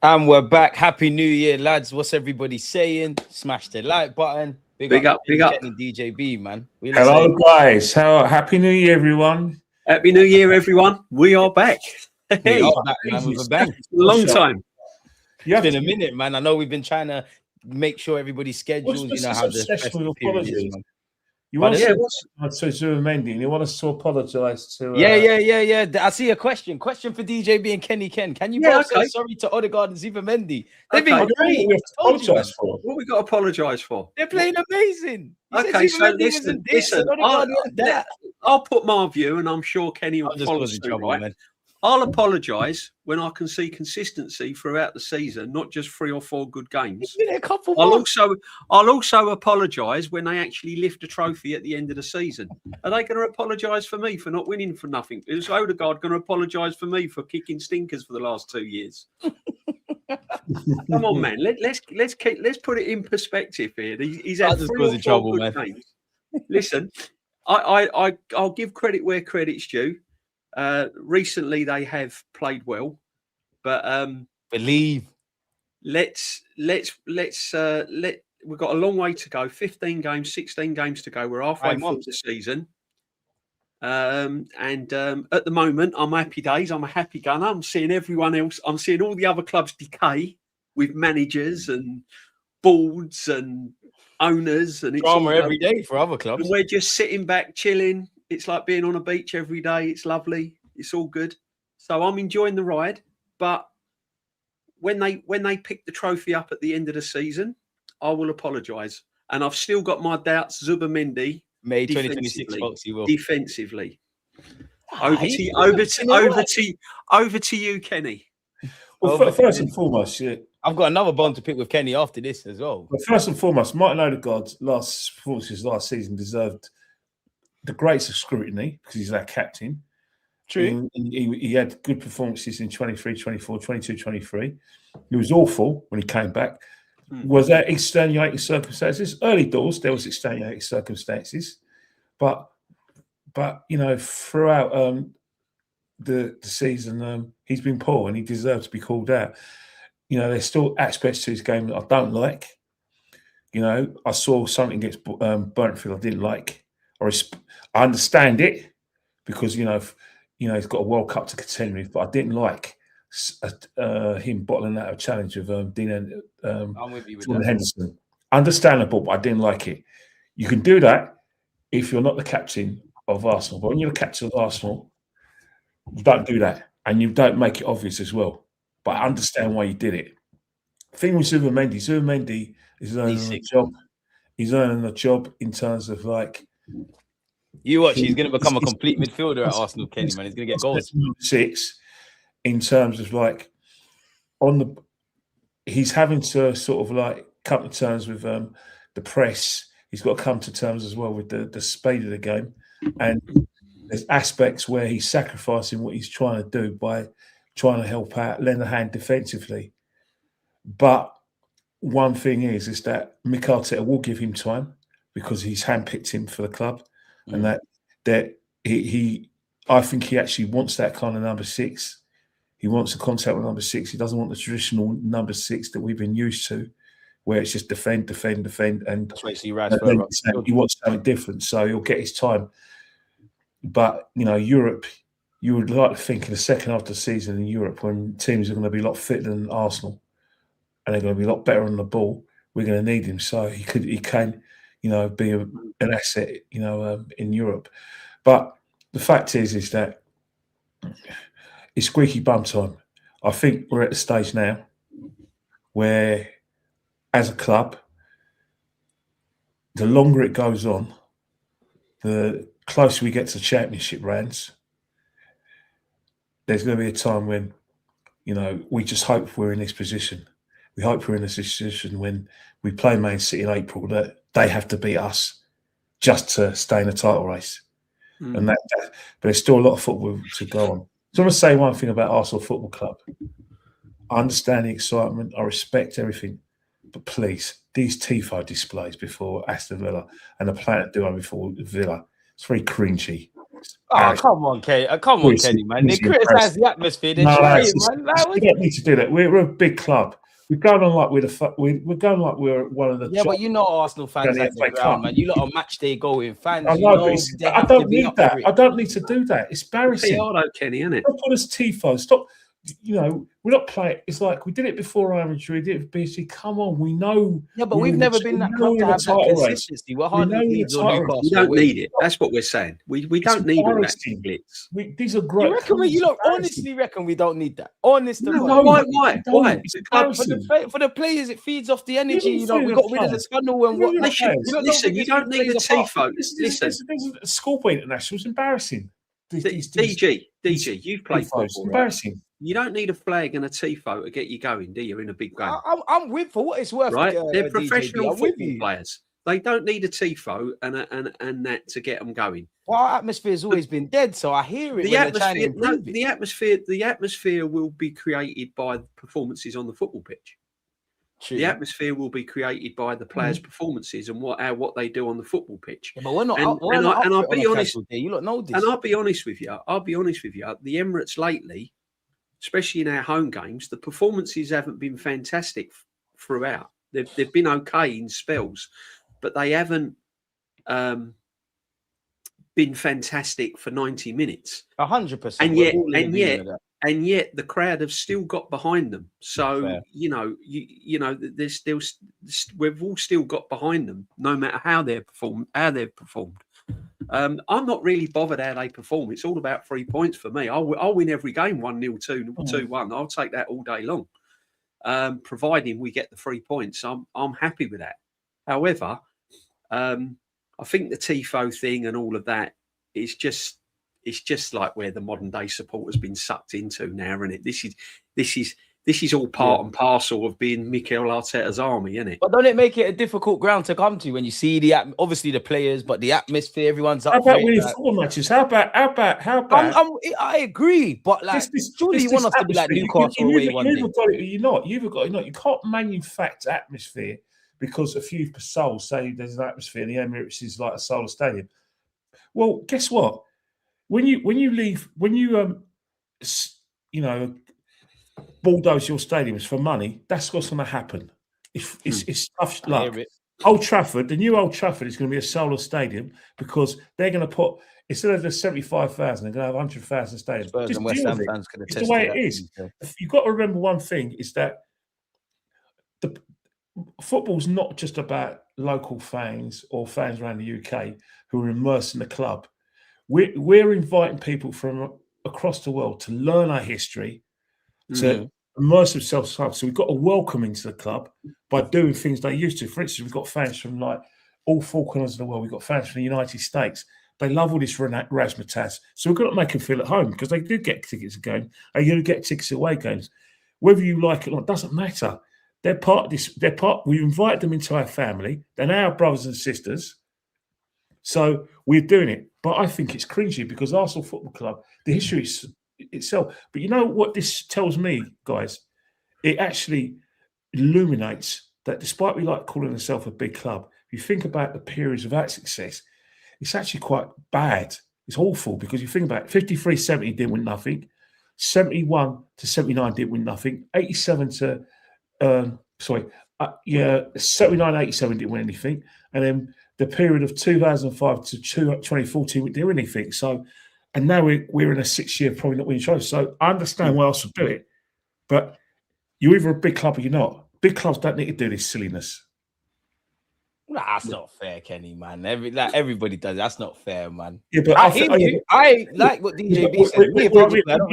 And we're back. Happy New Year, lads. What's everybody saying? Smash the like button. Big up. Kenny DJB, man. Hello, guys. Happy New Year, everyone. Happy New Year, everyone. We are back. We are back, man, with a bang. Long time. It's been a minute, man. I know we've been trying to make sure everybody's schedules, What's how the festive period is, man. You want to Zubimendi, and you want us to apologise to... Yeah. I see a question. Question for DJB and Kenny Ken. Can you both say sorry to Odegaard and Zubimendi? They've been great. We have to apologise for. What we got to apologise for? They're playing amazing. Okay, so listen. I'll put my view, and I'm sure Kenny will follow suit, right? Man. I'll apologise when I can see consistency throughout the season, not just 3 or 4 good games. I'll also apologise when they actually lift a trophy at the end of the season. Are they going to apologise for me for not winning for nothing? Is Odegaard going to apologise for me for kicking stinkers for the last 2 years? Come on, man. Let's put it in perspective here. He's had 3 or 4 good games. Listen, I'll give credit where credit's due. Recently they have played well, but we've got a long way to go. 15 games, 16 games to go. We're halfway through the season. And at the moment, I'm happy days. I'm a happy gunner. I'm seeing everyone else. I'm seeing all the other clubs decay with managers and boards and owners, and it's drama every day for other clubs. And we're just sitting back, chilling. It's like being on a beach every day. It's lovely. It's all good. So I'm enjoying the ride. But when they pick the trophy up at the end of the season, I will apologise. And I've still got my doubts. Zubimendi, May 2026, folks, he will. Defensively. Over to you, Kenny. Well, first and foremost, I've got another bond to pick with Kenny after this as well. But first and foremost, Martin Odegaard's last performances last season deserved the greatest of scrutiny because he's our captain. True. He had good performances in 23, 24, 22, 23. He was awful when he came back. Was there extenuating circumstances? Early doors, there was extenuating circumstances. But throughout the season, he's been poor and he deserves to be called out. There's still aspects to his game that I don't like. I saw something against Brentford I didn't like. I understand it because he's got a World Cup to contend with, but I didn't like him bottling out a challenge with Dean Henderson. Understandable, but I didn't like it. You can do that if you're not the captain of Arsenal, but when you're the captain of Arsenal, you don't do that, and you don't make it obvious as well. But I understand why you did it. The thing with Zubimendi is earning a job. He's earning a job in terms of you watch, he's going to become a complete midfielder at Arsenal, Kenny, man. He's going to get goals. 6 in terms of he's having to sort of come to terms with the press. He's got to come to terms as well with the speed of the game. And there's aspects where he's sacrificing what he's trying to do by trying to help out, lend a hand defensively. But one thing is that Mikel Arteta will give him time because he's handpicked him for the club. And that I think he actually wants that kind of number 6. He wants to contact with number 6. He doesn't want the traditional number 6 that we've been used to, where it's just defend, and that's why you see he wants something different. So he'll get his time. But Europe, you would like to think in the second half of the season in Europe, when teams are going to be a lot fitter than Arsenal, and they're going to be a lot better on the ball, we're going to need him. So he can. Be an asset, in Europe. But the fact is that it's squeaky bum time. I think we're at the stage now where, as a club, the longer it goes on, the closer we get to championship rounds, there's going to be a time when, we just hope we're in this position. We hope we're in this position when we play Man City in April that they have to beat us just to stay in the title race. And but there's still a lot of football to go on. So I want to say one thing about Arsenal Football Club. I understand the excitement. I respect everything. But please, these TIFO displays before Aston Villa and the Planet Duo before Villa, it's very cringy. It's come on, Kenny. Come on, Kenny, man. They criticise the atmosphere. They're trying, man. We don't need to do that. We're a big club. We're going on like we're going like we're one of the. Yeah, but you know Arsenal fans at the ground, man. You lot are match day going fans. I know, I don't need that. I don't need to do that. It's embarrassing. Kenny, isn't it? Stop on us tifo. Stop. You know, we're not playing. It's like we did it before Irontree. We did it for BC. Come on, we know. Yeah, but we've never been that club to have that consistency. We're hardly Leeds or Newcastle. We don't need it. That's what we're saying. We don't need all that blitz. These are great. You lot honestly reckon we don't need that? Honestly, why? For the players, it feeds off the energy. You know, we got rid of the scandal and what. Listen, you don't need a tifo. Listen, schoolboy international is embarrassing. DG, you've played football. It's embarrassing. You don't need a flag and a tifo to get you going, do you? In a big game, I'm with for what it's worth. Right? They're professional football players. They don't need a tifo and that to get them going. Well, our atmosphere's always been dead, so I hear it. The atmosphere will be created by the performances on the football pitch. True. The atmosphere will be created by the players' performances and what they do on the football pitch. Yeah, but we're not. And I'll be honest. You lot know this. And I'll be honest with you. The Emirates lately, especially in our home games, the performances haven't been fantastic throughout. They've been okay in spells, but they haven't been fantastic for 90 minutes. 100%. And yet the crowd have still got behind them. So fair. There's still we've all still got behind them, no matter how they've performed. I'm not really bothered how they perform. It's all about 3 points for me. I'll win every game 1-0, 2-1. I'll take that all day long, providing we get the 3 points. I'm happy with that. However, I think the tifo thing and all of that is just. It's just like where the modern day support has been sucked into now, isn't it? This is all part and parcel of being Mikel Arteta's army, isn't it? But don't it make it a difficult ground to come to when you see obviously the players, but the atmosphere, everyone's up. How about winning football matches? How about? I agree, but like, surely you want us to be like Newcastle away one day. You've got it. You can't manufacture atmosphere because a few souls say there's an atmosphere. The Emirates is like a solar stadium. Well, guess what? When you bulldoze your stadiums for money, that's what's going to happen. It's tough luck. Old Trafford, the new Old Trafford is going to be a solar stadium because they're going to put, instead of the 75,000, they're going to have 100,000 stadium. It's the way it is. You've got to remember one thing is that the football's not just about local fans or fans around the UK who are immersed in the club. We're inviting people from across the world to learn our history, to immerse themselves in the club. So we've got to welcome into the club by doing things they used to. For instance, we've got fans from like all four corners of the world. We've got fans from the United States. They love all this razzmatazz. So we've got to make them feel at home because they do get tickets to games. They're going to get tickets to away games. Whether you like it or not, doesn't matter. They're part of this. We invite them into our family. They're now our brothers and sisters. So we're doing it. But I think it's cringy because Arsenal Football Club, the history is itself. But you know what this tells me, guys? It actually illuminates that despite we like calling ourselves a big club, if you think about the periods of our success, it's actually quite bad. It's awful because you think about it, 53-70 didn't win nothing. 71 to 79 didn't win nothing. 87 to 79-87 didn't win anything. And then the period of 2005 to 2014, we didn't do anything. So, and now we're in a 6 year probably not winning trophies. So I understand why else would do it, but you're either a big club or you're not. Big clubs don't need to do this silliness. Nah, that's not fair, Kenny, man. Everybody does. That's not fair, man. Yeah, but I like what DJB said. You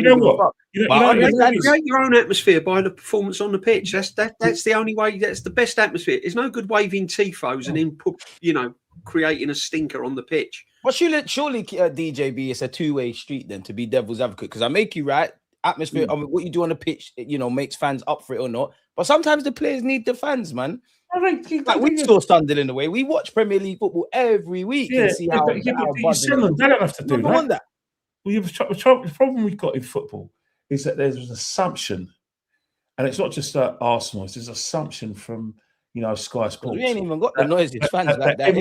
know what? You create your own atmosphere by the performance on the pitch. That's the only way. That's the best atmosphere. It's no good waving tifos and then creating a stinker on the pitch. Well, surely DJB is a two-way street then to be devil's advocate because I make you right. Atmosphere, I mean, what you do on the pitch, makes fans up for it or not. But sometimes the players need the fans, man. We saw Sunderland away. We watch Premier League football every week and see how. They don't have to do that. Well, the problem we've got in football is that there's an assumption, and it's not just Arsenal. It's an assumption from Sky Sports. We ain't even got the noisiest fans like that.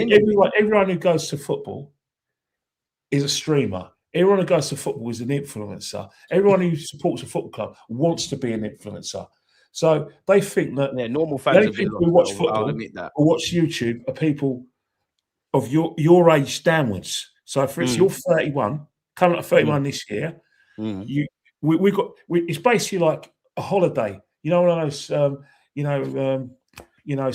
Everyone who goes to football is a streamer. Everyone who goes to football is an influencer. Everyone who supports a football club wants to be an influencer. So they think that normal fans the people who watch football or watch YouTube are people of your age downwards. So for instance, you're 31, coming up 31 this year. It's basically like a holiday. You know, one of those,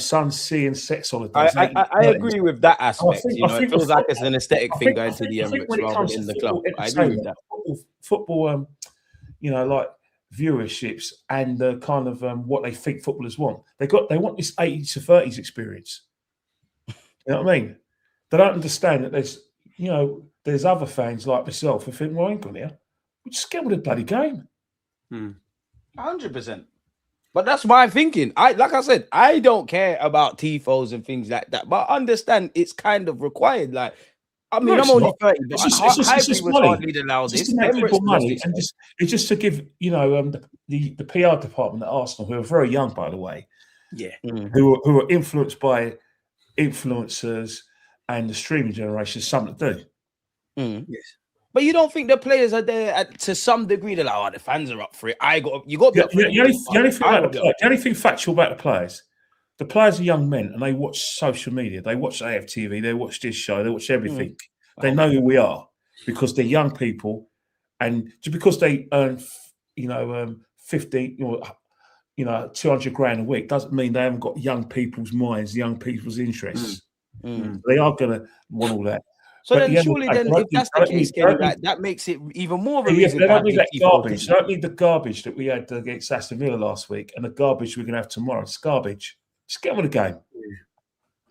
sun, sea, and sex holidays. I agree with that aspect. It feels like it's an aesthetic thing going to the Emirates rather than the club. I agree with that. Football, like viewerships and kind of what they think footballers want. They want this 80s to 30s experience. You know what I mean? They don't understand that there's other fans like myself who think, well, I ain't gone here. We just get with the bloody game. 100%. But that's my thinking. Like I said, I don't care about tifos and things like that. But I understand it's kind of required. Like, I mean, I'm only 30, but Highbury was hardly allowed this. It's just to give, the PR department at Arsenal, who are very young, by the way, who are influenced by influencers and the streaming generation, something to do. Yes. But you don't think the players are there to some degree? They're like, the fans are up for it. You got the only thing factual about the players are young men and they watch social media. They watch AFTV. They watch this show. They watch everything. They know who we are because they're young people, and just because they earn, 50, 200 grand a week doesn't mean they haven't got young people's minds, young people's interests. They are going to want all that. So then, surely, if that's the case, that makes it even more of a reason. They don't need that garbage. They don't need the garbage that we had against Aston Villa last week, and the garbage we're going to have tomorrow. It's garbage. Just get on with the game.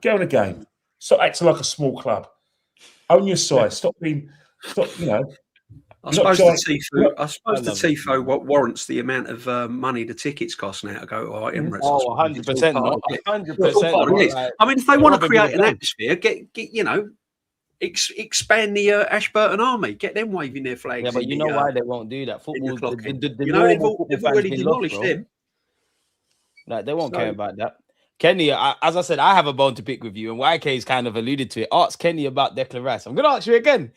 Get on the game. Stop acting like a small club. Own your size. Stop. I suppose the tifo warrants the amount of money the tickets cost now to go to Emirates. 100%. 100%. I mean, if they want to create an atmosphere, expand the Ashburton Army, get them waving their flags. Yeah, but you know why they won't do that? Football, they've already demolished them. Like, they won't care about that. Kenny, as I said, I have a bone to pick with you, and YK's kind of alluded to it. Ask Kenny about Declan Rice. I'm going to ask you again.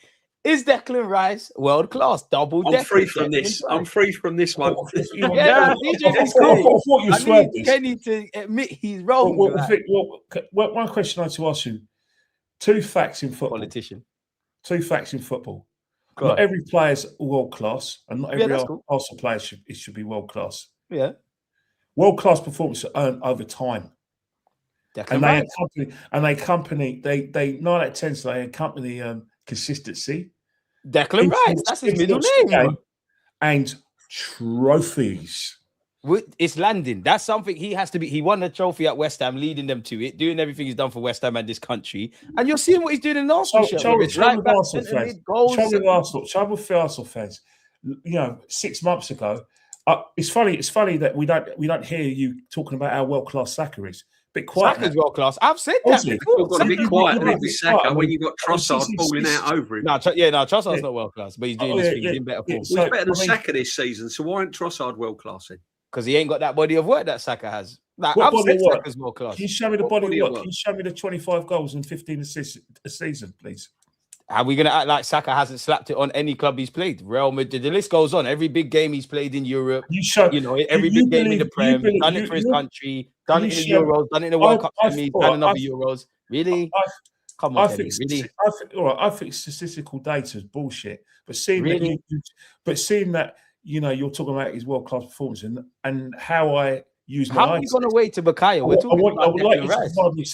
Is Declan Rice world class? I'm free from this. I'm free from this one. DJ's cool. I need Kenny to admit he's wrong. One question I had to ask you. Two facts in football. Politician. Two facts in football. Not every player is world class, and not every Arsenal player should be world class. Yeah. World class performance are earned over time. And they 9 out of 10 they accompany consistency. Declan Rice, that's his middle name. And trophies. It's landing. That's something he has to be. He won the trophy at West Ham, leading them to it, doing everything he's done for West Ham and this country. And you're seeing what he's doing in Arsenal. Trouble with Arsenal fans. 6 months ago, it's funny that we don't hear you talking about how world class Saka is. Bit quiet. Saka's world class. I've said that before. You've got to be quiet with Saka when you've got Trossard falling out over him. Trossard's not world class, but he's doing his thing. He's in better form. He's better than Saka this season, so why ain't Trossard world class then? Because he ain't got that body of work that Saka has. I've said Saka's world class. Can you show me the body of work? Can you show me the 25 goals and 15 assists a season, please? Are we going to act like Saka hasn't slapped it on any club he's played? Real Madrid, the list goes on. Every big game he's played in Europe, every big game in the Prem, done it for his country, done it in the Euros, done it in the World Cup for me, done another Euros. Really? Come on, I think statistical data is bullshit. But seeing that, you're talking about his world-class performance and how I use my eyes. How are we going to wait to Bakaya? I would like you to provide me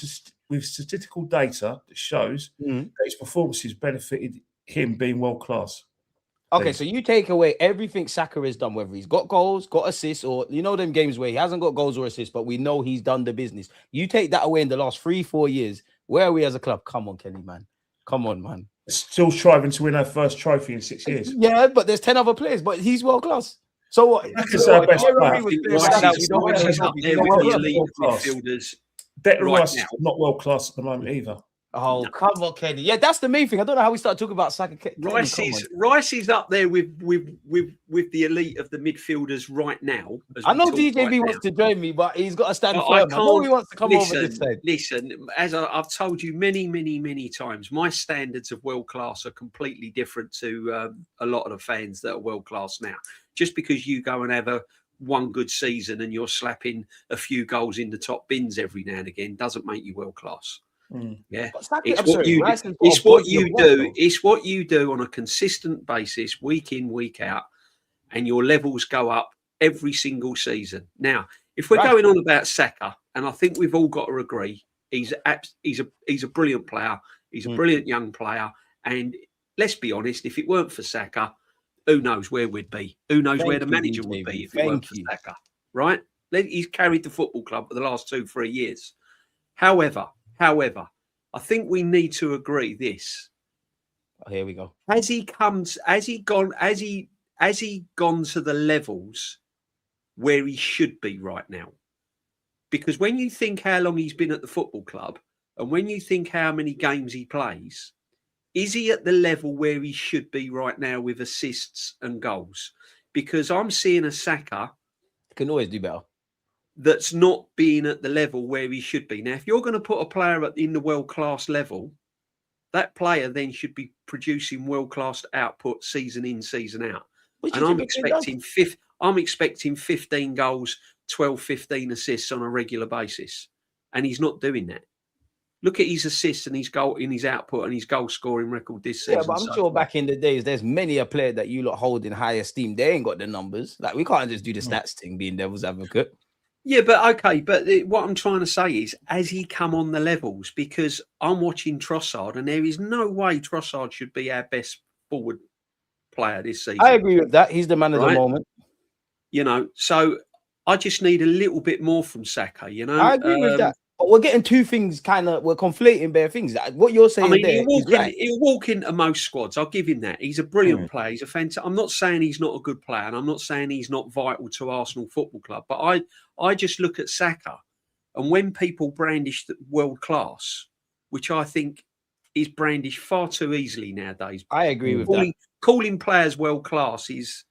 with statistical data that shows that his performances benefited him being world-class. Okay, so you take away everything Saka has done, whether he's got goals, got assists, or them games where he hasn't got goals or assists, but we know he's done the business. You take that away in the last 3-4 years, where are we as a club? Come on, Kelly, man. Come on, man. Still striving to win our first trophy in 6 years. Yeah, but there's 10 other players, but he's world class. So what? Declan Rice is not world class at the moment either. Oh, come on, Kenny. Yeah, that's the main thing. I don't know how we start talking about Saka. Rice is up there with the elite of the midfielders right now. I know DJB wants to join me, but he's got to stand firm. I know he wants to come over this side. Listen, as I've told you many times, my standards of world class are completely different to a lot of the fans that are world class now. Just because you go and have one good season and you're slapping a few goals in the top bins every now and again doesn't make you world class. Yeah, it's what you do on a consistent basis, week in, week out, and your levels go up every single season. Now, if we're going on about Saka, and I think we've all got to agree, he's a brilliant player, he's a brilliant young player, and let's be honest, if it weren't for Saka, who knows where we'd be? Who knows where the manager would be if it weren't for Saka? Right? He's carried the football club for the last 2-3 years. However, I think we need to agree this. Oh, here we go. Has he gone to the levels where he should be right now? Because when you think how long he's been at the football club and when you think how many games he plays, is he at the level where he should be right now with assists and goals? Because I'm seeing a Saka. Can always do better. That's not being at the level where he should be. Now, if you're going to put a player in the world-class level, that player then should be producing world-class output season in, season out. And I'm expecting 15 goals, 12, 15 assists on a regular basis. And he's not doing that. Look at his assists and his output and his goal scoring record this season. Yeah, but I'm sure back in the days, there's many a player that you lot hold in high esteem. They ain't got the numbers. Like, we can't just do the stats thing, being devil's advocate. Yeah, but okay. But what I'm trying to say is, has he come on the levels? Because I'm watching Trossard, and there is no way Trossard should be our best forward player this season. I agree with that. He's the man of the moment. You know, so I just need a little bit more from Saka. You know, I agree with that. But we're getting two things we're conflating bare things. What you're saying he'll walk into most squads. I'll give him that. He's a brilliant player. He's a fantastic. I'm not saying he's not a good player, and I'm not saying he's not vital to Arsenal Football Club. But I just look at Saka, and when people brandish the world class, which I think is brandished far too easily nowadays. I agree with that. Calling players world class is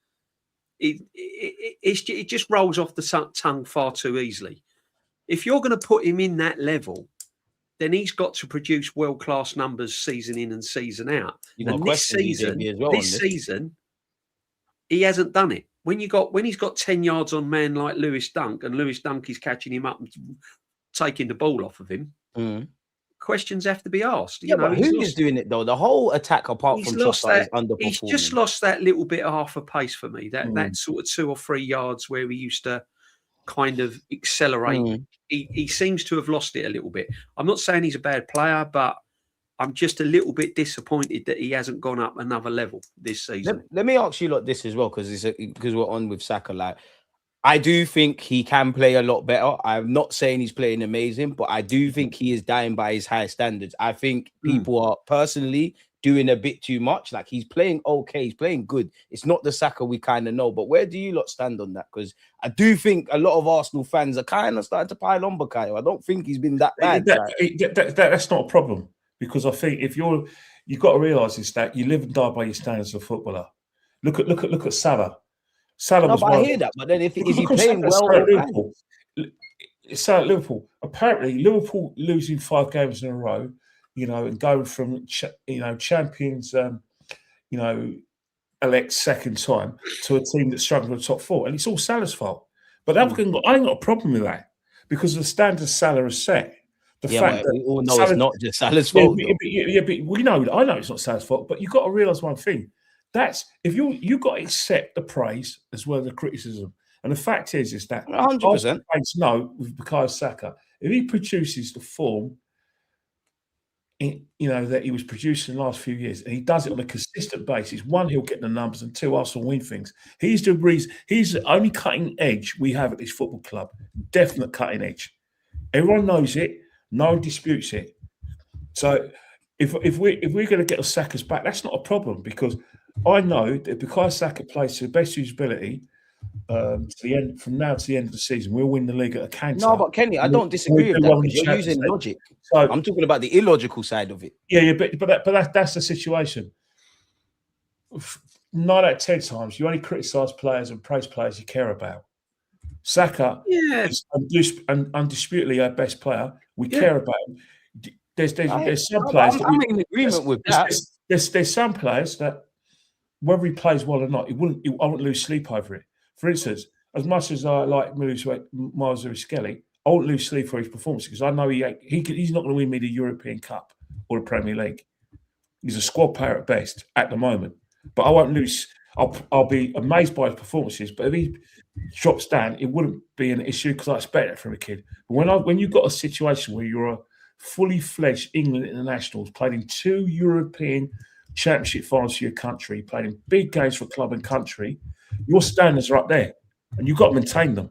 it just rolls off the tongue far too easily. If you're going to put him in that then he's got to produce world-class numbers season in and season out. And this season, he hasn't done it. When he's got 10 yards on man like Lewis Dunk, and Lewis Dunk is catching him up and taking the ball off of him, questions have to be asked. But who is doing it though? The whole attack, apart from Trossard, is underperforming. He's just lost that little bit of half a pace for me. That sort of 2 or 3 yards where he used to kind of accelerate. He seems to have lost it a little bit. I'm not saying he's a bad player, but I'm just a little bit disappointed that he hasn't gone up another level this season. Let me ask you like this as well, because we're on with Saka. Like, I do think he can play a lot better. I'm not saying he's playing amazing, but I do think he is dying by his high standards. I think people are personally doing a bit too much. Like, he's playing okay, he's playing good. It's not the Saka we kind of know. But where do you lot stand on that? Because I do think a lot of Arsenal fans are kind of starting to pile on Bukayo. I don't think he's been that bad. That's not a problem, because I think if you've got to realise is that you live and die by your standards as a footballer. Look at Salah. I hear that, but then is he playing well? At Liverpool, apparently Liverpool losing 5 games in a row, and going from champions, elect second time to a team that's struggling in the top 4, and it's all Salah's fault. But I ain't got a problem with that, because the standards Salah has set. We all know it's not just Salah's fault. But we know. I know it's not Salah's fault, but you've got to realise one thing. That's if you've got to accept the praise as well as the criticism. And the fact is that 100%. No, with Bukayo Saka, if he produces the form, that he was producing the last few years, and he does it on a consistent basis, 1, he'll get the numbers, and 2, Arsenal win things. He's the reason. He's the only cutting edge we have at this football club. Definite cutting edge. Everyone knows it. No one disputes it. So if we're going to get the Saka's back, that's not a problem, because I know that because Saka plays to the best of his ability, to the end, from now to the end of the season, we'll win the league at a canter. No, but Kenny, I don't disagree with that because you're using logic. So I'm talking about the illogical side of it. Yeah, but that's the situation. 9 out of 10 times, you only criticise players and praise players you care about. Saka is undisputedly our best player. We care about him. There's some players. I'm in agreement with that. There's some players that, whether he plays well or not, I wouldn't lose sleep over it. For instance, as much as I like Miles Skelly, I won't lose sleep for his performance because I know he's not going to win me the European Cup or the Premier League. He's a squad player at best at the moment, but I won't lose. I'll be amazed by his performances, but if he drops down, it wouldn't be an issue because I expect it from a kid. But when you've got a situation where you're a fully fledged England internationals, played in 2 European Championship finals for your country, played in big games for club and country, your standards are up there, and you've got to maintain them.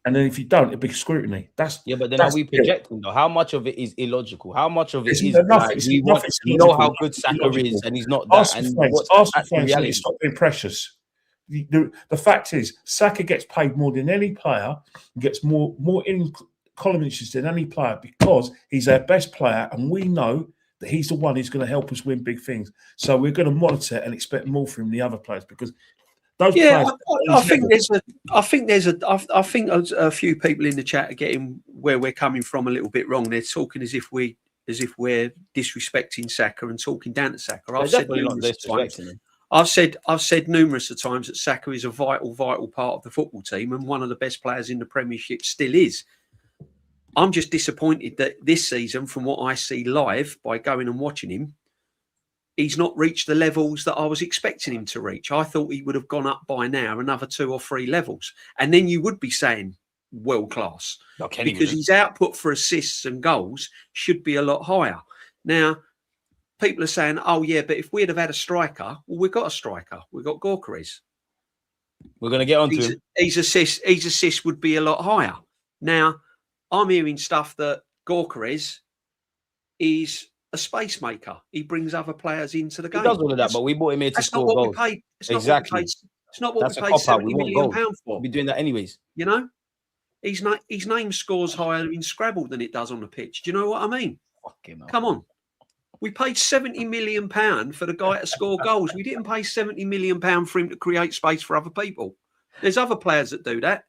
And then if you don't, it'll be scrutiny. But then are we projecting though? How much of it is illogical? How much of it is like we know how good Saka is, and he's not that? Arsenal fans need to stop being precious. The fact is, Saka gets paid more than any player, gets more in column inches than any player because he's our best player, and we know that he's the one who's going to help us win big things. So we're going to monitor and expect more from the other players because. I think there's a few people in the chat are getting where we're coming from a little bit wrong. They're talking as if we're disrespecting Saka and talking down to Saka. I've said numerous of times that Saka is a vital part of the football team and one of the best players in the Premiership still is. I'm just disappointed that this season, from what I see live by going and watching him, he's not reached the levels that I was expecting him to reach. I thought he would have gone up by now another 2 or 3 levels. And then you would be saying world class. Because his output for assists and goals should be a lot higher. Now, people are saying, oh, yeah, but if we'd have had a striker, well, we've got a striker. We've got Gyökeres. We're going to get on to him. His assists would be a lot higher. Now, I'm hearing stuff that Gyökeres is a space maker. He brings other players into the game. He does all of that, but we bought him here to score goals. Exactly. It's not what we paid £70 million for. We'll be doing that anyways. You know, his name scores higher in Scrabble than it does on the pitch. Do you know what I mean? Come on. We paid £70 million for the guy to score goals. We didn't pay £70 million for him to create space for other people. There's other players that do that.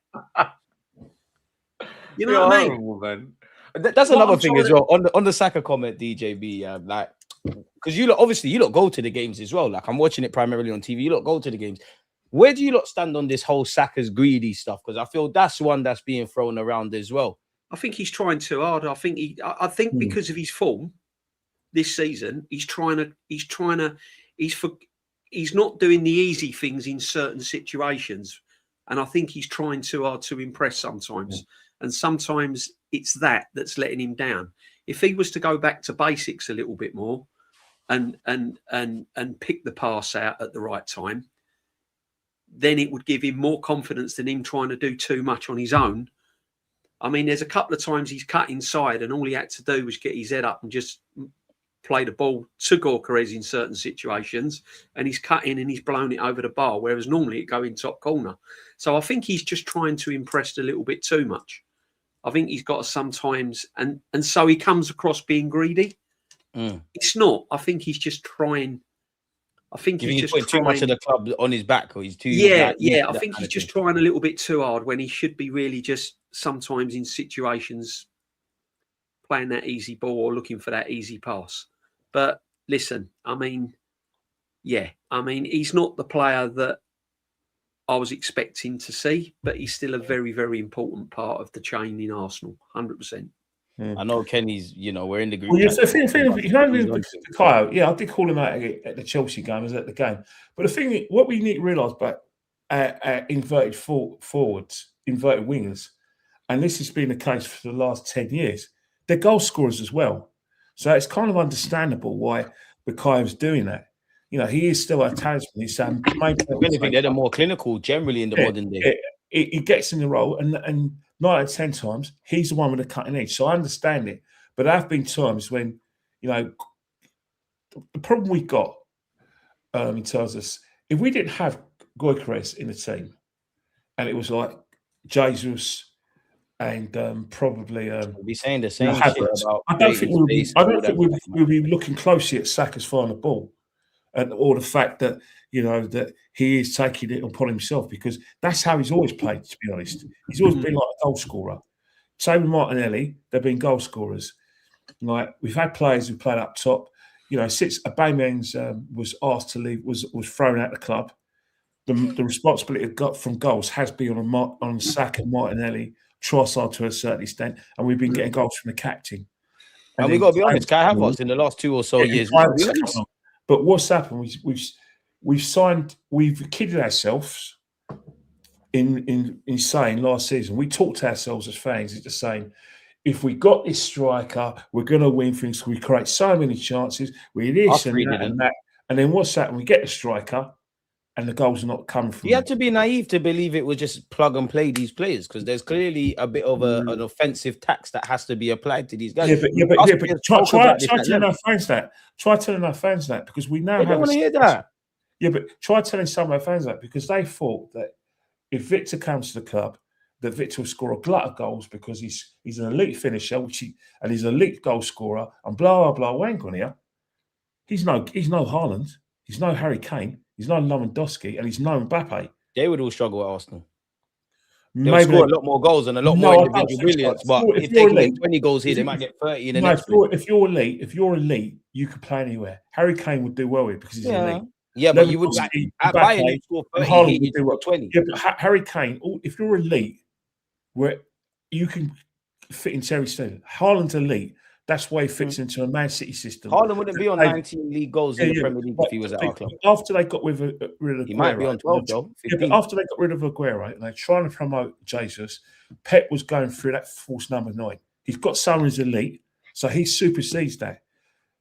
You know what I mean? Man. That's another thing as well on the Saka comment, DJB. Like, because you lot go to the games as well. Like, I'm watching it primarily on TV. You lot go to the games. Where do you lot stand on this whole Saka's greedy stuff? Because I feel that's one that's being thrown around as well. I think he's trying too hard. I think because of his form this season, he's not doing the easy things in certain situations, and I think he's trying too hard to impress sometimes. And sometimes it's that's letting him down. If he was to go back to basics a little bit more and pick the pass out at the right time, then it would give him more confidence than him trying to do too much on his own. I mean, there's a couple of times he's cut inside and all he had to do was get his head up and just play the ball to Gyökeres in certain situations, and he's cut in and he's blown it over the bar, whereas normally it go in top corner. So I think he's just trying to impress a little bit too much. I think he's got to sometimes, and so he comes across being greedy. It's not. I think he's just trying. I think he's just putting too much of the club on his back, or he's too. I think he's just trying a little bit too hard when he should be really just sometimes in situations playing that easy ball or looking for that easy pass. But listen, I mean, he's not the player that I was expecting to see, but he's still a very, very important part of the chain in Arsenal, 100%. I know Kenny's, we're in the group. Well, I did call him out at the Chelsea game, I was at the game. But the thing, what we need to realise about inverted forwards, inverted wingers, and this has been the case for the last 10 years, they're goal scorers as well. So it's kind of understandable why Bakayev's doing that. He is still a talisman. He's they're the more clinical generally in the modern day. He gets in the role, and 9 out of 10 times, he's the one with the cutting edge. So I understand it. But there have been times when, the problem we've got in terms of, if we didn't have Gyökeres in the team, and it was like Jesus and probably we'll be saying the same shit about. I don't think we'll be looking closely at Saka's final ball, or the fact that that he is taking it upon himself, because that's how he's always played. To be honest, he's always been like a goal scorer. Same with Martinelli; they've been goal scorers. Like, we've had players who played up top. Since Aubameyang's was asked to leave, was thrown out of the club, the responsibility it got from goals has been on Saka, Martinelli, Trossard to a certain extent, and we've been getting goals from the captain. And we've got to be honest, Kai Havertz in the last 2 or so years. But what's happened? We've kidded ourselves in saying last season, we talked to ourselves as fans into saying, if we got this striker, we're going to win things. We create so many chances. We this and that and that. And then what's happened? We get the striker, and the goals are not coming from. You had to be naive to believe it would just plug and play these players, because there's clearly a bit of an offensive tax that has to be applied to these guys. But try telling our fans that. Try telling our fans that, because we now don't want to hear that. Yeah, but try telling some of our fans that, because they thought that if Victor comes to the club, that Victor will score a glut of goals because he's an elite finisher, and he's an elite goal scorer, and blah blah blah. Hang on here, he's no Haaland, he's no Harry Kane, he's no Lewandowski, and he's no Mbappe. They would all struggle at Arsenal. They would score a lot more goals and a lot more individual brilliance. But if they can get 20 goals here, they might get 30 in the next. If you're elite, you could play anywhere. Harry Kane would do well with, because he's elite. Yeah, but you would at Bayern, you score 30, he would 20. Yeah, but Harry Kane, if you're elite, where you can fit into every stadium. Haaland's elite. That's why he fits into a Man City system. Haaland wouldn't be on 19 league goals in the Premier League if he was at our club. After they got rid of Aguero, he might be on 12 though. But after they got rid of Aguero and they're trying to promote Jesus, Pep was going through that false number 9. He's got someone who's elite, so he supersedes that.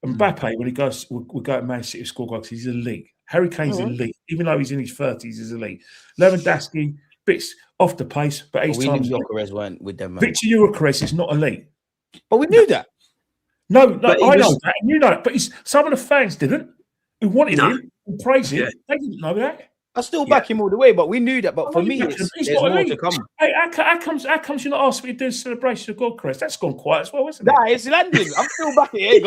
And Mbappe, when he goes, will go to Man City to score goals, he's elite. Harry Kane's elite, even though he's in his 30s, he's elite. Lewandowski, bits off the pace, but each time Gyökeres weren't with them. Victor Gyökeres is not elite, but we knew that. No, I know that, and you know it. But some of the fans didn't, who wanted him, who praised him. They didn't know that. I still back him all the way, but we knew that. But for me, there's more to come. Hey, how comes you're not asking me to do a celebration of Gyökeres? That's gone quiet as well, isn't it? Nah, it's landing. I'm still backing it. It ain't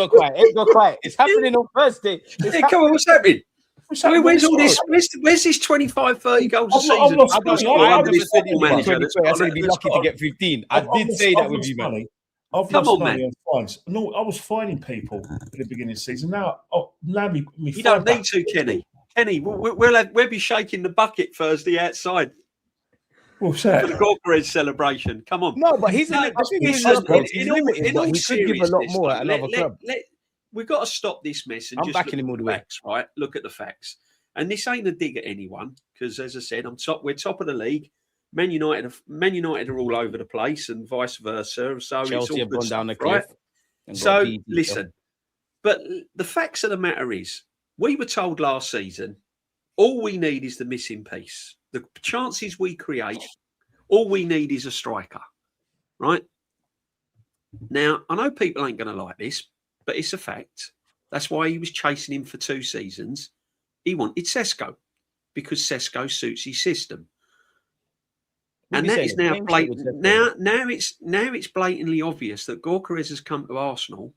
gone quiet. It's happening on Thursday. Hey, come on, what's happening? Where's all this? Where's this 25, 30 goals a season? I said he'd be lucky to get 15. I did say that with you, man. Come on, man. No, I was finding people at the beginning of the season. Now, you don't need to, Kenny. Kenny, we'll be shaking the bucket Thursday outside. What's that? For the Gyökeres celebration. Come on. No, but he's limited. He could give a lot more at another club. We've got to stop this mess and I'm backing him all the way. Facts, right? Look at the facts. And this ain't a dig at anyone, because as I said, we're top of the league. Man United are all over the place, and vice versa. So Chelsea have gone down the cliff. Right? So listen, but the facts of the matter is, we were told last season, all we need is the missing piece. The chances we create, all we need is a striker, right? Now, I know people ain't going to like this, but it's a fact. That's why he was chasing him for 2 seasons. He wanted Sesko because Sesko suits his system. And that is now blatant. Now it's blatantly obvious that Gyökeres has come to Arsenal,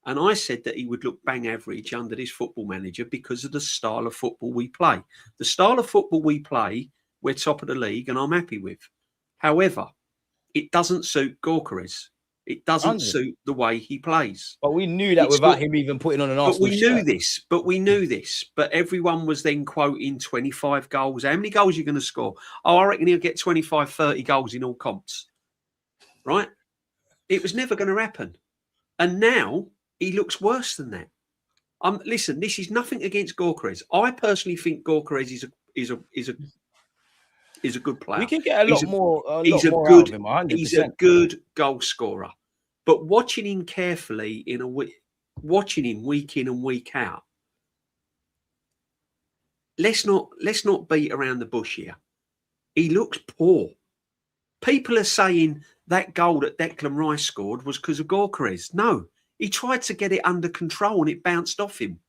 and I said that he would look bang average under this football manager because of the style of football we play. The style of football we play, we're top of the league, and I'm happy with. However, it doesn't suit Gyökeres. It doesn't suit the way he plays. But we knew that without him even putting on an Arsenal shirt. But we knew this. But everyone was then quoting 25 goals. How many goals are you going to score? Oh, I reckon he'll get 25, 30 goals in all comps. Right? It was never going to happen. And now he looks worse than that. Listen, this is nothing against Gyökeres. I personally think Gyökeres is a good player. We can get a lot more out of him, 100%. He's a good goal scorer. But watching him carefully watching him week in and week out, let's not beat around the bush here. He looks poor. People are saying that goal that Declan Rice scored was because of Gyökeres. No, he tried to get it under control and it bounced off him.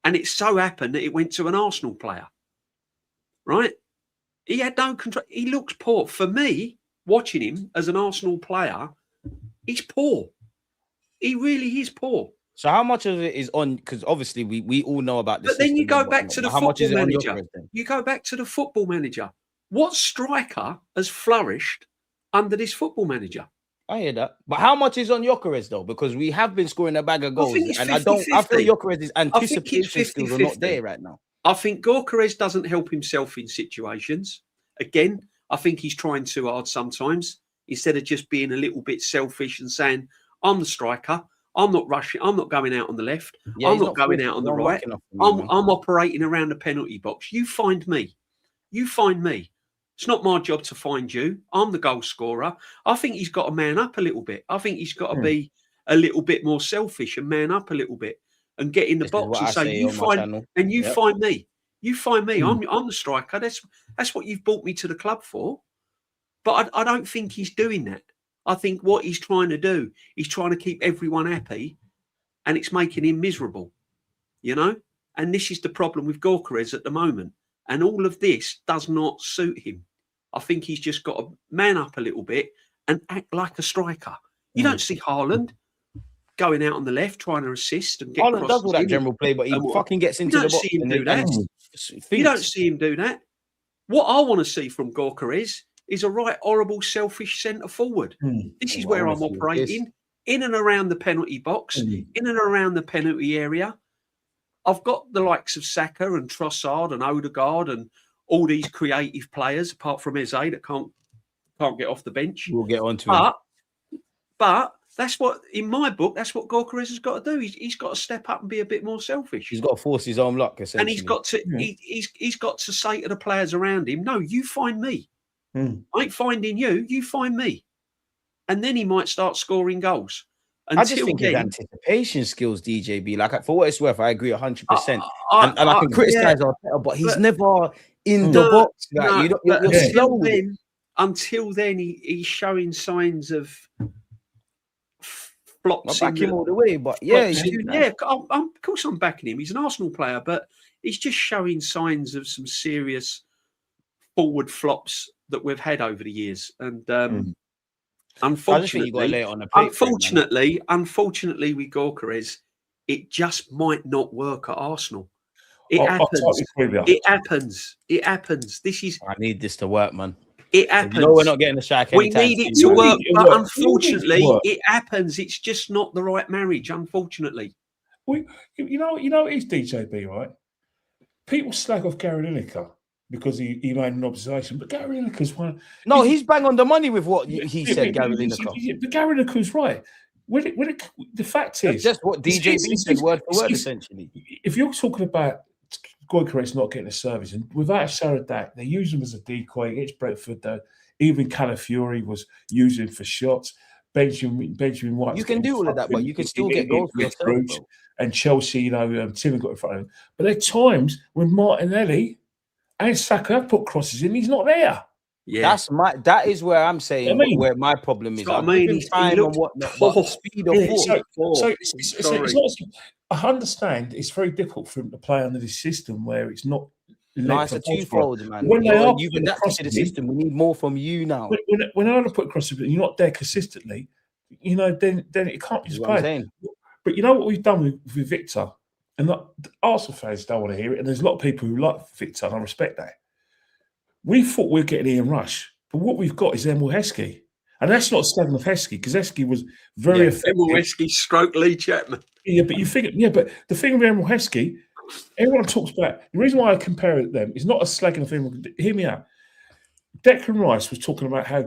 And it so happened that it went to an Arsenal player. Right? He had no control. He looks poor. For me, watching him as an Arsenal player, he's poor. He really is poor. So how much of it is on? Because obviously we all know about this. But then you go back to the football manager. You go back to the football manager. What striker has flourished under this football manager? I hear that. But how much is on Gyökeres though? Because we have been scoring a bag of goals, and 50-50. I feel Gyökeres' anticipation skills are not there right now. I think Gyökeres doesn't help himself in situations. Again, I think he's trying too hard sometimes. Instead of just being a little bit selfish and saying, "I'm the striker. I'm not rushing. I'm not going out on the left. Yeah, I'm not going out on the right. I'm operating around the penalty box. You find me. You find me. It's not my job to find you. I'm the goal scorer." I think he's got to man up a little bit. I think he's got to be a little bit more selfish and man up a little bit and get in the box and say, "You find and you find me. You find me. I'm the striker. That's what you've brought me to the club for." But I don't think he's doing that. I think what he's trying to do, he's trying to keep everyone happy, and it's making him miserable, you know? And this is the problem with Gyökeres at the moment. And all of this does not suit him. I think he's just got to man up a little bit and act like a striker. You don't see Haaland going out on the left, trying to assist and get Haaland does all that general play, but he fucking gets into the box. You don't see him do that. You don't see him do that. What I want to see from Gyökeres is a right horrible, selfish centre forward. This is where I'm operating, in and around the penalty box, in and around the penalty area. I've got the likes of Saka and Trossard and Odegaard and all these creative players, apart from Eze, that can't get off the bench. We'll get on to him. But that's what, in my book, that's what Gyökeres has got to do. He's got to step up and be a bit more selfish. He's got to force his own luck, essentially. And he's got to say to the players around him, "No, you find me. I ain't finding you. You find me." And then he might start scoring goals. I just think his anticipation skills, DJB, like for what it's worth, I agree 100%. And I can criticize Arteta, but he's never in the box. Like, you're slow. Until then, he's showing signs of flops. I back him all the way, but of course I'm backing him. He's an Arsenal player, but he's just showing signs of some serious forward flops that we've had over the years. And unfortunately, you got to lay it on the plate, unfortunately, with Gyökeres, it just might not work at Arsenal. It happens. It happens. It happens. I need this to work, man. It happens. We're not getting the shack. We need it to work, but unfortunately, it happens. It's just not the right marriage. Unfortunately, you know, it is DJB, right? People slag off Gary Lineker because he made an observation, but Gary Lineker's one. No, he's bang on the money with what he said. Gary Lineker, but Gary Lineker's right. The fact is, that's just what DJB said, word for word, essentially. If you're talking about Gyökeres not getting a service, and without a shadow of doubt, they use him as a decoy against Brentford. Even Calafiori was using for shots. Benjamin White. You can do all of that, but you can still get goals for yourself. And Chelsea, Tim got in front of him. But there are times when Martinelli and Saka have put crosses in, he's not there. Yeah, that is where I'm saying where my problem is. Time and whatnot, speed of so I understand it's very difficult for him to play under this system where it's not. It's a twofold, man. When you've adapted to the system, we need more from you now. When I put crosses, you're not there consistently. Then it can't be just bad. But you know what we've done with Victor, and the Arsenal fans don't want to hear it, and there's a lot of people who like Victor, and I respect that. We thought we were getting Ian Rush, but what we've got is Emil Heskey. And that's not slagging of Heskey, because Heskey was very effective. Emil Heskey stroke Lee Chapman. Yeah, but but the thing with Emil Heskey, everyone talks about, the reason why I compare them is not a slagging of him. Hear me out. Declan Rice was talking about how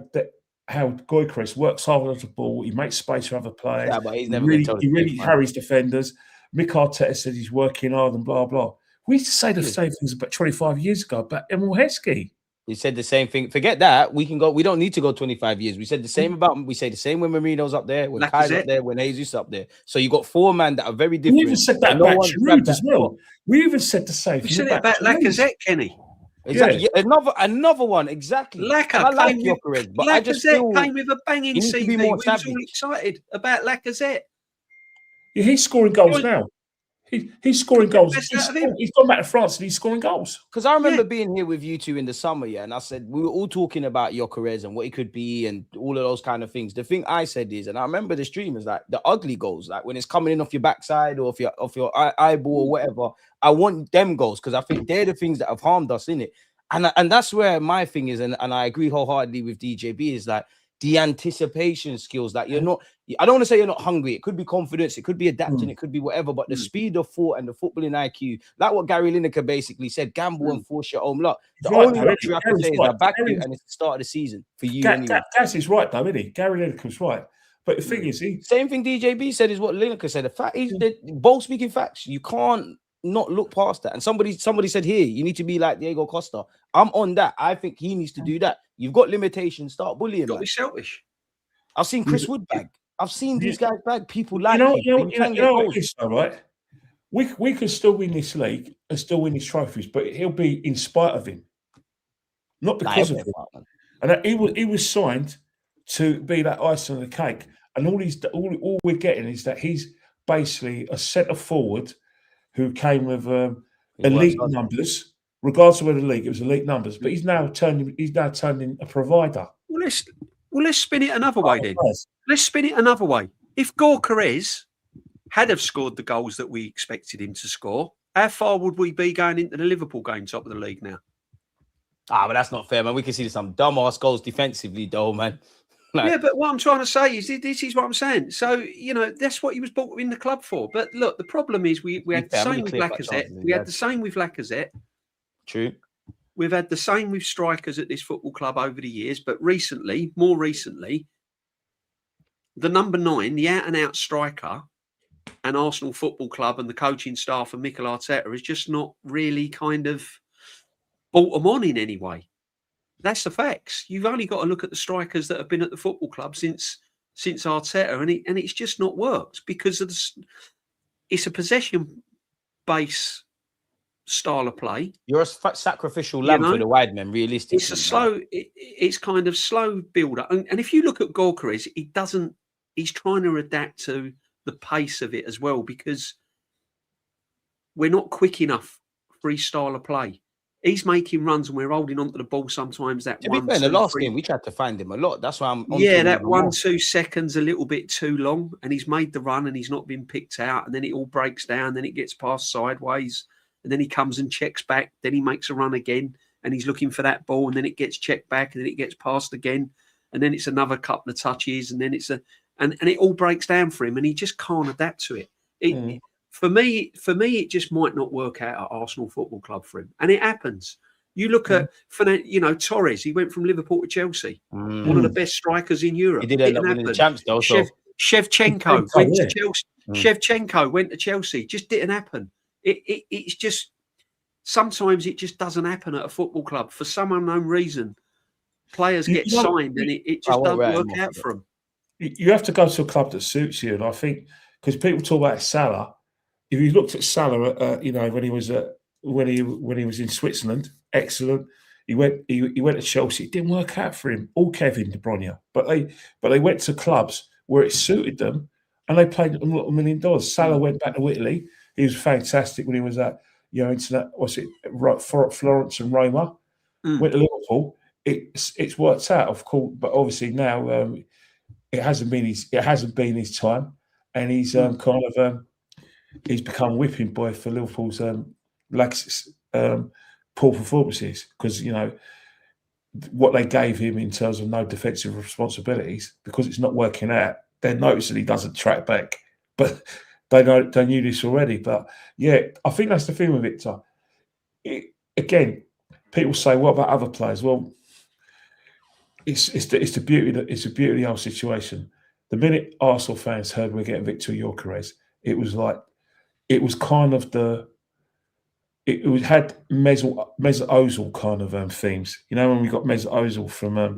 Gyökeres works hard on the ball, he makes space for other players. Yeah, but he's never he really carries defenders. Mick Arteta says he's working hard and blah, blah. We used to say the same things about 25 years ago about Emil Heskey. We said the same thing. Forget that. We can go. We don't need to go 25 years. We said the same about. We say the same when Marino's up there, when Kai's up there, when Jesus up there. So you got four men that are very different. We even said that about Giroud as well. We even said the same. We said it about Lacazette, Kenny. Exactly. Yeah. Another one. Exactly. I like Gyökeres, but Lacazette I just feel came with a banging CV. We was all excited about Lacazette. Yeah, he's scoring goals now. He's scoring goals. He's gone back to France and he's scoring goals. Because I remember being here with you two in the summer, and I said we were all talking about Gyökeres and what he could be and all of those kind of things. The thing I said is, and I remember the stream is like the ugly goals, like when it's coming in off your backside or off your eyeball or whatever. I want them goals because I think they're the things that have harmed us in it. And that's where my thing is, and I agree wholeheartedly with DJB, is like the anticipation skills. That you're not, I don't want to say you're not hungry. It could be confidence, it could be adapting, it could be whatever, but the speed of thought and the footballing IQ, like what Gary Lineker basically said, gamble and force your own luck. The only luxury I can say is I back you, and it's the start of the season for you. Gaz is right though, isn't he? Gary Lineker's right. But the thing is, same thing DJB said is what Lineker said. The fact is that both speaking facts. You can't not look past that. And somebody said here, you need to be like Diego Costa. I'm on that. I think he needs to do that. You've got limitations. Start bullying. Got to be selfish. I've seen Chris Wood bag. I've seen these guys bag. People like you know what it is, though, right? We can still win this league and still win these trophies, but he'll be in spite of him, not because of him. And he was signed to be that icing on the cake. And all we're getting is that he's basically a centre forward who came with elite numbers, regardless of where the league, it was elite numbers. But he's now turning a provider. Well, let's spin it another way then. Let's spin it another way. If Gyökeres had have scored the goals that we expected him to score, how far would we be going into the Liverpool game, top of the league now? But that's not fair, man. We can see some dumb-ass goals defensively, though, man. Yeah, but what I'm trying to say is this is what I'm saying. So, that's what he was brought in the club for. But look, the problem is we had the same with Lacazette. We had the same with Lacazette. True. We've had the same with strikers at this football club over the years. But more recently, the number 9, the out-and-out striker, and Arsenal Football Club and the coaching staff and Mikel Arteta is just not really kind of brought them on in any way. That's the facts. You've only got to look at the strikers that have been at the football club since Arteta, and it's just not worked because of it's a possession-based style of play. You're a sacrificial lamb for the wide men, realistically. It's a slow. It's kind of slow build-up, and if you look at Gyökeres, he's trying to adapt to the pace of it as well because we're not quick enough for his style of play. He's making runs and we're holding onto the ball sometimes. That to be fair, in the last game, we tried to find him a lot. That's why I'm. That 1-2 seconds a little bit too long, and he's made the run and he's not been picked out, and then it all breaks down. Then it gets passed sideways, and then he comes and checks back. Then he makes a run again, and he's looking for that ball, and then it gets checked back, and then it gets passed again, and then it's another couple of touches, and then and it all breaks down for him, and he just can't adapt to it. For me, it just might not work out at Arsenal Football Club for him. And it happens. You look at, Torres, he went from Liverpool to Chelsea. One of the best strikers in Europe. He did end up winning the champs, though. Shevchenko went to Chelsea. Shevchenko went to Chelsea. Just didn't happen. It's just, sometimes it just doesn't happen at a football club. For some unknown reason, players get signed and it just doesn't work out for them. You have to go to a club that suits you. And I think, because people talk about Salah, if you looked at Salah, when he was in Switzerland, excellent. He went to Chelsea. It didn't work out for him. All Kevin De Bruyne, but they went to clubs where it suited them, and they played a lot of $1 million. Salah went back to Italy. He was fantastic when he was at Florence and Roma. Went to Liverpool. It's worked out, of course, but obviously now it hasn't been his time, and he's he's become a whipping boy for Liverpool's poor performances because, what they gave him in terms of no defensive responsibilities, because it's not working out, they notice that he doesn't track back. But they knew this already. But, yeah, I think that's the thing with Victor. Again, people say, what about other players? Well, it's the beauty of the whole situation. The minute Arsenal fans heard we're getting Victor Gyökeres, it was kind of it had Mesut Ozil kind of themes. When we got Mesut Ozil from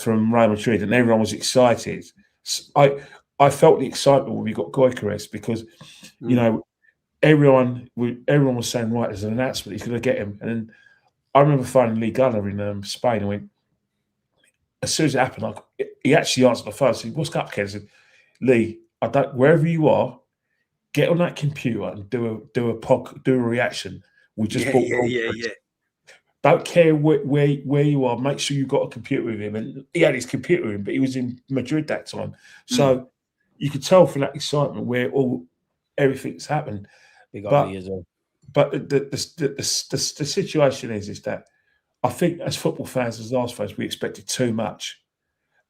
from Real Madrid, and everyone was excited. I felt the excitement when we got Gyökeres because everyone was saying, right, there's an announcement, he's going to get him. And then I remember phoning Lee Gunner in Spain and went, as soon as it happened, he actually answered the phone and said, "What's up, Ken?" I said, "Lee, wherever you are, get on that computer and do a reaction. We just bought Don't care where you are. Make sure you've got a computer with him. And he had his computer with him, but he was in Madrid that time. So you could tell from that excitement where everything's happened. But the situation is that I think as football fans, as Arsenal fans, we expected too much.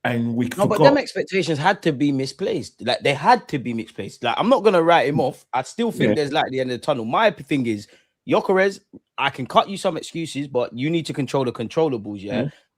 And we forgot. But them expectations had to be misplaced. Like, they had to be misplaced. Like, I'm not going to write him off. I still think there's light at the end of the tunnel. My thing is, Gyökeres, I can cut you some excuses, but you need to control the controllables,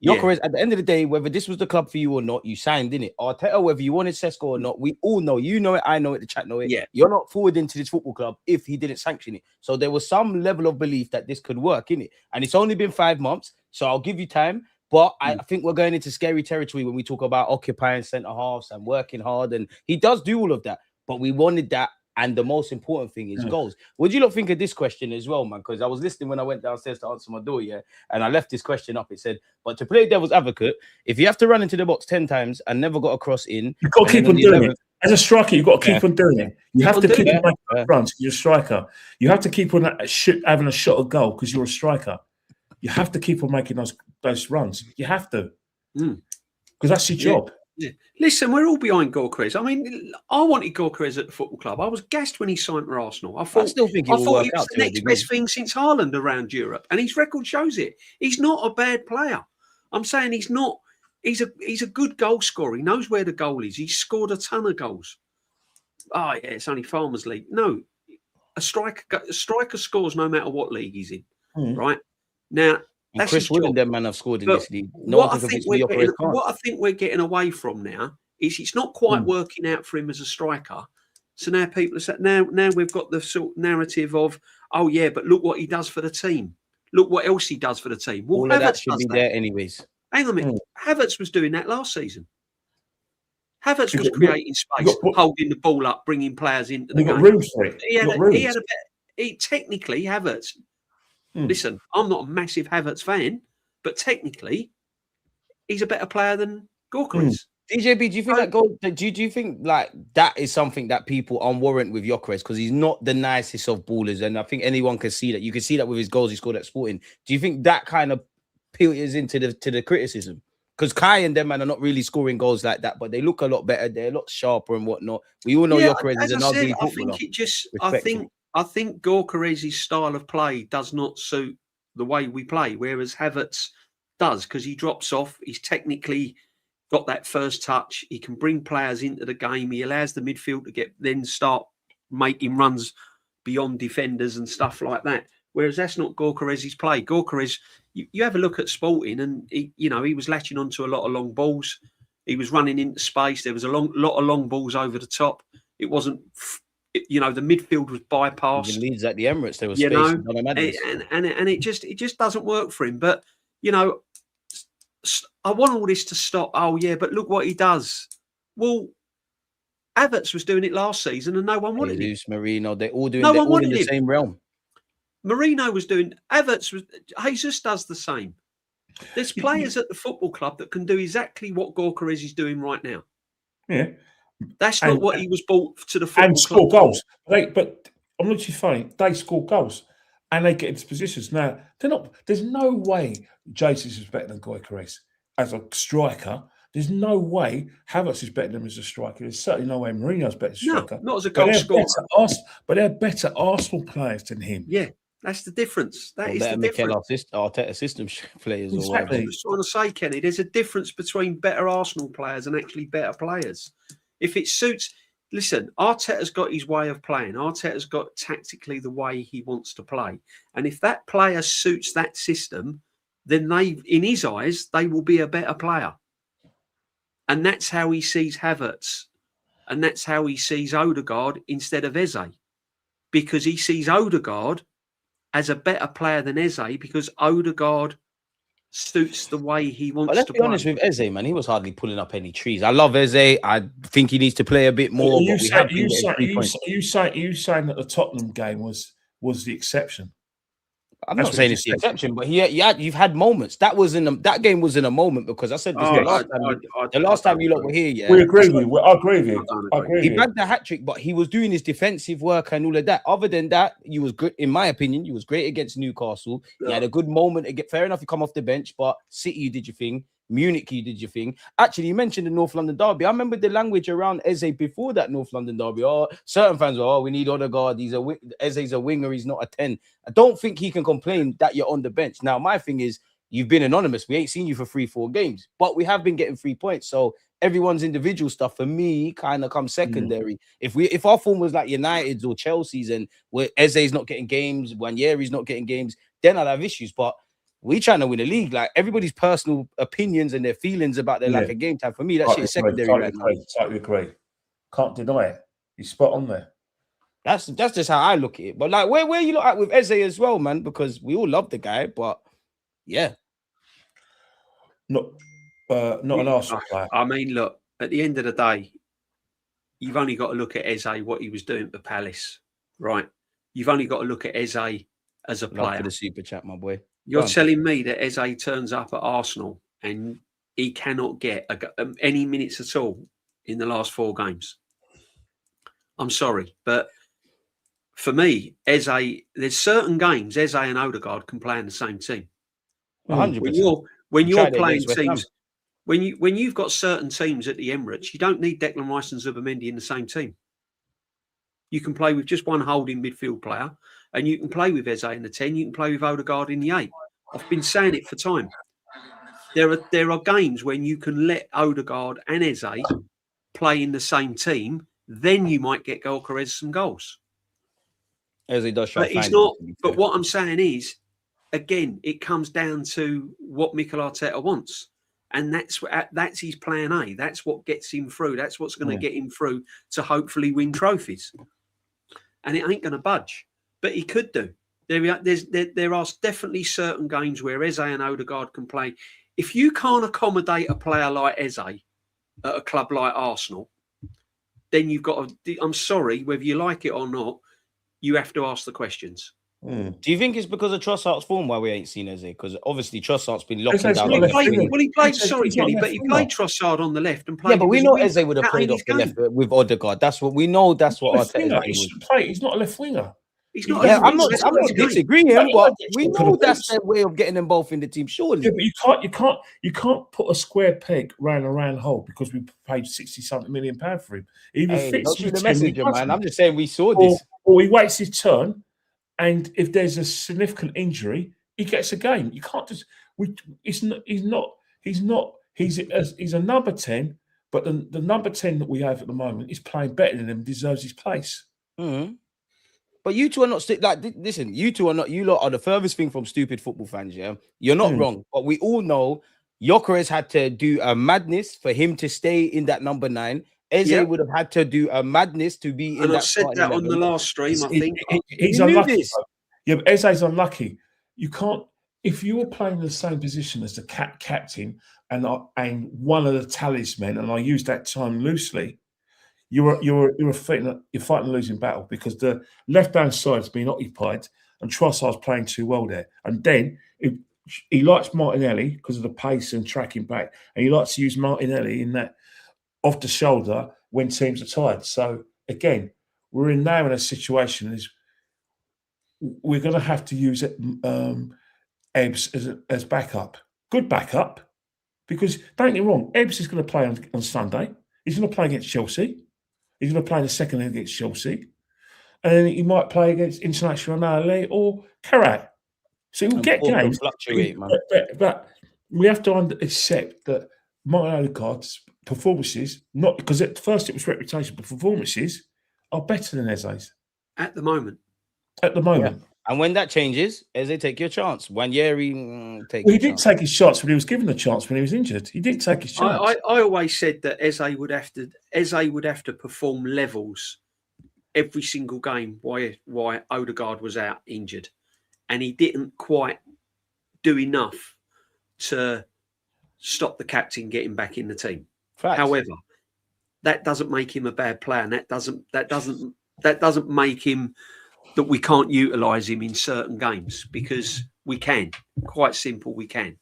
Gyökeres, at the end of the day, whether this was the club for you or not, you signed in it. Arteta, whether you wanted Sesko or not, we all know. You know it, I know it, the chat know it. Yeah. You're not forward into this football club if he didn't sanction it. So there was some level of belief that this could work, innit? And it's only been 5 months, so I'll give you time. But I think we're going into scary territory when we talk about occupying centre-halves and working hard. And he does do all of that. But we wanted that. And the most important thing is goals. What do you lot think of this question as well, man? Because I was listening when I went downstairs to answer my door, and I left this question up. It said, but to play devil's advocate, if you have to run into the box 10 times and never got a cross in... You've got to keep on doing it. As a striker, you've got to keep on doing it. You have to keep on making runs because you're a striker. You have to keep on having a shot at goal because you're a striker. You have to keep on making those runs. You have to. Because that's your job. Yeah. Listen, we're all behind Gyökeres. I mean, I wanted Gyökeres at the football club. I was gassed when he signed for Arsenal. I still think he was the next best thing since Haaland around Europe, and his record shows it. He's not a bad player. I'm saying he's not. He's a good goal scorer. He knows where the goal is. He's scored a ton of goals. Oh yeah, it's only Farmers League. No, a striker scores no matter what league he's in. Right now. And Chris Wood and them man have scored in this league. What I think we're getting away from now is it's not quite working out for him as a striker. So now people are saying, now we've got the sort of narrative of, oh yeah, but look what he does for the team. Look what else he does for the team. Well, all of that should be there anyways. Hang on a minute. Havertz was doing that last season. Havertz was creating space, holding the ball up, bringing players into the game. Room for it. Technically, Havertz. Listen, I'm not a massive Havertz fan, but technically, he's a better player than Gyökeres. DJB, do you think that goal? Do you think like that is something that people unwarrant with Gyökeres because he's not the nicest of ballers, and I think anyone can see that. You can see that with his goals he scored at Sporting. Do you think that kind of filters into the criticism? Because Kai and them man are not really scoring goals like that, but they look a lot better. They're a lot sharper and whatnot. We all know Gyökeres is an ugly footballer. I think Gyökeres' style of play does not suit the way we play, whereas Havertz does because he drops off. He's technically got that first touch. He can bring players into the game. He allows the midfield to then start making runs beyond defenders and stuff like that. Whereas that's not Gyökeres' play. Gyökeres, you have a look at Sporting, and he was latching onto a lot of long balls. He was running into space. There was a lot of long balls over the top. It wasn't. The midfield was bypassed. Leeds at the Emirates, there was space. And it just doesn't work for him. But I want all this to stop. Oh yeah, but look what he does. Well, Havertz was doing it last season, and no one wanted him. Marino, they're all doing. They're all in the same realm. Marino was doing. Havertz was. Jesus does the same. There's players at the football club that can do exactly what Gyökeres is doing right now. Yeah. That's not what he was brought to the football and score goals. But I'm not too funny. They score goals and they get into positions. Now they're not. There's no way Jesus is better than Gyökeres as a striker. There's no way Havertz is better than him as a striker. There's certainly no way Mourinho's better as a striker. Not as a goal scorer. But they're better Arsenal players than him. Yeah, that's the difference. That is the difference. Arteta system players. Exactly. I was trying to say, Kenny, there's a difference between better Arsenal players and actually better players. If it suits, listen, Arteta's got his way of playing. Arteta's got tactically the way he wants to play. And if that player suits that system, then in his eyes, they will be a better player. And that's how he sees Havertz. And that's how he sees Odegaard instead of Eze. Because he sees Odegaard as a better player than Eze because Odegaard suits the way he wants to play. Let's be honest with Eze, man. He was hardly pulling up any trees. I love Eze. I think he needs to play a bit more. Are you saying that the Tottenham game was the exception? I'm not saying it's the exception, but you've had moments. That game was in a moment because I said this the last time you lot were here. Yeah, we agree with you. I agree with you. He bagged the hat trick, but he was doing his defensive work and all of that. Other than that, you was good, in my opinion. You was great against Newcastle. You had a good moment. Fair enough, you come off the bench, but City, you did your thing. Munich, you did your thing. Actually, you mentioned the North London derby. I remember the language around Eze before that North London derby. Oh, certain fans were, we need Odegaard. Eze's a winger. He's not a 10. I don't think he can complain that you're on the bench. Now, my thing is, you've been anonymous. We ain't seen you for 3-4 games, but we have been getting 3 points. So everyone's individual stuff for me kind of comes secondary. If our form was like United's or Chelsea's and where Eze's not getting games, Wanyeri's not getting games, then I'd have issues. But we trying to win a league. Like everybody's personal opinions and their feelings about their lack of game time. For me, that shit is secondary right now. Totally agree. Can't deny it. You're spot on there. That's just how I look at it. But like, where you look at with Eze as well, man? Because we all love the guy, but yeah, not an Arsenal player. I mean, look, at the end of the day, you've only got to look at Eze, what he was doing at the Palace, right? You've only got to look at Eze as a player. Love for the super chat, my boy. You're telling me that Eze turns up at Arsenal and he cannot get any minutes at all in the last 4 games? I'm sorry, but for me, Eze, there's certain games Eze and Odegaard can play in the same team. 100%. When you're playing teams, when you've got certain teams at the Emirates, you don't need Declan Rice and Zubimendi in the same team. You can play with just one holding midfield player, and you can play with Eze in the 10. You can play with Odegaard in the 8. I've been saying it for time. There are games when you can let Odegaard and Eze play in the same team. Then you might get Gyökeres some goals. Eze does show. But he's not. But what I'm saying is, again, it comes down to what Mikel Arteta wants. And that's his plan A. That's what gets him through. That's what's going to get him through to hopefully win trophies. And it ain't going to budge. But he could do. There are definitely certain games where Eze and Odegaard can play. If you can't accommodate a player like Eze at a club like Arsenal, then you've got to, I'm sorry, whether you like it or not, you have to ask the questions. Do you think it's because of Trossard's form why we ain't seen Eze? Because obviously Trossard's been locking down. He played. Sorry, Kenny, but he played Trossard on the left and played. Yeah, but we know Eze would have played off the left with Odegaard. That's what we know. That's what Arteta He's not a left winger. He's not. Yeah, I'm not disagreeing, but we know that's their way of getting them both in the team. Surely, yeah, but you can't put a square peg round a round hole because we paid £60-something million for him. Either fits the messenger, man. I'm just saying we saw this. Or he waits his turn, and if there's a significant injury, he gets a game. You can't just. He's a number 10, but the number 10 that we have at the moment is playing better than him, deserves his place. Mm-hmm. But you two are not listen, you two are not, you lot are the furthest thing from stupid football fans, yeah? You're not wrong, but we all know Gyökeres had to do a madness for him to stay in that number 9. Eze would have had to do a madness to be in that. And I said that 11. On the last stream, I think. He's unlucky. Yeah, but Eze's unlucky. You can't, if you were playing in the same position as the captain and one of the talismen, and I use that term loosely, you're fighting a losing battle because the left-hand side's been occupied and Trossard's playing too well there. And then he likes Martinelli because of the pace and tracking back, and he likes to use Martinelli in that off the shoulder when teams are tired. So again, we're now in a situation is we're going to have to use Ebbs as backup, good backup, because don't get me wrong, Ebbs is going to play on Sunday. He's going to play against Chelsea. He's going to play in the second leg against Chelsea. And then he might play against Internazionale or Karat. So he'll get games. But we have to accept that Martin Odegaard's performances, not because at first it was reputation, but performances are better than Eze's. At the moment. Yeah. And when that changes, Eze, take your chance. Wanyeri, take. Well, he didn't take his shots when he was given the chance when he was injured. He didn't take his chance. I always said that Eze would have to perform levels every single game. Why Odegaard was out injured, and he didn't quite do enough to stop the captain getting back in the team. Facts. However, that doesn't make him a bad player, and that doesn't make him that we can't utilise him in certain games, because we can. Quite simple, we can.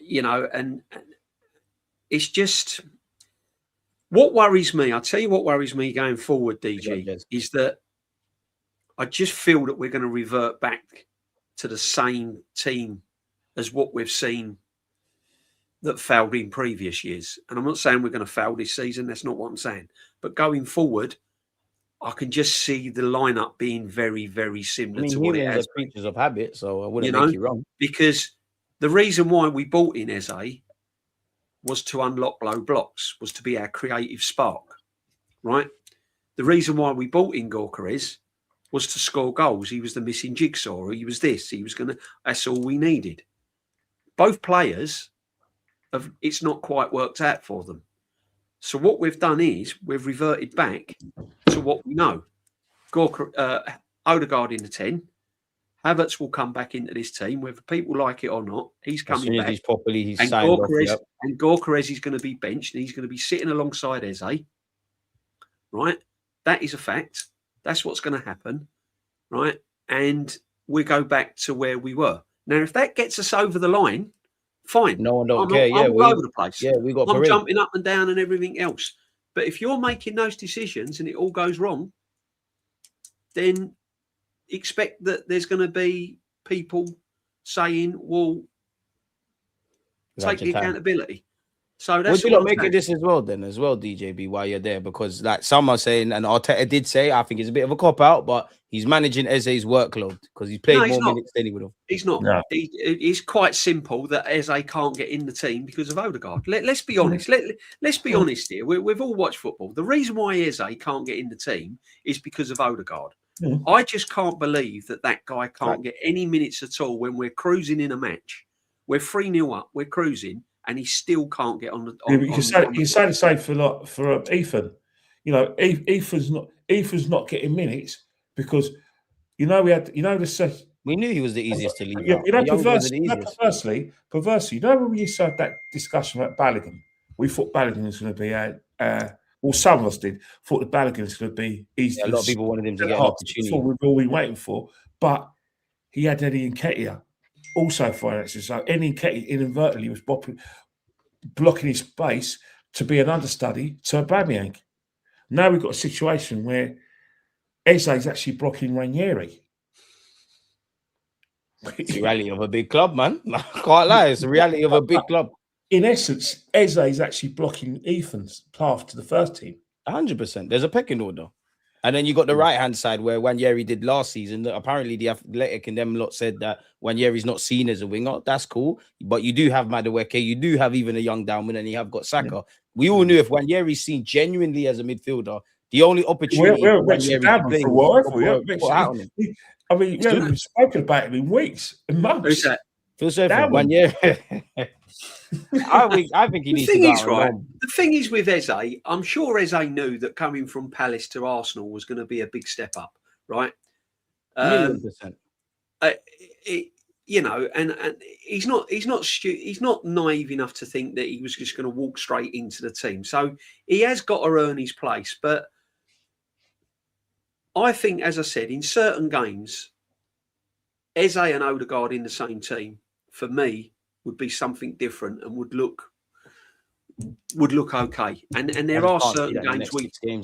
You know, and it's just what worries me. I'll tell you what worries me going forward, DG, is that I just feel that we're going to revert back to the same team as what we've seen that failed in previous years. And I'm not saying we're going to fail this season. That's not what I'm saying. But going forward, I can just see the lineup being very, very similar to what it has. Are creatures of habit, so I wouldn't make you wrong. Because the reason why we bought in Eze was to unlock low blocks, was to be our creative spark, right? The reason why we bought in Gyökeres was to score goals. He was the missing jigsaw. He was this. He was going to. That's all we needed. Both players, it's not quite worked out for them. So what we've done is we've reverted back to what we know. Odegaard in the 10. Havertz will come back into this team, whether people like it or not. He's coming back. He's signed off. Yep. And Gyökeres is going to be benched, and he's going to be sitting alongside Eze. Right? That is a fact. That's what's going to happen. Right? And we go back to where we were. Now, if that gets us over the line, fine. No one don't care. I'm all over the place. Yeah, we got. I'm jumping up and down and everything else. But if you're making those decisions and it all goes wrong, then expect that there's going to be people saying, "Well, take the accountability." So that's would you not make it this as well, DJB, while you're there? Because like some are saying, and Arteta did say, I think it's a bit of a cop out, but he's managing Eze's workload because he's played more minutes than he would have. He's not. No. It's quite simple that Eze can't get in the team because of Odegaard. Let's be honest. Let's be honest here. We've all watched football. The reason why Eze can't get in the team is because of Odegaard. I just can't believe that guy can't get any minutes at all when we're cruising in a match. We're 3-0 up. We're cruising. And he still can't get on the. You can say the same for Ethan. You know, Ethan's not getting minutes because we knew he was the easiest to leave. Perversely, when we used to have that discussion about Balogun, we thought Balogun was going to be well, some of us did thought that Balogun was going to be easy. A lot of people wanted him to get an opportunity. That's what we've all been waiting for, but he had Eddie Nketiah. Also finances. So Eddie Nketiah inadvertently was blocking his space to be an understudy to Aubameyang. Now we've got a situation where Eze is actually blocking Ranieri. It's the reality of a big club, man. I can't lie. It's the reality of a big club. In essence, Eze is actually blocking Ethan's path to the first team. 100%. There's a pecking order. And then you got the right-hand side where Ranieri did last season. Apparently, the Athletic and them lot said that Ranieri's not seen as a winger. That's cool. But you do have Madueke. You do have even a young Dalman, and you have got Saka. Yeah. We all knew if Ranieri's seen genuinely as a midfielder, the only opportunity... We're for a while. I mean, we haven't spoken about him in weeks and months. Who's that? Feel sorry for Ranieri. I think he needs to go. The thing is with Eze, I'm sure Eze knew that coming from Palace to Arsenal was going to be a big step up, right? 1,000,000%. And he's not naive enough to think that he was just going to walk straight into the team. So he has got to earn his place. But I think, as I said, in certain games, Eze and Odegaard in the same team, for me, would be something different and would look okay. And there are certain games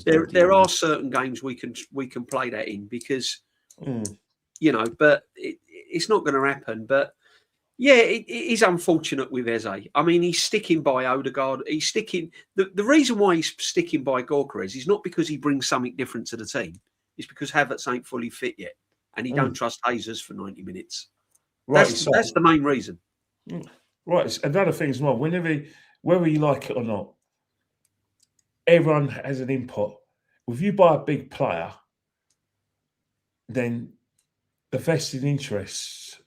there are certain games we can play that in because but it's not going to happen. But yeah, it is unfortunate with Eze. I mean, he's sticking by Odegaard. He's sticking. The reason why he's sticking by Gyökeres is not because he brings something different to the team. It's because Havertz ain't fully fit yet, and he don't trust Jesus for 90 minutes. Right, that's the main reason. Right. Another thing as well, whether you like it or not, everyone has an input. If you buy a big player, then the vested interests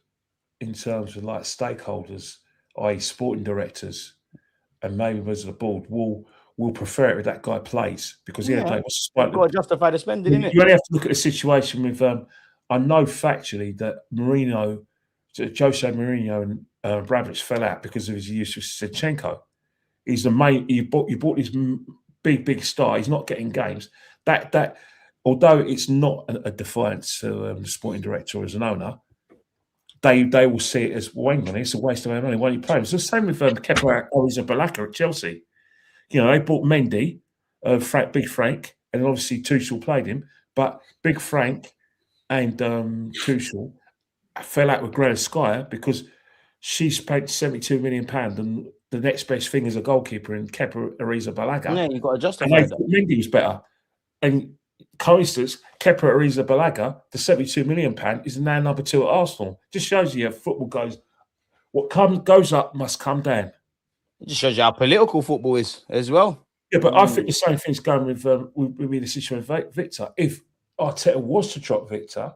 in terms of like stakeholders, i.e. sporting directors and maybe members of the board will prefer it if that guy plays because you've got to justify the spending, innit? You only have to look at the situation with I know factually that Jose Mourinho and Abramovich fell out because of his use of Zinchenko. He's the main. You bought this big star. He's not getting games. That although it's not a defiance to the sporting director or as an owner, they will see it as, well, hang on, it's a waste of our money. Why don't you play him? It's the same with Kepa Arrizabalaga at Chelsea. You know, they bought Mendy, Big Frank, and obviously Tuchel played him. But Big Frank and Tuchel fell out with Greta Skyer because she spent £72 million and the next best thing is a goalkeeper in Kepa Arrizabalaga. Yeah, you've got to justify that. Mendy was better. And coincidence, Kepa Arrizabalaga, the £72 million is now number 2 at Arsenal. Just shows you how football goes. What goes up must come down. It just shows you how political football is as well. Yeah, but I think the same thing's going with the situation with Victor. If Arteta was to drop Victor,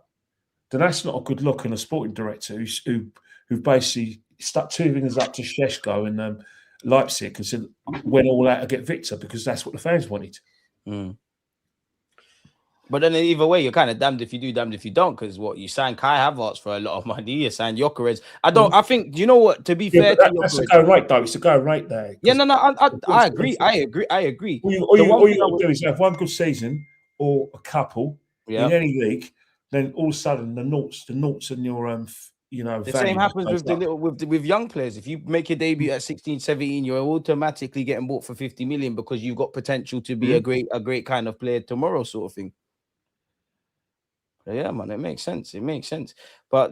then that's not a good look on a sporting director who basically stuck 2 fingers up to Šeško and Leipzig and said, went all out to get Victor because that's what the fans wanted. Mm. But then either way, you're kind of damned if you do, damned if you don't. Because what you signed Kai Havertz for a lot of money, you signed Gyökeres. I think. Do you know what? To be fair, that's a go right though. It's a go right there. Yeah, no. I agree. I agree. All you got to do is have one good season or a couple in any league. Then all of a sudden the noughts and your the same happens with young players. If you make your debut at 16, 17, you're automatically getting bought for 50 million because you've got potential to be a great kind of player tomorrow, sort of thing. Yeah, man, it makes sense. It makes sense. But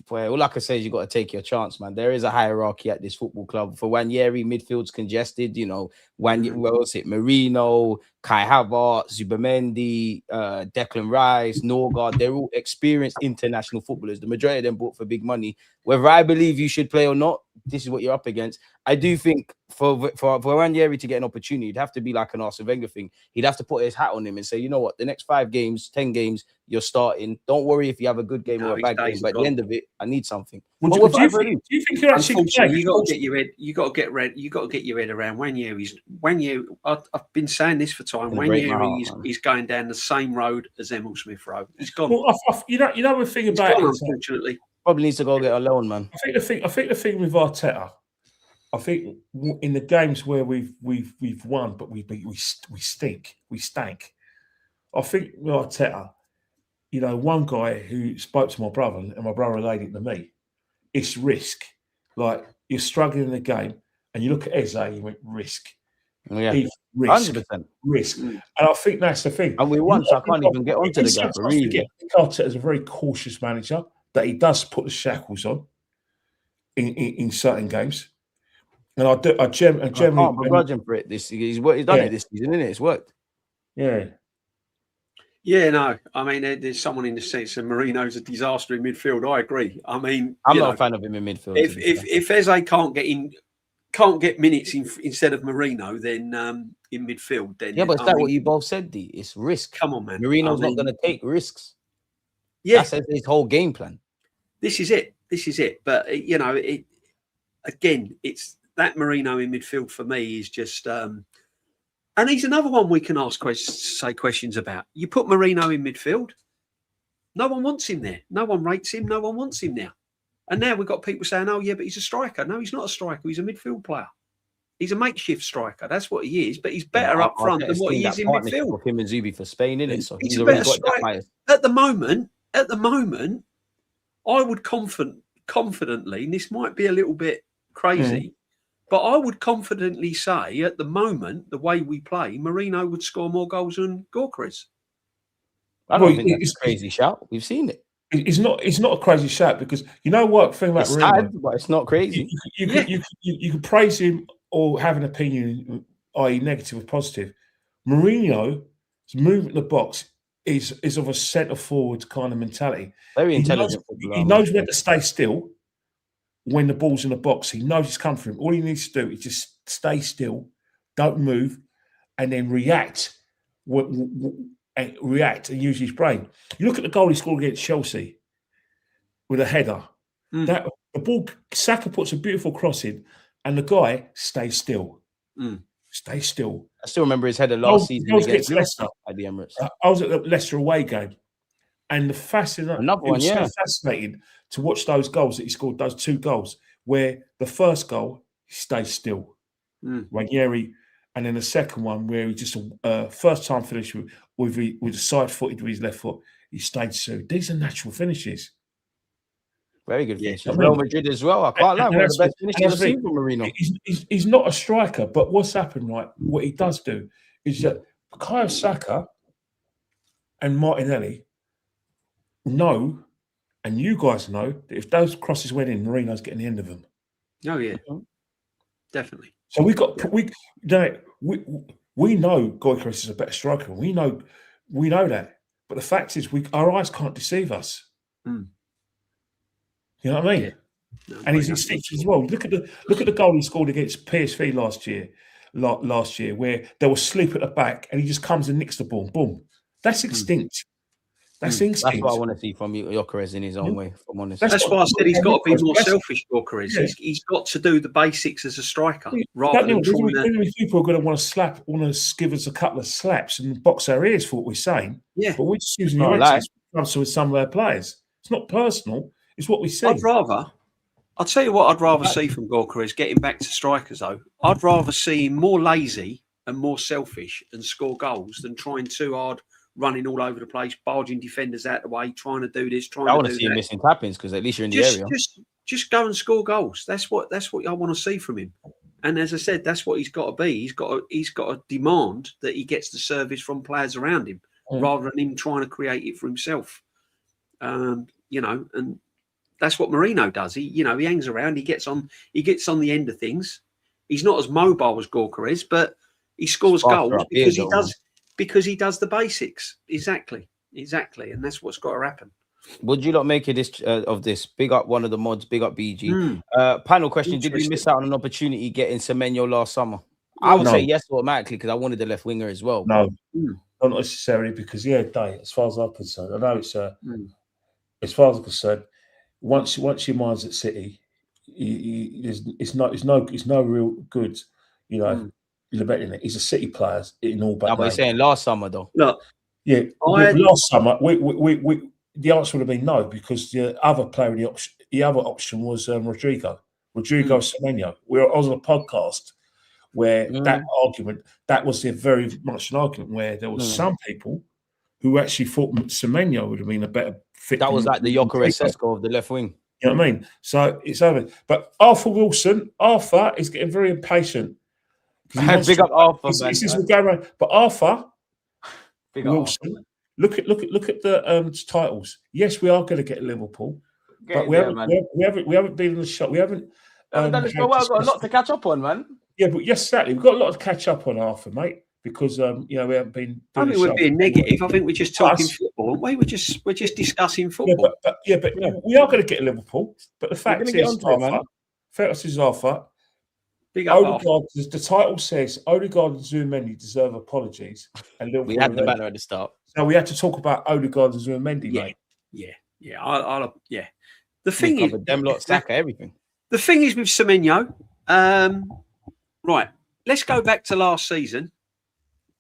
well, all I can say is you got to take your chance, man. There is a hierarchy at this football club. For Nwaneri, midfield's congested. You know, what else? Marino, Kai Havertz, Zubimendi, Declan Rice, Norgard. They're all experienced international footballers. The majority of them bought for big money. Whether I believe you should play or not, this is what you're up against. I do think for Nwaneri to get an opportunity, it'd have to be like an Arsene Wenger thing. He'd have to put his hat on him and say, you know what, the next 5 games, 10 games, you're starting. Don't worry if you have a good game or a bad game. But at the end of it, I need something. Do you think you're actually? You got to get your head. You got to get red. You got to get your head around Nwaneri. I've been saying this for time. Nwaneri is going down the same road as Emil Smith Road. He's gone. Well, you know the thing about it, unfortunately, probably needs to go get a loan, man. I think the thing with Arteta, I think in the games where we've won, but we stank. I think with Arteta, you know, one guy who spoke to my brother and my brother relayed it to me, it's risk. Like you're struggling in the game and you look at Eze, you went risk. Yeah, risk, 100% risk. And I think that's the thing. And we won, so I can't even get onto the gap. Really, Arteta is a very cautious manager that he does put the shackles on in certain games. And I generally can't begrudge him for it. He's done it this season, isn't it? It's worked. Yeah. Yeah, no. I mean, there's someone in the sense that Marino's a disaster in midfield. I agree. I mean, I'm not a fan of him in midfield. If Eze can't get minutes instead of Marino, then in midfield, then but is that what you both said, D? It's risk. Come on, man. Marino's not going to take risks. Yeah, that's his whole game plan. This is it. But it's that Marino in midfield for me is just. And he's another one we can say questions about. You put Marino in midfield, no one wants him there. No one rates him. No one wants him now. And now we've got people saying, oh, yeah, but he's a striker. No, he's not a striker. He's a midfield player. He's a makeshift striker. That's what he is. But he's better up front than what he is in midfield. With him and Zubi for Spain, isn't it? So he's a better striker. At the moment, I would confidently, and this might be a little bit crazy, but I would confidently say at the moment, the way we play, Marino would score more goals than Gyökeres. I don't think it's a crazy shout. We've seen it. It's not a crazy shout because you know what thing about Marino, sad, but it's not crazy. You could praise him or have an opinion, i.e. negative or positive. Marino's movement in the box is of a centre forward kind of mentality. Very intelligent. He knows when to stay still when the ball's in the box. He knows it's come from him. All he needs to do is just stay still, don't move, and then react and use his brain. You look at the goal he scored against Chelsea with a header. That the ball, Saka puts a beautiful cross in, and the guy stays still. Stay still. I still remember his header last season against Leicester at the Emirates. I was at the Leicester away game, and fascinating to watch those goals that he scored. Those 2 goals, where the first goal he stays still, Ranieri, and then the second one where he just first time finish with the side footed with his left foot. He stayed so. These are natural finishes. Very good finishes. Real Madrid as well. I can't lie. One of the best finishes I've seen from Marino. He's not a striker, but what's happened, right? What he does do is that Bukayo Saka and Martinelli know, and you guys know, that if those crosses went in, Marino's getting the end of them. Oh yeah, definitely. So we know Gyökeres is a better striker. We know that. But the fact is, our eyes can't deceive us. Mm. You know what I mean? Yeah. No, and he's instinctive as well. Look at the goal he scored against PSV last year, where they were sleep at the back, and he just comes and nicks the ball. Boom. That's instinct. That's instinct. That's what I want to see from Gyökeres in his own way. If I'm honest. That's why I said he's got to be more selfish. Gyökeres. Yeah. He's got to do the basics as a striker. Rather than people are going to want to give us a couple of slaps and box our ears for what we're saying. Yeah, but we're just using the accents with some of our players. It's not personal. It's what we see. I'll tell you what I'd rather see from Gyökeres, getting back to strikers though. I'd rather see him more lazy and more selfish and score goals than trying too hard, running all over the place, barging defenders out the way, trying to do this, I want to see him missing tap-ins because at least you're in the area. Just go and score goals. That's what I want to see from him. And as I said, that's what he's got to be. He's got to demand that he gets the service from players around him, rather than him trying to create it for himself. And that's what Marino does. He hangs around. He gets on the end of things. He's not as mobile as Gyökeres, but he scores goals because he does the basics. Exactly, and that's what's got to happen. Would you not make it of this? Big up one of the mods. Big up BG. Panel question: did we miss out on an opportunity getting Semenyo last summer? I would say yes automatically because I wanted the left winger as well. No, not necessarily because as far as I'm concerned, I know it's as far as I'm concerned. Once your mind's at City, it's no real good. He's a City player in all. But we're saying last summer though. Look, last summer we the answer would have been no because the other player the other option was Rodrigo Semenyo. I was on a podcast where that was very much an argument where there was some people who actually thought Semenyo would have been a better fit. That was like the Gyökeres Sesko of the left wing. You know what I mean? So it's over. But Arthur is getting very impatient. Big up Arthur, man. But Arthur Wilson, look at the titles. Yes, we are going to get Liverpool, but we haven't been in the shot. We haven't. We've got a lot to catch up on, man. Yeah, but yes, exactly. We've got a lot to catch up on, Arthur, mate. Because we haven't been. I think we're being negative. I think we're just talking football, aren't we? We're just discussing football. But we are going to get Liverpool. But the fact is, Arthur. Odegaard, the title says Odegaard and Zubimendi deserve apologies, and Liverpool. We had the banner at the start, so we had to talk about Odegaard and Zubimendi, mate. Yeah. The thing is, them lot Saka everything. The thing is with Semenyo, right? Let's go back to last season.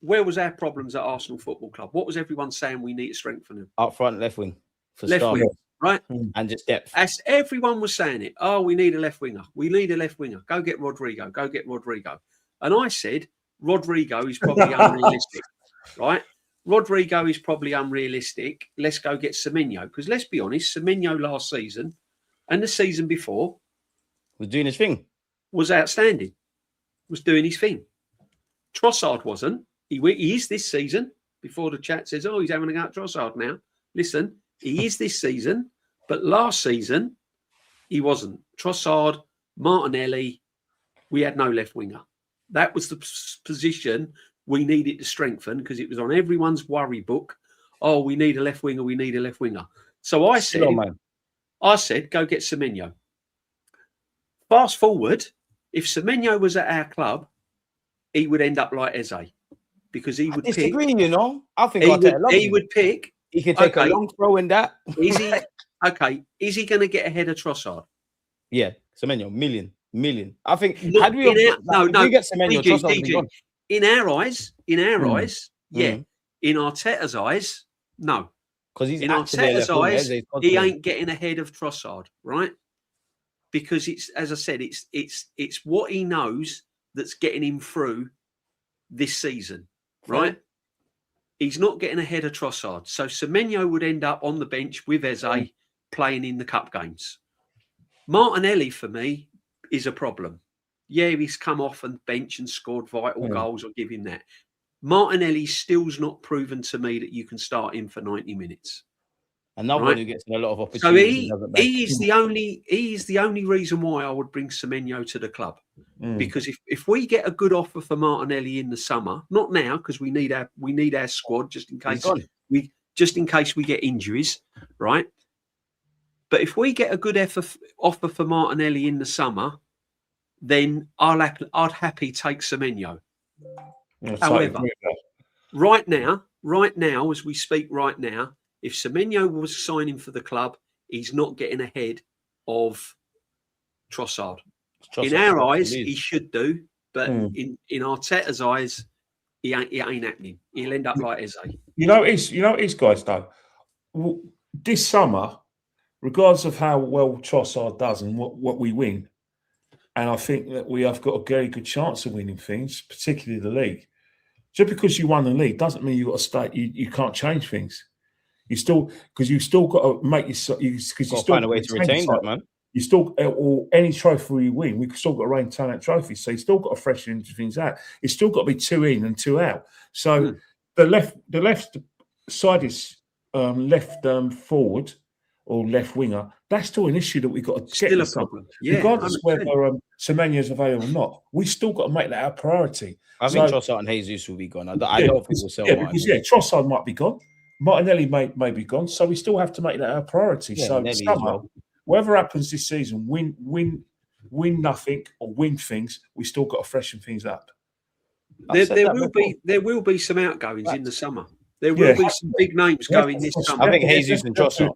Where was our problems at Arsenal Football Club? What was everyone saying we need to strengthen them? Up front, left wing. Left wing, right? And just depth. As everyone was saying it. Oh, we need a left winger. We need a left winger. Go get Rodrigo. And I said, Rodrigo is probably unrealistic, right? Rodrigo is probably unrealistic. Let's go get Semenyo. Because let's be honest, Semenyo last season and the season before was doing his thing. Was outstanding. Was doing his thing. Trossard wasn't. He is this season. Before the chat says, he's having a go at Trossard now. Listen, he is this season, but last season, he wasn't. Trossard, Martinelli, we had no left winger. That was the position we needed to strengthen because it was on everyone's worry book. Oh, we need a left winger. So I said, go get Semenyo. Fast forward, if Semenyo was at our club, he would end up like Eze. Because he would disagree, pick. I think he would pick. He could take a long throw in that. Is he okay? Is he going to get ahead of Trossard? Yeah, Semenyo, million. I think. We get Semenyo, Trossard in our eyes, yeah. In Arteta's eyes, no. Because he's in Arteta's eyes, he ain't getting ahead of Trossard, right? Because it's, as I said, it's what he knows that's getting him through this season, right? He's not getting ahead of Trossard. So Semenyo would end up on the bench with Eze playing in the cup games. Martinelli, for me, is a problem. Yeah, he's come off and bench and scored vital goals. I'll give him that. Martinelli still's not proven to me that you can start him for 90 minutes. Another one who gets a lot of opportunities. So he is the only reason why I would bring Semenyo to the club. Because if we get a good offer for Martinelli in the summer, not now because we need our squad just in case we get injuries, right? But if we get a good offer for Martinelli in the summer, then I'd happy take Semenyo. However, right now, as we speak right now, if Semenyo was signing for the club, he's not getting ahead of Trossard. In our eyes, he should do, but in Arteta's eyes, it ain't happening. He'll end up like Eze. You know what it is, guys, though? This summer, regardless of how well Trossard does and what we win, and I think that we have got a very good chance of winning things, particularly the league. Just because you won the league doesn't mean you've got to stay. You can't change things. You still got to make yourself. Because you still find a way to retain that, man. You still, or any trophy we win, we've still got to retain that trophy. So you still got to freshen things out. It's still got to be 2 in and 2 out. So the left side is left forward or left winger. That's still an issue that we've got to get. Still a problem. Regardless of whether Semenyo's available or not, we still got to make that our priority. I think Trossard and Jesus will be gone. I don't think we'll sell Martinelli. Trossard might be gone. Martinelli may be gone. So we still have to make that our priority. So whatever happens this season, win nothing or win things, we still got to freshen things up. There will be some outgoings in the summer. There will be some big names going this summer. I think Jesus and Trossard.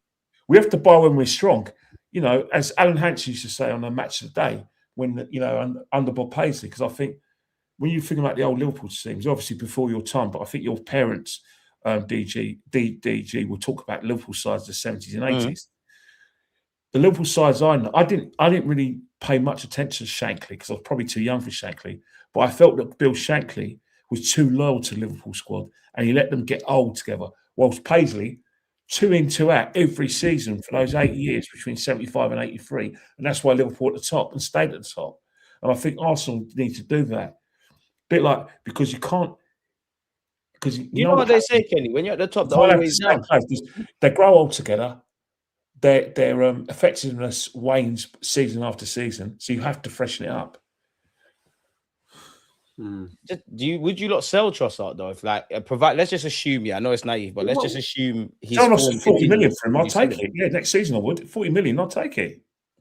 We have to buy when we're strong. You know, as Alan Hansen used to say on the Match of the Day, when, under Bob Paisley, because I think when you think about the old Liverpool teams, obviously before your time, but I think your parents, DG, will talk about Liverpool sides of the 70s and 80s. The Liverpool sides I didn't really pay much attention to Shankly because I was probably too young for Shankly, but I felt that Bill Shankly was too loyal to the Liverpool squad and he let them get old together, whilst Paisley 2 in, 2 out every season for those 8 years between 75 and 83. And that's why Liverpool at the top and stayed at the top. And I think Arsenal need to do that. Bit like, because you can't, because you know what they say, Kenny, when you're at the top, they're always down. They grow old together. Their effectiveness wanes season after season. So you have to freshen it up. Would you not sell Trossard though? If provide, let's just assume. I know it's naive, but let's just assume he's 40 million for him. I'll take it. Yeah, next season I would. 40 million, I'll take it.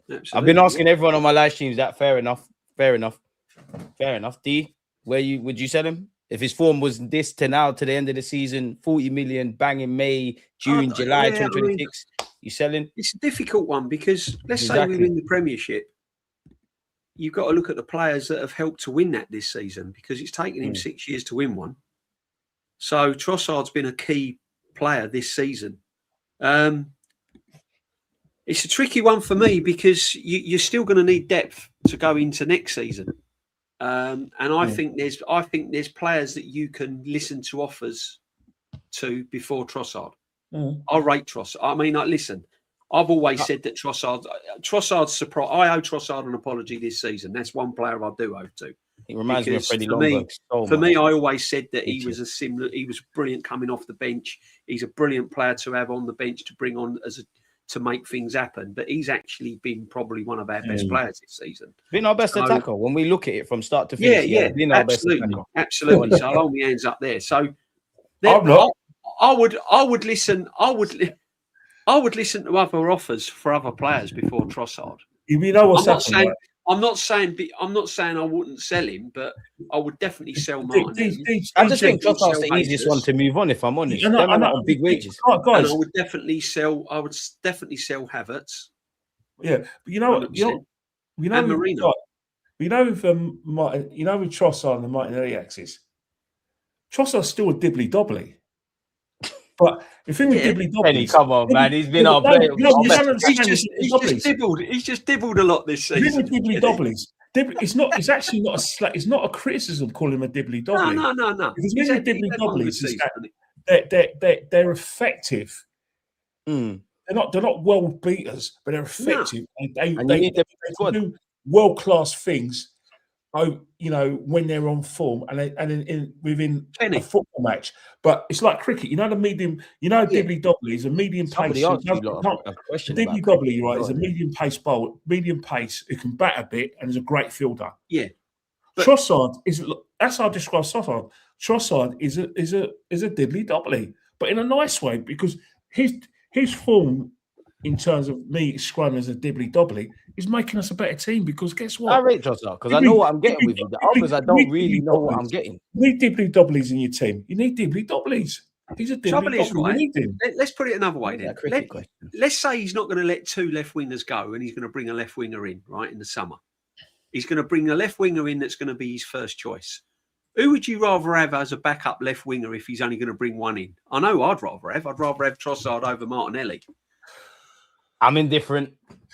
Absolutely. I've been asking everyone on my live streams that. Fair enough. D, would you sell him if his form was this to now to the end of the season? 40 million, bang in May, June, July 2026. You selling? It's a difficult one because let's say we win the Premiership. You've got to look at the players that have helped to win that this season because it's taken him 6 years to win one. So Trossard's been a key player this season. It's a tricky one for me because you're still going to need depth to go into next season. And I think there's players that you can listen to offers to before Trossard. I rate Trossard. I mean, listen. I've always said that Trossard's surprise. I owe Trossard an apology this season. That's one player I do owe to. It reminds me of Freddie Longberg. For me, I always said that he was brilliant coming off the bench. He's a brilliant player to have on the bench to bring on to make things happen. But he's actually been probably one of our best players this season. Been our best attacker when we look at it from start to finish. Yeah, absolutely. So I'll hold my hands up there. So I would listen. I would listen to other offers for other players before Trossard. You know what's happening? I'm not saying I wouldn't sell him, but I would definitely sell Martin. I just think Trossard's the easiest one to move on. If I'm honest, they're on big wages. And I would definitely sell. Havertz. Yeah, but you know Marino. With Trossard and the Martinelli axis, Trossard's still a dibbly dobbly. But the thing with dibbly dobbly, come on, man, he's been our player. He's just dibbled a lot this season. Dibbly dobblies. It's not. It's actually not a. It's not a criticism calling him a dibbly dobbly. No. Because when you're dibbly dobblies, they're effective. They're not world beaters, but they're effective. And they do world class things. When they're on form and within a football match. But it's like cricket. You know the medium. Dibbly dobbly is a medium pace. Dibbly dobbly, right, is a medium pace bowler, medium pace who can bat a bit and is a great fielder. Yeah. Trossard that's how I describe Trossard. Trossard is a dibbly dobbly, but in a nice way, because his form in terms of me describing as a dibbly dobbly is making us a better team. Because guess what? I rate Trossard because I know what I'm getting with you. The others, I don't really know what I'm getting. You need dibbly dobblies in your team. You need dibbly dobblies. He's a dibbly dobbly. Right. Let's put it another way then. Let's say he's not going to let 2 left wingers go, and he's going to bring a left winger in right in the summer. He's going to bring a left winger in that's going to be his first choice. Who would you rather have as a backup left winger if he's only going to bring one in? I know I'd rather have Trossard over Martinelli. I'm indifferent.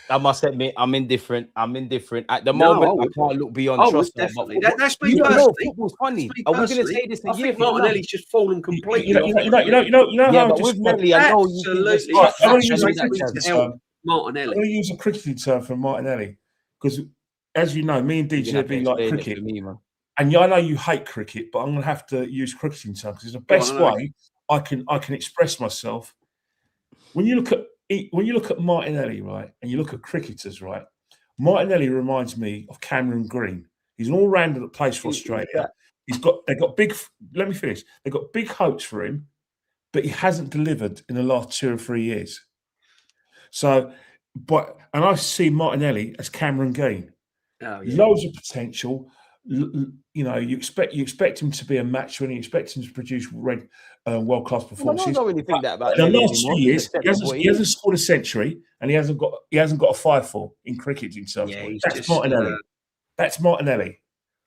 I must admit, I'm indifferent. At the moment, I can't look beyond Trossard. Definitely. That's me personally. Football's funny. Are we going to say this? I think Martinelli's just fallen completely. Yeah, but with Nelly, I know you absolutely. Martinelli. I'm going to use a cricketing term for Martinelli because, as you know, me and DJB like cricket. And I know you hate cricket, but I'm going to have to use cricketing terms because it's the best way I can express myself. When you look at Martinelli, right, and you look at cricketers, right, Martinelli reminds me of Cameron Green. He's an all-rounder that plays for Australia. They've got big. Let me finish. They've got big hopes for him, but he hasn't delivered in the last 2 or 3 years. So, and I see Martinelli as Cameron Green. Loads of potential. You expect him to be a match winner. You expect him to produce world class performances. I don't really think that about the last 2 years. He hasn't scored a century, and he hasn't got a 5-4 in cricket himself. Yeah, that's Martinelli. That's Martinelli.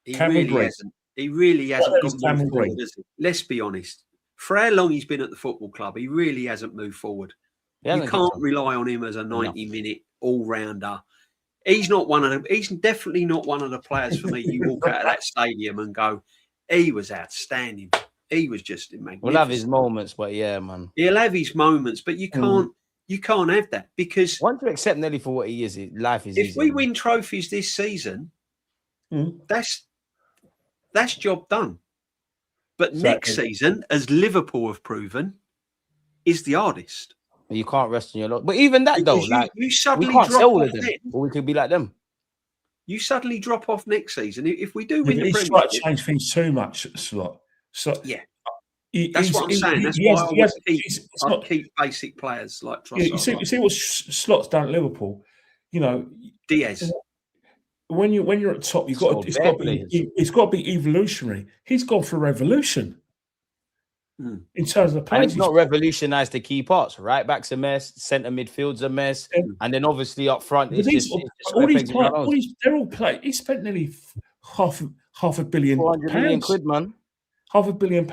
He really hasn't got moved forward. Let's be honest. For how long he's been at the football club, he really hasn't moved forward. You can't rely on him as a 90-minute all-rounder. He's definitely not one of the players for me. You walk out of that stadium and go, he was outstanding. He was just magnificent. We'll have his moments, but yeah, man. He'll have his moments, but you can't have that because once you accept Nelly for what he is, life is easy. If we win trophies this season, that's job done. But next season, as Liverpool have proven, is the hardest. You can't rest on your lot. But even that, though, you suddenly we can't drop sell off them, or we could be like them. You suddenly drop off next season. If we do win the Premier League, change things too much, Slot. So yeah, that's what I'm saying. That's why I keep basic players like Trossard. You see what Slot's done at Liverpool. Diaz. When you're at top, it's got to be evolutionary. He's gone for a revolution. In terms of players, and it's not revolutionised the key parts. Right back's a mess, centre midfield's a mess, and then obviously up front, they're all playing. He spent nearly half a billion £400 million quid, man. £500 million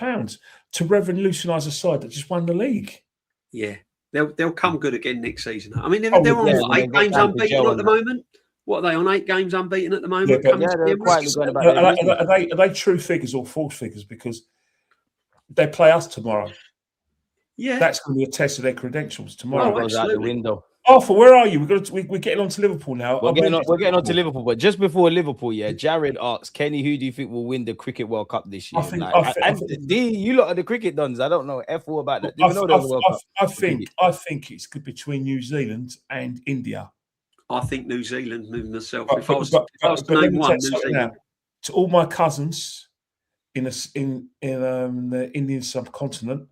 to revolutionise a side that just won the league. Yeah, they'll come good again next season. I mean, they're on 8 games unbeaten at the moment. What are they on? 8 games unbeaten at the moment? Are they true figures or false figures? Because they play us tomorrow. Yeah, that's going to be a test of their credentials tomorrow. Goes out the window. Arthur, where are you? We're getting on to Liverpool now. We're getting on to Liverpool, but just before Liverpool, Jared asks, Kenny, who do you think will win the Cricket World Cup this year? You lot are the cricket dons. I don't know all about that. I think it's between New Zealand and India. I think New Zealand moving themselves. If I was to name one, New Zealand. To all my cousins in the Indian subcontinent,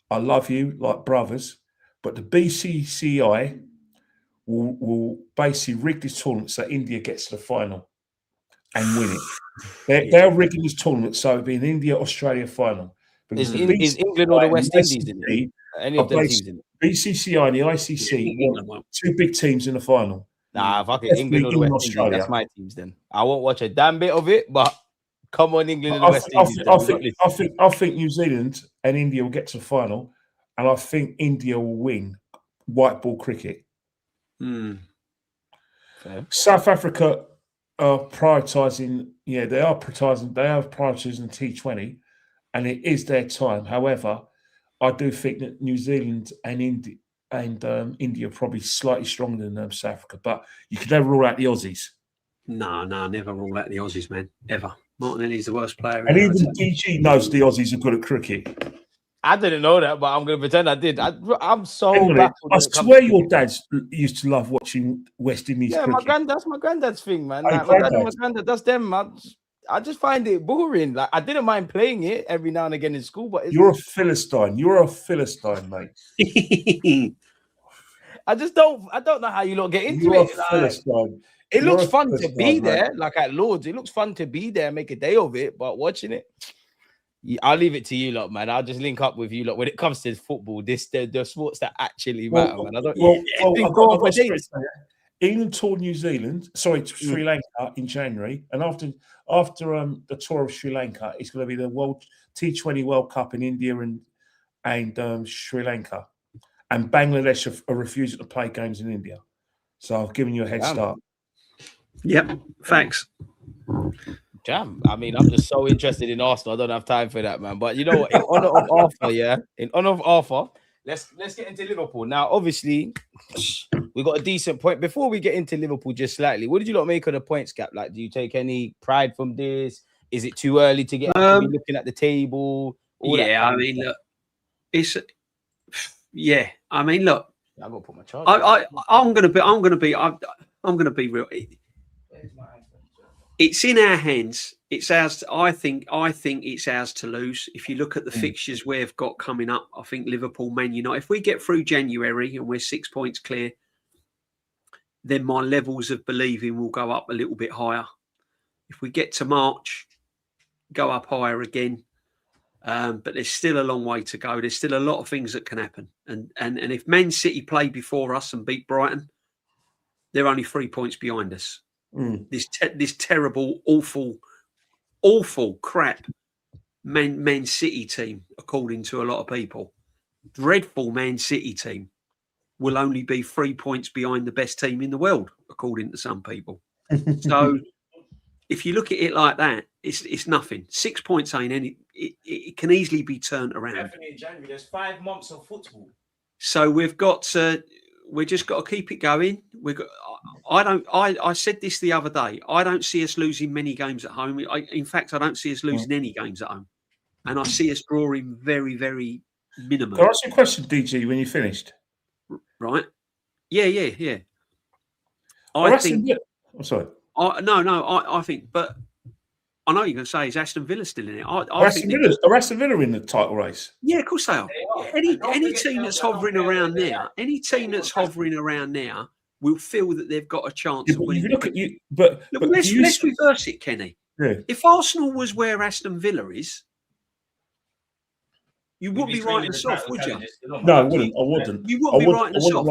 I love you like brothers, but the BCCI will basically rig this tournament so India gets to the final and win it. They're rigging this tournament so it'll be an India-Australia final. Is England or the West Indies in it? Any of them teams in it? BCCI and the ICC want 2 big teams in the final. Nah, fuck it. England or the West Indies. That's my teams then. I won't watch a damn bit of it, but come on, England and the West Indies. I think New Zealand and India will get to the final, and I think India will win white ball cricket. South Africa are prioritising. Yeah, they are prioritising. They are prioritising T20, and it is their time. However, I do think that New Zealand and India are probably slightly stronger than South Africa, but you can never rule out the Aussies. No, never rule out the Aussies, man. Ever. Martinelli's the worst player. And even DG knows the Aussies are good at cricket. I didn't know that, but I'm going to pretend I did. I'm so baffled. I swear your dad used to love watching West Indies cricket. That's my granddad's thing, man. Like, my dad and my granddad, that's them. I just find it boring. Like, I didn't mind playing it every now and again in school, but you're a Philistine. You're a Philistine, mate. I don't know how you lot get into you're it. A Philistine. It looks fun to be there, like at Lords. It looks fun to be there, make a day of it, but watching it, I'll leave it to you lot, man. I'll just link up with you lot when it comes to football. The sports that actually matter, man. I don't. England toured New Zealand, Sri Lanka in January, and after the tour of Sri Lanka, it's going to be the T20 World Cup in India and Sri Lanka, and Bangladesh are refusing to play games in India. So I've given you a head start. Yep, thanks. Jam. I mean, I'm just so interested in Arsenal. I don't have time for that, man. But you know what? In honor of Arthur, let's get into Liverpool. Now, obviously, we got a decent point. Before we get into Liverpool just slightly, what did you lot make of the points gap? Like, do you take any pride from this? Is it too early to get to be looking at the table? I mean, look, it's I mean, look, I gotta put my charger. I'm gonna be real. It's in our hands. It's ours. I think it's ours to lose. If you look at the fixtures we've got coming up, I think Liverpool, Man United. If we get through January and we're 6 points clear, then my levels of believing will go up a little bit higher. If we get to March, go up higher again. But there's still a long way to go. There's still a lot of things that can happen. And if Man City play before us and beat Brighton, they're only 3 points behind us. This terrible, awful crap Man City team, according to a lot of people, dreadful Man City team, will only be 3 points behind the best team in the world, according to some people. So if you look at it like that, it's nothing. 6 points ain't any. It can easily be turned around. Definitely in January. There's 5 months of football. So we've just got to keep it going. I said this the other day. I don't see us losing many games at home. In fact, I don't see us losing any games at home, and I see us drawing very, very minimum. Can I ask you a question, DG? When you finished, right? Yeah. I'm sorry. I think, but I know you're going to say, is Aston Villa still in it? Are Aston Villa in the title race? Yeah, of course they are. Any team that's hovering around there, will feel that they've got a chance of winning. Let's reverse it, Kenny. Yeah. If Arsenal was where Aston Villa is, you wouldn't be writing us off, would you? No, I wouldn't. You wouldn't be writing us off.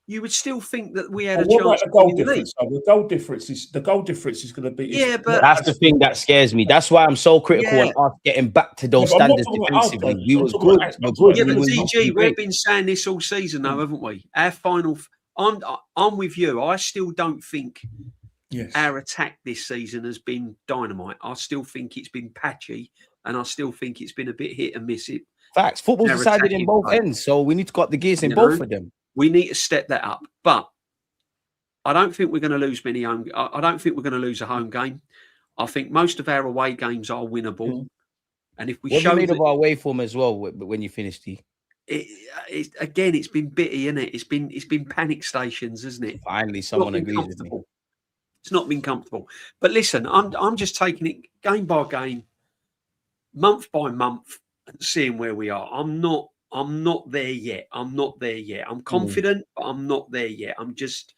You would still think that we had a chance. The goal difference. The goal difference is going to be. Yeah, but that's the thing that scares me. That's why I'm so critical on us getting back to those standards defensively. We were good. Yeah, but DG, we've been saying this all season, though, haven't we? Our final. I'm with you. I still don't think our attack this season has been dynamite. I still think it's been patchy, and I still think it's been a bit hit and miss. Facts. Football's decided in both ends, so we need to cut the gears in both of them. We need to step that up, but I don't think we're going to lose many home. I don't think we're going to lose a home game. I think most of our away games are winnable, and if we show you made of our away form as well when you finished again, it's been bitty, isn't it? It's been panic stations, isn't it? Finally, someone agrees with me. It's not been comfortable. But listen, I'm just taking it game by game, month by month, and seeing where we are. I'm not there yet. I'm confident, but I'm not there yet. I'm just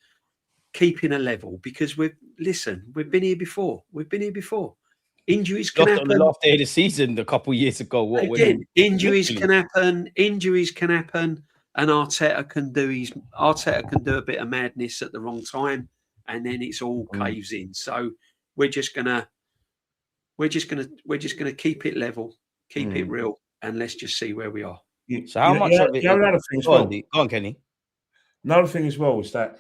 keeping a level because we've been here before. Injuries can happen. On the last day of the season a couple of years ago. Injuries can happen, and Arteta can do a bit of madness at the wrong time, and then it's all caves in. So we're just gonna keep it level, keep it real, and let's just see where we are. So how much of it? Go on, Kenny. Another thing as well is that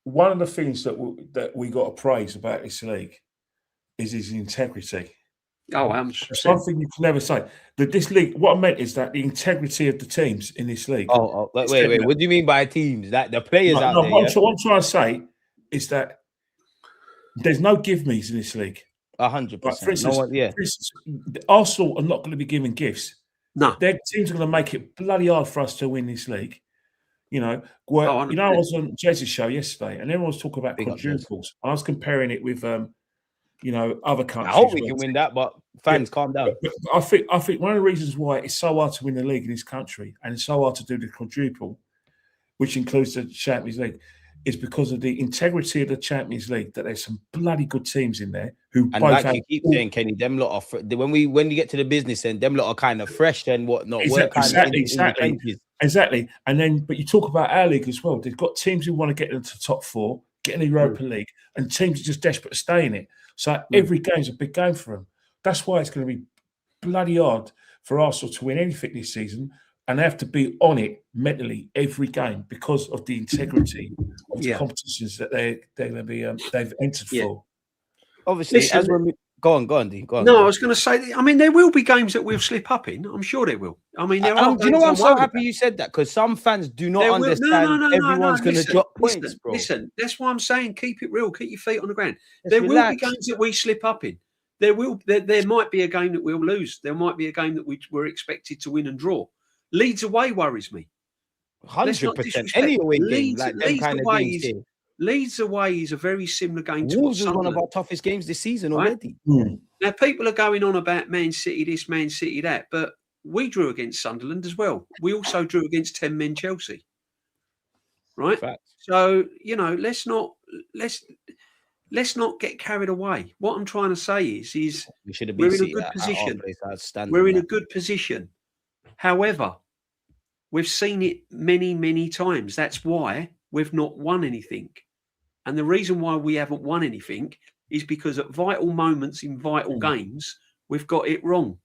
one of the things that we got to praise about this league is his integrity. Oh, it's one thing you can never say. That this league, what I meant is that the integrity of the teams in this league. Wait. What do you mean by teams? That the players out there? What I'm trying to say is that there's no give-me's in this league. 100%. For instance, Arsenal are not going to be giving gifts. No, their teams are going to make it bloody hard for us to win this league. You know, I was on Jez's show yesterday, and everyone was talking about quadruples. I was comparing it with, other countries. I hope we can win that, but fans, calm down. But I think one of the reasons why it's so hard to win the league in this country, and it's so hard to do the quadruple, which includes the Champions League, is because of the integrity of the Champions League. That there's some bloody good teams in there who. And like you keep saying, Kenny, them lot are when you get to the business end, them lot are kind of fresh and whatnot. Exactly. And then, but you talk about our league as well. They've got teams who want to get into the top four, get in the Europa League, and teams are just desperate to stay in it. So every game's a big game for them. That's why it's going to be bloody hard for Arsenal to win anything this season, and they have to be on it mentally every game because of the integrity of the competitions that they've entered for. Obviously, go on, Dean. Go on. No, I was going to say, I mean, there will be games that we'll slip up in. I'm sure there will. I mean, there are. Do you know what? I'm so happy you said that, because some fans do not understand everyone's going to drop points, bro. Listen, that's why I'm saying keep it real, keep your feet on the ground. There will be games that we slip up in. There might be a game that we'll lose. There might be a game that we're expected to win and draw. Leeds away worries me. 100%. Any away game, like them kind of games. Leeds away is a very similar game to Wolves was one of our toughest games this season already. Now, people are going on about Man City this, Man City that, but we drew against Sunderland as well. We also drew against 10-men Chelsea. Right? Facts. So, let's not get carried away. What I'm trying to say is we're in a good position. We're in a good position. However, we've seen it many, many times. That's why we've not won anything. And the reason why we haven't won anything is because at vital moments in vital games, we've got it wrong.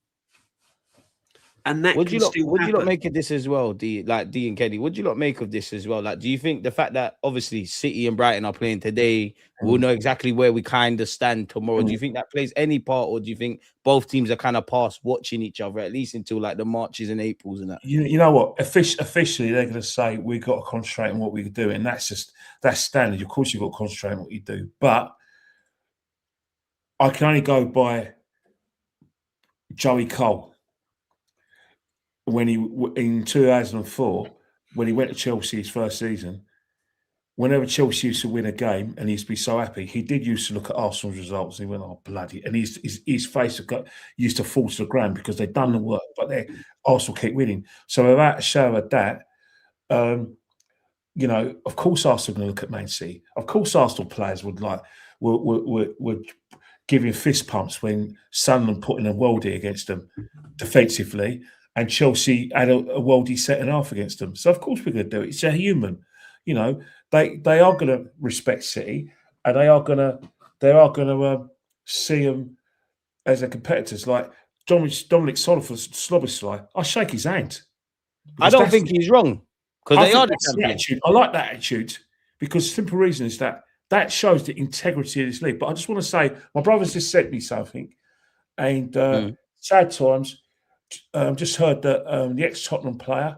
And that would you not make of this as well, D and Kenny? Would you not make of this as well? Like, do you think the fact that obviously City and Brighton are playing today, we'll know exactly where we kind of stand tomorrow? Do you think that plays any part, or do you think both teams are kind of past watching each other at least until like the Marches and Aprils and that? You know what? Officially, they're going to say we've got to concentrate on what we do, and that's standard. Of course, you've got to concentrate on what you do, but I can only go by Joey Cole. When he in 2004, when he went to Chelsea his first season, whenever Chelsea used to win a game and he used to be so happy, he did used to look at Arsenal's results and he went, "Oh bloody!" And his face used to fall to the ground because they'd done the work, but Arsenal kept winning. So without a shadow of that, of course Arsenal are going to look at Man City. Of course, Arsenal players would give him fist pumps when Sunderland put in a worldie against them defensively. And Chelsea had a worldie set and half against them. So, of course, we're going to do it. It's a human. They are going to respect City, and they are going to see them as their competitors. Like Dominic Szoboszlai, I shake his hand. I don't think he's wrong, because they are the champions. I like that attitude, because the simple reason is that shows the integrity of this league. But I just want to say, my brother's just sent me something, and sad times. Just heard that the ex-Tottenham player,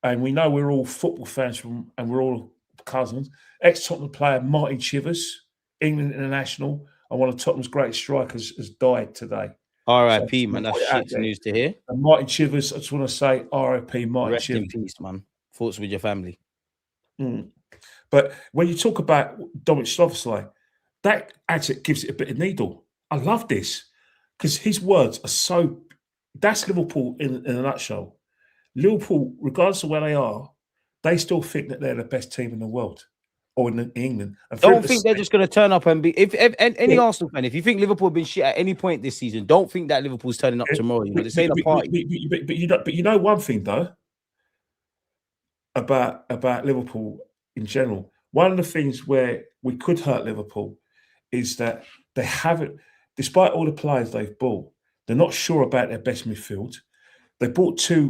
and we know we're all football fans and we're all cousins, ex-Tottenham player Martin Chivers, England international, and one of Tottenham's greatest strikers, has died today. R.I.P. man, that's shit news to hear. And Martin Chivers, I just want to say R.I.P. Martin Rest Chivers. in peace, man. Thoughts with your family. But when you talk about Dominic Szoboszlai, that actually gives it a bit of needle. I love this, because his words are so... That's Liverpool in a nutshell. Liverpool, regardless of where they are, they still think that they're the best team in the world or in England. Don't think they're just going to turn up and be... If any Arsenal fan, if you think Liverpool have been shit at any point this season, don't think that Liverpool's turning up tomorrow. This ain't a party. But you know one thing, though, about Liverpool in general. One of the things where we could hurt Liverpool is that they haven't, despite all the players they've bought, they're not sure about their best midfield. They bought two,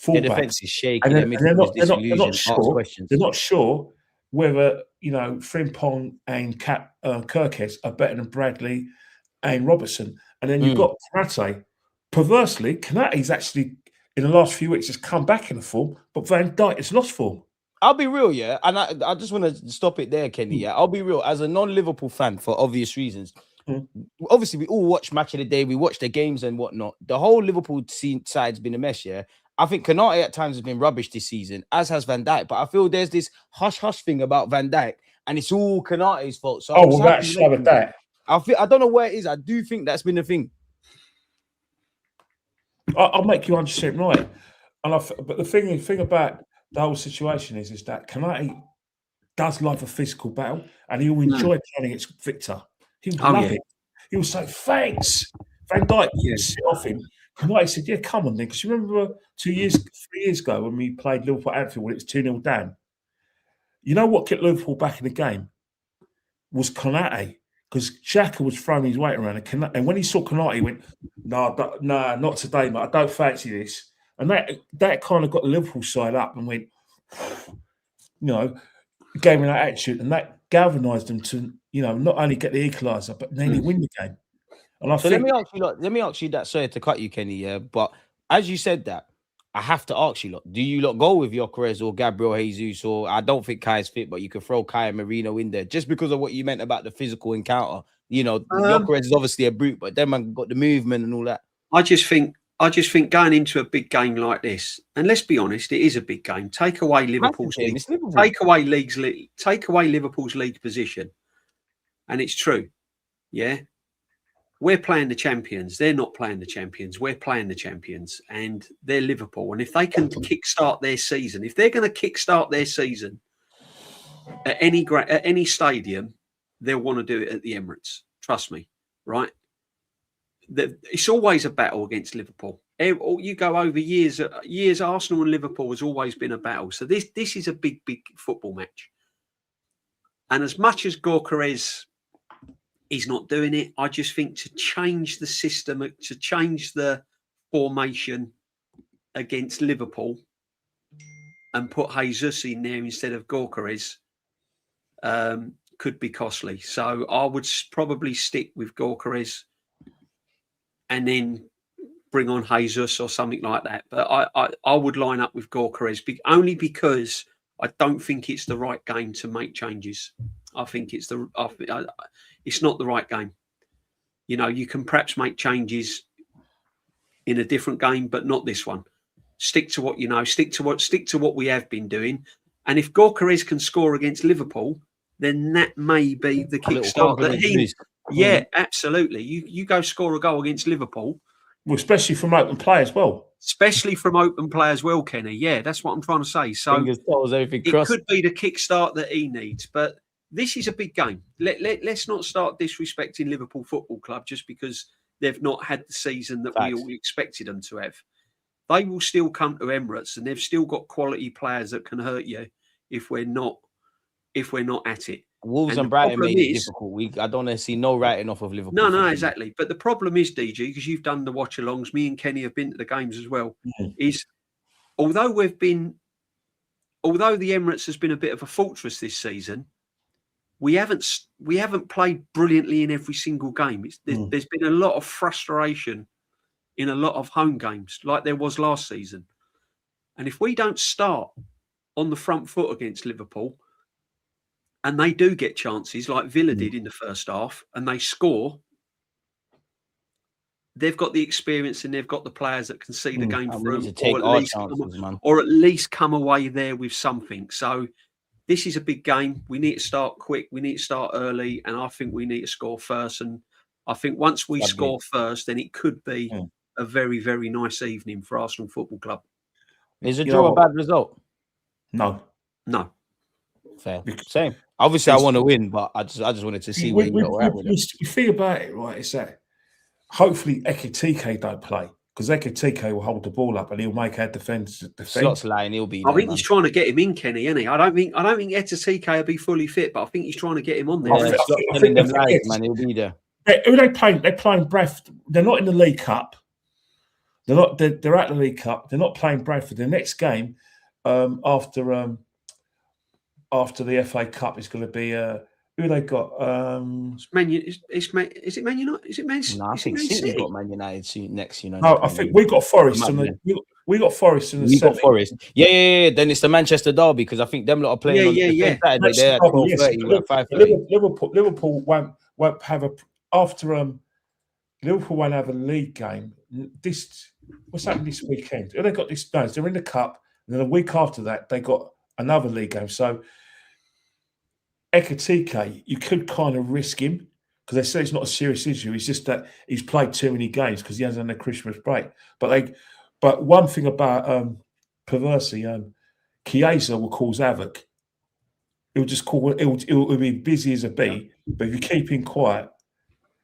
The defense is shaky. And they're not sure whether, you know, Frimpong and Kirkes are better than Bradley and Robertson. And then you've got Konate. Perversely, Konate's actually, in the last few weeks, has come back in the form, but Van Dijk has lost form. I'll be real, yeah. And I just want to stop it there, Kenny. Yeah, I'll be real. As a non-Liverpool fan, for obvious reasons, obviously, we all watch Match of the Day. We watch the games and whatnot. The whole Liverpool side's been a mess, yeah. I think Konate at times has been rubbish this season, as has Van Dijk. But I feel there's this hush-hush thing about Van Dijk, and it's all Konate's fault. So that's that. I don't know where it is. I do think that's been the thing. I'll make you 100% right. But the thing about the whole situation is that Konate does love a physical battle, and he'll enjoy playing against Victor. He'll love it. He'll say, thanks. Van Dijk sit off him. Konate said, yeah, come on then. Because you remember 3 years ago when we played Liverpool at Anfield when it was 2-0 down? You know what kept Liverpool back in the game? Was Konate. Because Xhaka was throwing his weight around. And when he saw Konate, he went, no, not today, mate. I don't fancy this. And that kind of got the Liverpool side up and went, you know, gave him that attitude. And that galvanised them to, you know, not only get the equaliser, but nearly win the game. And let me ask you that, sorry to cut you, Kenny, yeah. But as you said that, I have to ask you, do you go with Gyökeres or Gabriel Jesus? Or I don't think Kai's fit, but you can throw Kai and Marino in there just because of what you meant about the physical encounter. You know, Gyökeres is obviously a brute, but then man got the movement and all that. I just think going into a big game like this, and let's be honest, it is a big game. Take away Liverpool's league, take away Liverpool's league position, and it's true. Yeah. We're playing the champions. They're not playing the champions. We're playing the champions, and they're Liverpool. And if they can kickstart their season, if they're going to kickstart their season at any stadium, they'll want to do it at the Emirates. Trust me, right? It's always a battle against Liverpool. You go over years. Arsenal and Liverpool has always been a battle. So this is a big football match. And as much as Gyökeres, he's not doing it. I just think to change the system, to change the formation against Liverpool and put Jesus in there instead of Gyökeres could be costly. So I would probably stick with Gyökeres and then bring on Jesus or something like that. But I would line up with Gyökeres only because I don't think it's the right game to make changes. I think it's not the right game. You know, you can perhaps make changes in a different game, but not this one. Stick to what you know. Stick to what we have been doing. And if Gyökeres can score against Liverpool, then that may be the kickstart that he needs. Yeah, absolutely. You go score a goal against Liverpool. Well, especially from open play as well. Especially from open play as well, Kenny. Yeah, that's what I'm trying to say. So it could be the kickstart that he needs, but this is a big game. Let's not start disrespecting Liverpool Football Club just because they've not had the season that we all expected them to have. They will still come to Emirates, and they've still got quality players that can hurt you if we're not at it. Wolves and Brighton made it difficult. I don't want to see no writing off of Liverpool. No, exactly. But the problem is, DG, because you've done the watch-alongs, me and Kenny have been to the games as well, is although the Emirates has been a bit of a fortress this season, we haven't played brilliantly in every single game. There's been a lot of frustration in a lot of home games, like there was last season. And if we don't start on the front foot against Liverpool, and they do get chances like Villa did in the first half, and they score, they've got the experience and they've got the players that can see the game through, or at least come away there with something. So this is a big game. We need to start quick. We need to start early, and I think we need to score first. And I think once we score first, then it could be a very, very nice evening for Arsenal Football Club. Is a draw a bad result? No. Fair. Same. Obviously, I want to win, but I just wanted to see where you're at with it. The thing about it, right, is that hopefully Ekitike don't play, because Ekitike will hold the ball up and he'll make our defence defend. Slots line, he'll be. I think he's trying to get him in, Kenny, isn't he? I don't think Ekitike will be fully fit, but I think he's trying to get him on there. I think them lies, man, he'll be there. Who are they playing? They're playing Bref. They're not in the League Cup. They're not. They're at the League Cup. They're not playing Bradford. The next game after the FA Cup is going to be who they got. Is it Man United? Is it Man? No, I think City got Man United next. No, I think we got Forest. We got Forest in the. We got Forest. Yeah. Then it's the Manchester derby because I think them lot are playing on Saturday. They're at 12:30, 5:30. Liverpool won't have a Liverpool won't have a league game. What's happening this weekend? They got this. No, they're in the cup, and then a week after that they got another league game. So Ekitike, you could kind of risk him because they say it's not a serious issue. It's just that he's played too many games because he hasn't had a Christmas break. But one thing about Perversi, Chiesa will cause havoc. It'll be busy as a bee, but if you keep him quiet.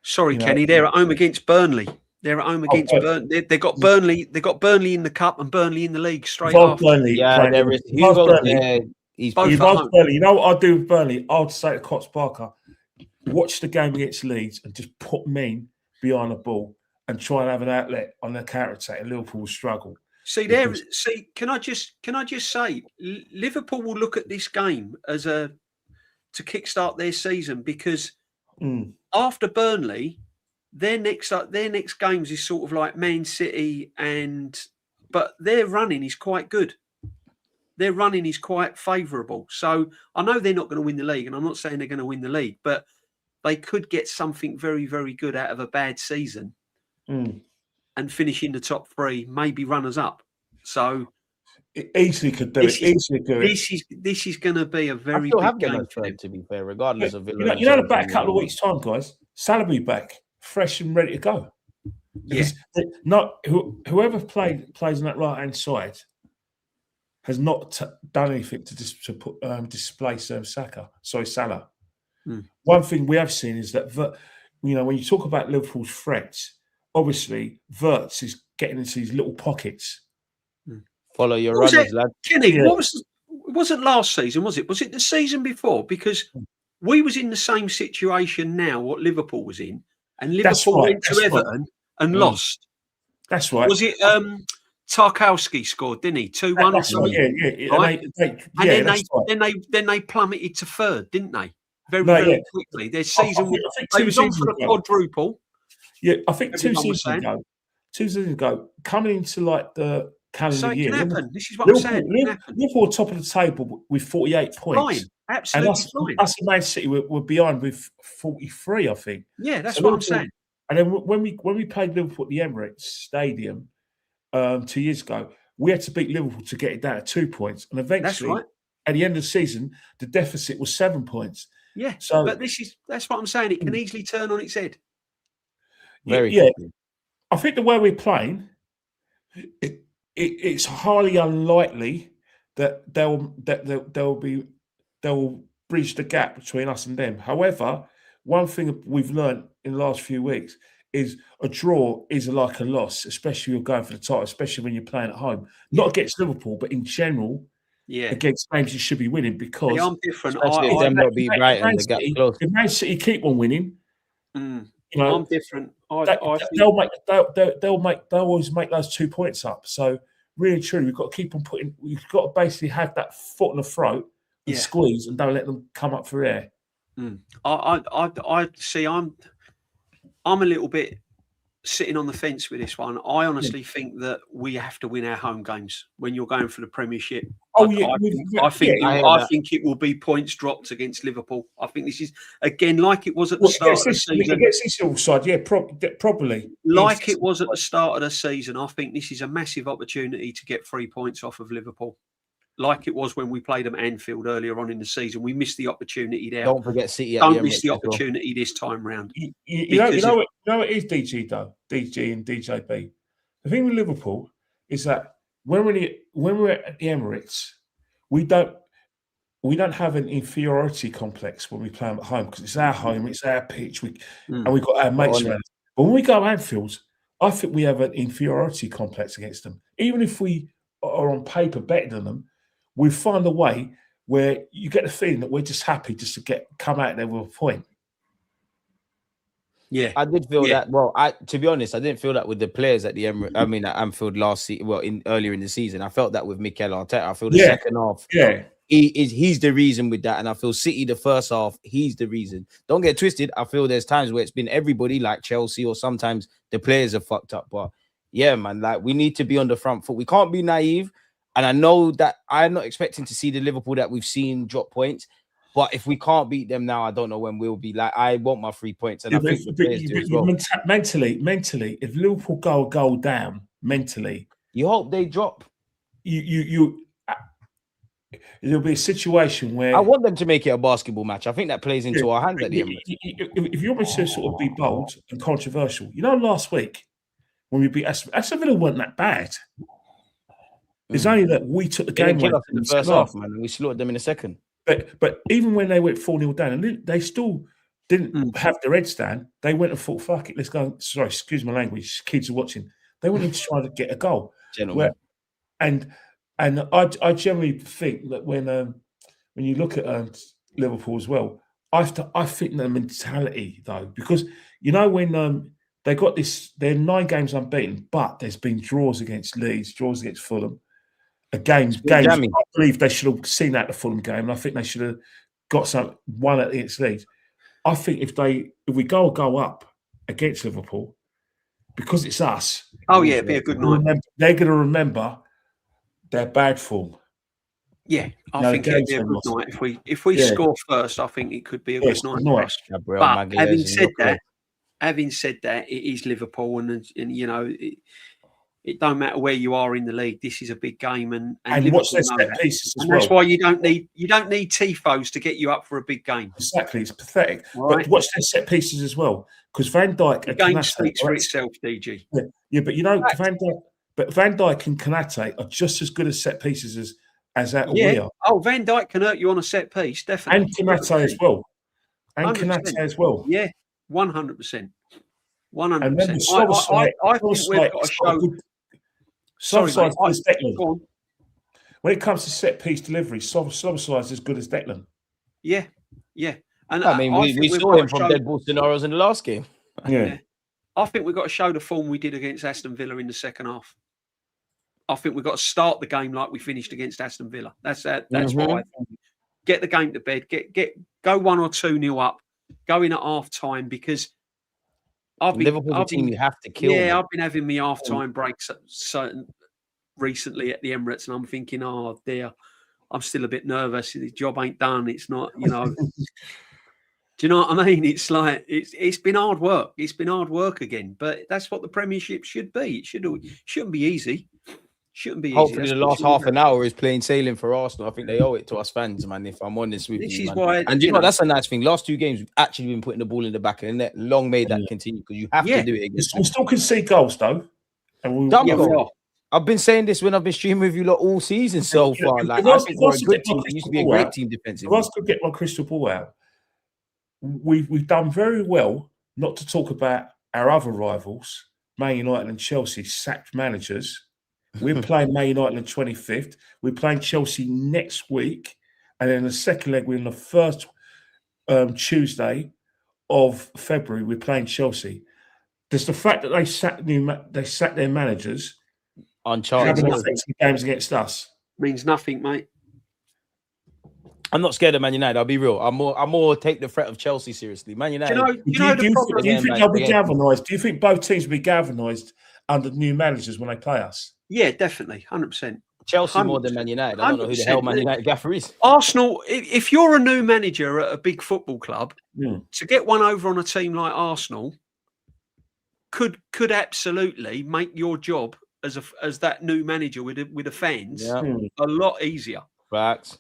Sorry, Kenny, they're at home against Burnley. They're at home against Burnley. They got Burnley. They got Burnley in the cup and Burnley in the league straight after. Burnley, there is. He's both Burnley. You know what I'd do with Burnley? I'd say to Cox Parker, watch the game against Leeds and just put men behind the ball and try and have an outlet on their counter attack. And Liverpool will struggle. Can I just say, Liverpool will look at this game as to kickstart their season because after Burnley, their next games is sort of like Man City but their running is quite good. Their running is quite favourable. So I know they're not going to win the league, and I'm not saying they're going to win the league, but they could get something very, very good out of a bad season and finish in the top three, maybe runners up. So it easily could do it. This is going to be a very big game for them, to be fair, regardless of Villa. You know, about a couple of weeks' time, guys, Salah will be back, fresh and ready to go. Because whoever plays on that right hand side has not done anything to displace Salah. One thing we have seen is that when you talk about Liverpool's threats, obviously Wirtz is getting into these little pockets. Follow your runners, lad. Kenny, it wasn't last season, was it? Was it the season before? Because we was in the same situation now what Liverpool was in, and Liverpool went to Everton and lost. That's right. Was it Tarkowski scored, didn't he? 2-1. Right. Then they plummeted to third, didn't they? Very quickly. Their season they was on for the quadruple. Yeah, I think 2 seasons ago, coming into like the calendar year. It can happen. This is what I'm saying. Liverpool top of the table with 48 points. Fine. Absolutely fine. Us and Man City were behind with 43, I think. Yeah, that's what I'm saying. And then when we played Liverpool at the Emirates Stadium 2 years ago, we had to beat Liverpool to get it down to 2 points. And eventually, at the end of the season, the deficit was 7 points. Yeah, but that's what I'm saying. It can easily turn on its head. Quickly. I think the way we're playing, it's highly unlikely that they'll bridge the gap between us and them. However, one thing we've learned in the last few weeks is a draw is like a loss, especially when you're going for the title, especially when you're playing at home. Not against Liverpool, but in general, against games you should be winning because I'm different. If Man City keep on winning, I'm different. They'll always make those 2 points up. So really, truly, we've got to keep on putting. We've got to basically have that foot in the throat and squeeze, and don't let them come up for air. I see. I'm a little bit sitting on the fence with this one. I honestly think that we have to win our home games when you're going for the Premiership. I think it will be points dropped against Liverpool. I think this is again like it was at the start of the season. Against this side, probably. Like it was at the start of the season, I think this is a massive opportunity to get 3 points off of Liverpool. Like it was when we played them at Anfield earlier on in the season. We missed the opportunity there. Don't forget City. Don't miss the opportunity this time round. You know what it is, DG and DJB. The thing with Liverpool is that when we're at the Emirates, we don't have an inferiority complex when we play them at home because it's our home, it's our pitch, and we've got our mates around. But when we go to Anfield, I think we have an inferiority complex against them. Even if we are on paper better than them, we find a way where you get the feeling that we're just happy just to come out there with a point. Yeah, I did feel that. Well, to be honest, I didn't feel that with the players at the Emirates. I mean, at Anfield last season. Well, earlier in the season, I felt that with Mikel Arteta. I feel the second half. Yeah. He's the reason with that, and I feel City the first half. He's the reason. Don't get twisted. I feel there's times where it's been everybody, like Chelsea, or sometimes the players are fucked up. But yeah, man, like we need to be on the front foot. We can't be naive. And I know that I'm not expecting to see the Liverpool that we've seen drop points. But if we can't beat them now, I don't know when we'll be. Like, I want my 3 points, and I think the players do as well. Mentally, if Liverpool go a goal down, mentally, you hope they drop. There'll be a situation where I want them to make it a basketball match. I think that plays into our hands at the end. If you want me to sort of be bold and controversial, last week when we beat Aston Villa weren't that bad. It's only that we took the game away in the first half, man, and we slaughtered them in the second. But even when they went 4-0 down, and they still didn't have their heads down, they went and thought, fuck it, let's go. Sorry, excuse my language, kids are watching. They went in to try to get a goal. And I generally think that when you look at Liverpool as well, I think the mentality, though, because, when they got this, they're 9 games unbeaten, but there's been draws against Leeds, draws against Fulham. Games. I believe they should have seen that the Fulham game, and I think they should have got one against Leeds. I think if we go up against Liverpool, because it's us. Oh yeah, it'd be a good night. They're going to remember their bad form. Yeah, I think it'd be a good night if we score first. I think it could be a good night. But having said that, it is Liverpool, and it don't matter where you are in the league. This is a big game, and watch their set pieces as well. That's why you don't need tifos to get you up for a big game. Exactly, it's pathetic. Right. But watch their set pieces as well, because Van Dijk. The game speaks for itself, DG. Yeah, but Van Dijk and Konate are just as good as set pieces as we are. Oh, Van Dijk can hurt you on a set piece, definitely. And Konate as well. Yeah, 100%. 100%. I think we've got to show. When it comes to set piece delivery, Szoboszlai's as good as Declan. Yeah. And I mean, we saw him from dead ball scenarios in the last game. Yeah. I think we've got to show the form we did against Aston Villa in the second half. I think we've got to start the game like we finished against Aston Villa. That's what I think. Get the game to bed. Go 1 or 2-0 up. Go in at half time, because Liverpool's a team you have to kill. Yeah, I've been having my half-time breaks recently at the Emirates, and I'm thinking, oh dear, I'm still a bit nervous. The job ain't done. It's not, do you know what I mean? It's like it's been hard work. It's been hard work again, but that's what the Premiership should be. It shouldn't be easy. Shouldn't be easy. Hopefully, the last half an hour is plain sailing for Arsenal. I think they owe it to us fans, man. If I'm honest with you, this is why. And that's a nice thing. Last 2 games, we've actually been putting the ball in the back of the net. Long may that continue, because you have to do it again. We still concede goals, though. I've been saying this when I've been streaming with you lot all season so far. Like, I think we're a good team. It used to be a great team defensively. If I could get my crystal ball out, we've done very well, not to talk about our other rivals, Man United and Chelsea, sacked managers. We're playing Man United on the 25th. We're playing Chelsea next week. And then the second leg, we're in the first Tuesday of February, we're playing Chelsea. Does the fact that they sacked their managers uncharted games against us means nothing, mate? I'm not scared of Man United. I'll be real. I'm more take the threat of Chelsea seriously. Man United. Do you think they'll be galvanised? Do you think both teams will be galvanised under new managers when they play us? Yeah, definitely, 100%. Chelsea 100%. More than Man United. I don't know who the hell Man United gaffer is. Arsenal. If you're a new manager at a big football club, to get one over on a team like Arsenal could absolutely make your job as that new manager with the fans a lot easier. Facts.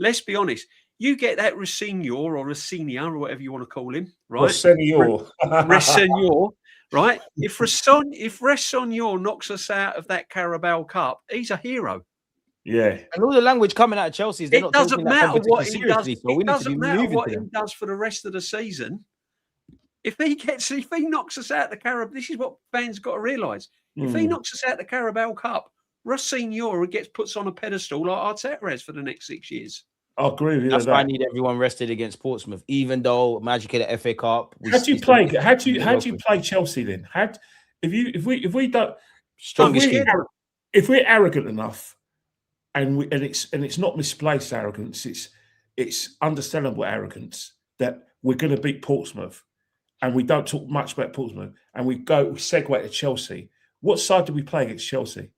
Let's be honest. You get that Rossignol or Rossignol or whatever you want to call him, right? Rossignol. Right? If Rossignol knocks us out of that Carabao Cup, he's a hero. Yeah. And all the language coming out of Chelsea is they're not taking that competition seriously. So it doesn't matter what he does for the rest of the season. If he knocks us out the Carabao, this is what fans got to realise. If he knocks us out the Carabao Cup, Rossignol gets put on a pedestal like Arteta has for the next 6 years. I agree with you. That's why I need everyone rested against Portsmouth, even though Magic at the FA Cup. How do you play? How do you play Chelsea then? If we don't strongest if we're arrogant enough, and it's not misplaced arrogance, it's understandable arrogance that we're going to beat Portsmouth, and we don't talk much about Portsmouth, and we segue to Chelsea. What side do we play against Chelsea?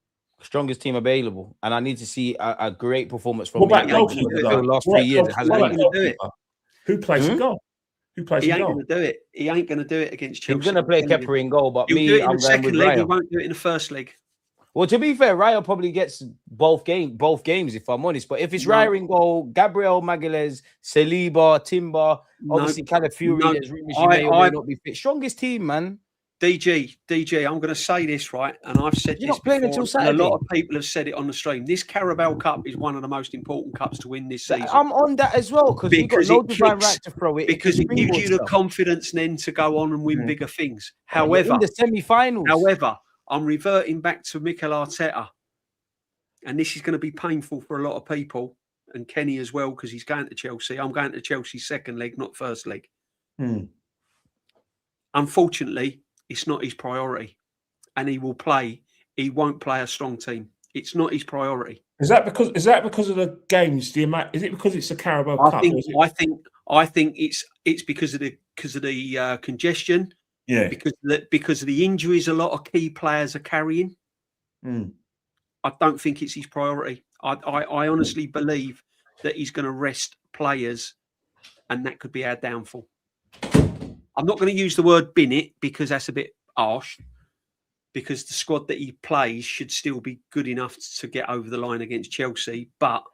Strongest team available, and I need to see a great performance from. What about goalkeeper? The last 3 years, it hasn't been. Who plays in goal? He ain't going to do it. He ain't going to do it against Chelsea. He's going to play Kepa in goal, but I'm going with Raya. He won't do it in the first leg. Well, to be fair, Raya probably gets both games, if I'm honest. But if it's Raya in goal, Gabriel Magalhaes, Saliba, Timber, obviously Calafiori, you may or may not be fit. Strongest team, man. DG, I'm going to say this, right? And I've said this before, and a lot of people have said it on the stream. This Carabao Cup is one of the most important cups to win this season. I'm on that as well, because we've got no divine right to throw it. Because it gives you the confidence then to go on and win bigger things. However, in the semi-finals. However, I'm reverting back to Mikel Arteta. And this is going to be painful for a lot of people, and Kenny as well, because he's going to Chelsea. I'm going to Chelsea's second leg, not first leg. Unfortunately, it's not his priority, and he won't play a strong team. It's not his priority. Is that because of the games? Is it because it's the Carabao Cup? I think it's because of the congestion. Yeah. Because of the injuries a lot of key players are carrying. I don't think it's his priority. I honestly believe that he's going to rest players, and that could be our downfall. I'm not going to use the word bin it because that's a bit harsh, because the squad that he plays should still be good enough to get over the line against Chelsea. But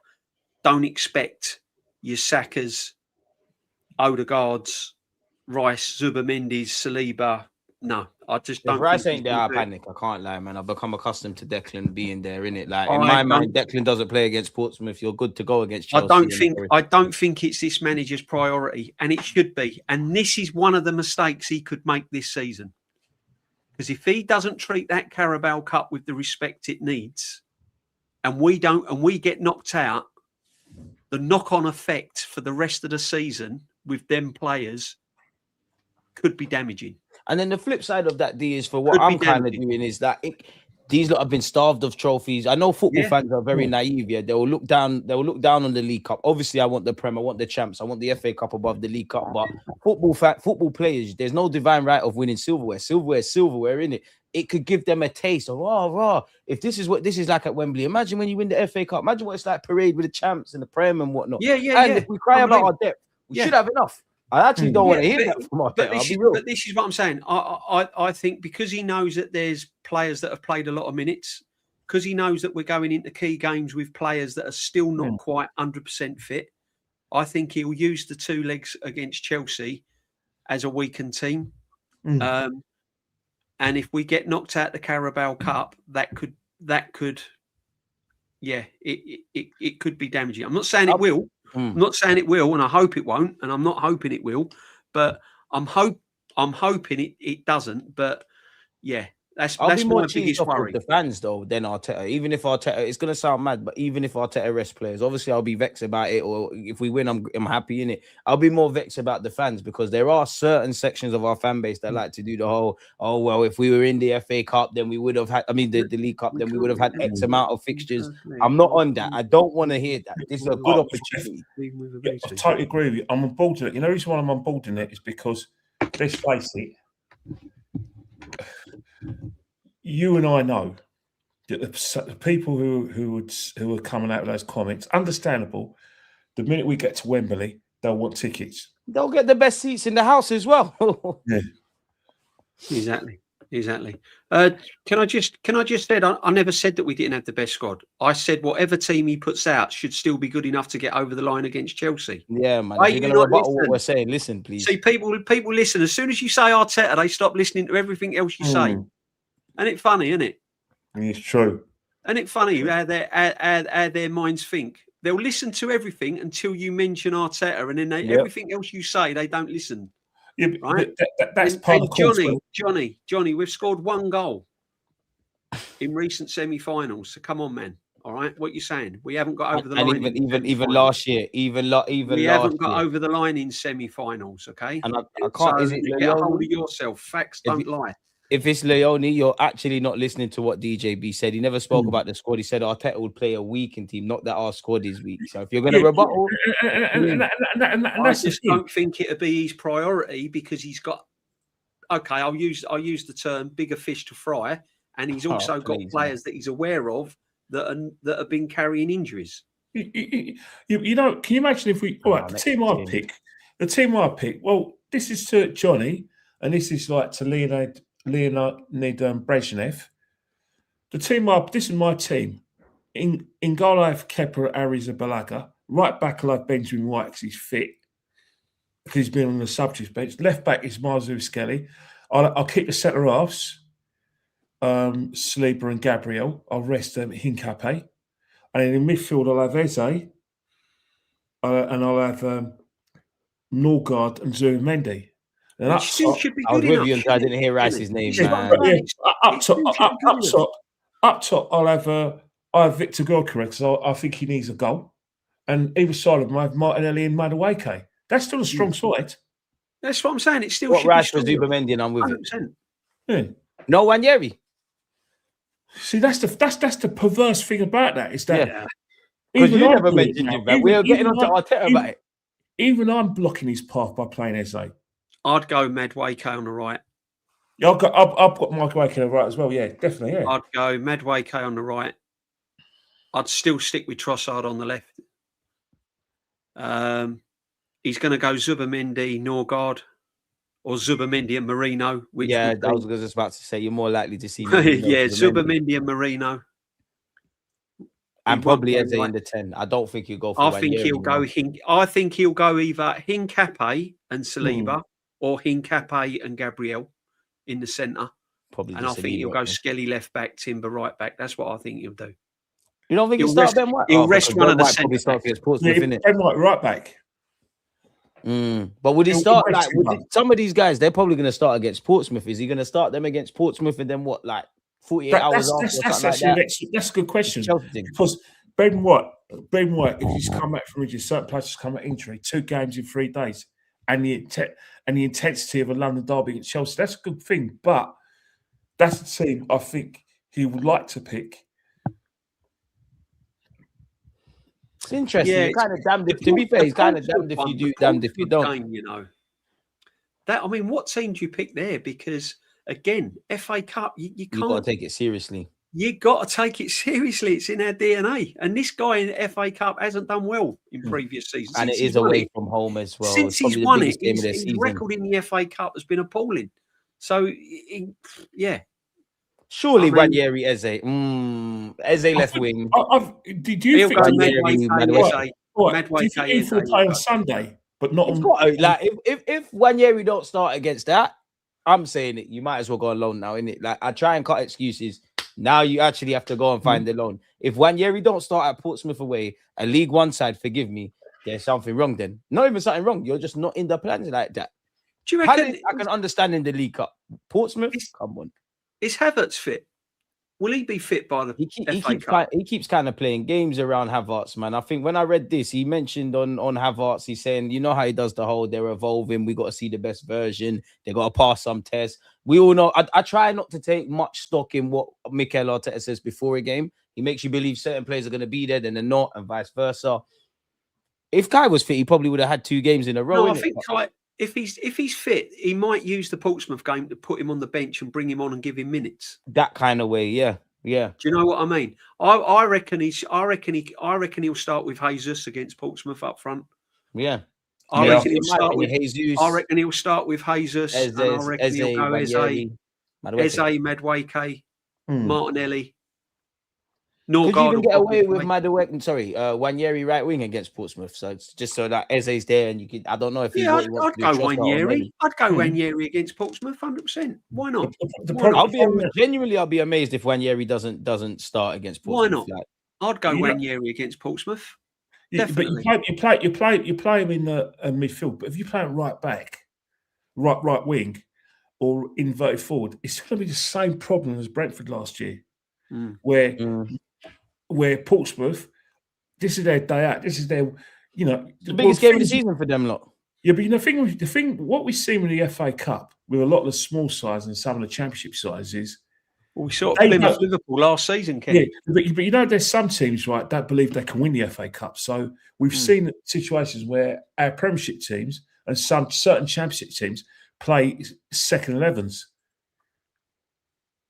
don't expect your Sakas, Odegaards, Rice, Zubimendi, Saliba. No, I just don't. If Rice ain't there, I panic. I can't lie, man. I've become accustomed to Declan being there, innit? Like in my mind, Declan doesn't play against Portsmouth. You're good to go against Chelsea. I don't think it's this manager's priority, and it should be. And this is one of the mistakes he could make this season. Because if he doesn't treat that Carabao Cup with the respect it needs, and we don't, and we get knocked out, the knock-on effect for the rest of the season with them players could be damaging. And then the flip side of that, D, is for what I'm kind of doing is that these lot have been starved of trophies. I know football fans are very naive. Yeah, they will look down on the League Cup. Obviously, I want the Prem, I want the champs, I want the FA Cup above the League Cup. But football players, there's no divine right of winning silverware. Silverware is silverware, innit? It could give them a taste of if this is what this is like at Wembley. Imagine when you win the FA Cup. Imagine what it's like parade with the champs and the Prem and whatnot. And if we cry about our depth, we should have enough. I actually don't want to hear that from Arteta. But this is what I'm saying. I think because he knows that there's players that have played a lot of minutes, because he knows that we're going into key games with players that are still not quite 100% fit, I think he'll use the 2 legs against Chelsea as a weakened team. And if we get knocked out the Carabao Cup, that could it could be damaging. I'm not saying it will. I'm not saying it will, and I hope it won't, and I'm not hoping it will, but I'm hoping it doesn't. But yeah, that's my biggest worry. The fans though, than Arteta. Even if Arteta, it's gonna sound mad, but even if Arteta rests players, obviously I'll be vexed about it. Or if we win, I'm happy in it. I'll be more vexed about the fans because there are certain sections of our fan base that like to do the whole, oh well, if we were in the FA Cup, then we would have had. I mean, the League Cup, then we would have had X amount of fixtures. I'm not on that. I don't want to hear that. This is a good opportunity. Yeah, I totally agree with you. I'm on board with it. You know, the reason why I'm on board in it is because let's face it. You and I know that the people who are coming out with those comments, understandable. The minute we get to Wembley, they'll want tickets. They'll get the best seats in the house as well. Yeah, exactly. Can I just say I never said that we didn't have the best squad. I said whatever team he puts out should still be good enough to get over the line against Chelsea. Yeah, man. You're going to rebuttal what we're saying. Listen, please. See, people listen. As soon as you say Arteta, they stop listening to everything else you say. And it's funny, isn't it? It's true. And it's funny how their minds think. They'll listen to everything until you mention Arteta, and then everything else you say, they don't listen. Yeah, right? That's part of Johnny, we've scored 1 goal in recent semi-finals. So come on, man. All right, what you're saying? We haven't got over the line. Even last year, even we haven't got over the line in semi-finals. Okay, and I can't. So is it get a hold of yourself? Facts don't lie. If it's Leone, you're actually not listening to what DJB said. He never spoke about the squad. He said Arteta would play a weakened team, not that our squad is weak. So if you're going to rebuttal, I just don't think it'll be his priority because he's got. Okay, I'll use the term bigger fish to fry, and he's also got players that he's aware of that have been carrying injuries. You know, can you imagine if we the team I pick? Well, this is to Johnny, and this is like to Leonid Brezhnev. This is my team. In goal, I have Kepa Arrizabalaga. Right back, I have Benjamin White because he's fit, because he's been on the substitute bench. Left back is Marzu Skelly. I'll keep the centre halves, Saliba and Gabriel. I'll rest Hincapié. And in the midfield, I'll have Eze, and I'll have Norgard and Zubimendi. And up top, I was with you until I didn't hear Rice's name, man. Up top, I'll have Victor Gyökeres because I think he needs a goal. And either side of him, I have Martinelli and Madueke. That's still a strong side. That's what I'm saying. It's still what Rice for Zubimendi, and I'm with 100%. Yeah. No Wanjeri. See, that's the perverse thing about that is that because you never mentioned him. We're getting on to Arteta about it. Even I'm blocking his path by playing Eze. I'd go Madueke on the right. Yeah, I've got Madueke on the right as well. Yeah, definitely. Yeah, I'd go Madueke on the right. I'd still stick with Trossard on the left. He's going to go Zubimendi, Norgard, or Zubimendi and Marino. I was just about to say you're more likely to see. Zubimendi and Marino, and probably Eze in the 10. I don't think he'll go. For I think he'll go either Hincapié and Saliba or Hincapié and Gabriel in the centre. Probably, and I think he'll go Skelly left back, Timber right back. That's what I think he'll do. You don't think he'll start Ben White? He'll rest one of the centre backs. Ben White right back. But would he start some of these guys? They're probably going to start against Portsmouth. Is he going to start them against Portsmouth and then what, like 48 hours after? That's a good question. Because Ben White, if he's come back from injury, certain players come back injury, 2 games in 3 days, and the intensity of a London derby against Chelsea, that's a good thing. But that's the team I think he would like to pick. It's interesting. Yeah, kind of damned if, to be fair, he's kind of damned if you do, damned if you don't. You know, that, I mean, what team do you pick there? Because again, FA Cup, you can't. You've got to take it seriously. You got to take it seriously. It's in our DNA. And this guy in the FA Cup hasn't done well in previous seasons. And it is away from home as well. Since he's won it, his record in the FA Cup has been appalling. So, yeah. Surely Wanjeri Eze. Eze left wing. Did you think Madueke will play on Sunday, but not on? Like if Wanjeri don't start against that, I'm saying it. You might as well go alone now, innit? Like I try and cut excuses. Now you actually have to go and find the loan. If Wanjeri don't start at Portsmouth away, a League One side, forgive me, there's something wrong. Then not even something wrong. You're just not in the plans like that. Do you reckon? I can understand in the League Cup. Portsmouth, come on. Is Havertz fit? Will he be fit by the FA Cup? He keeps kind of playing games around Havertz, man. I think when I read this, he mentioned on Havertz, he's saying, you know how he does the whole, they're evolving, we got to see the best version, they got to pass some tests. We all know, I try not to take much stock in what Mikel Arteta says before a game. He makes you believe certain players are going to be there, then they're not, and vice versa. If Kai was fit, he probably would have had 2 games in a row. No, I think Kai, if he's fit, he might use the Portsmouth game to put him on the bench and bring him on and give him minutes. That kind of way, yeah. Yeah. Do you know what I mean? I reckon he'll start with Jesus against Portsmouth up front. Yeah. I reckon he'll start with Jesus. I reckon he'll start with Jesus. And I reckon he'll go Eze, Madueke, Martinelli. Could you even get away with Madueke? Sorry, Wanjeri right wing against Portsmouth. So it's just so that Eze's there, and you could. I don't know if he's. Yeah, I'd go Wanjeri. I'd go Wanjeri against Portsmouth, 100%. Why not? I'll be amazed if Wanjeri doesn't start against Portsmouth. Why not? I'd go Wanjeri against Portsmouth. Definitely. But you play him in the midfield. But if you play him right back, right wing, or inverted forward, it's going to be the same problem as Brentford last year, where where Portsmouth, this is their day out. This is their, the biggest game of the season for them lot. Yeah, but the thing, what we've seen with the FA Cup with a lot of the small sides and some of the Championship sides is. Well, we saw Plymouth Liverpool last season, Kenny. Yeah, but there's some teams, right, that believe they can win the FA Cup. So we've seen situations where our Premiership teams and some certain Championship teams play second 11s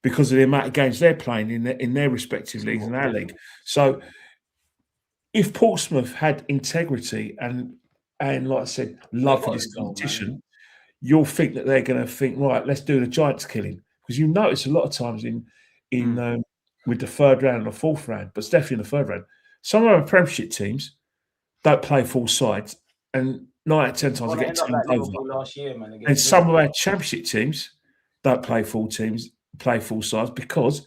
because of the amount of games they're playing in their respective leagues and our league. So if Portsmouth had integrity and like I said, love for this competition, you'll think that they're going to think, right, let's do the Giants killing. Because you notice a lot of times with the third round and the fourth round, but it's definitely in the third round, some of our Premiership teams don't play full sides, and 9 out of 10 times they get turned over. Last year, man, and some of our Championship teams don't play full sides because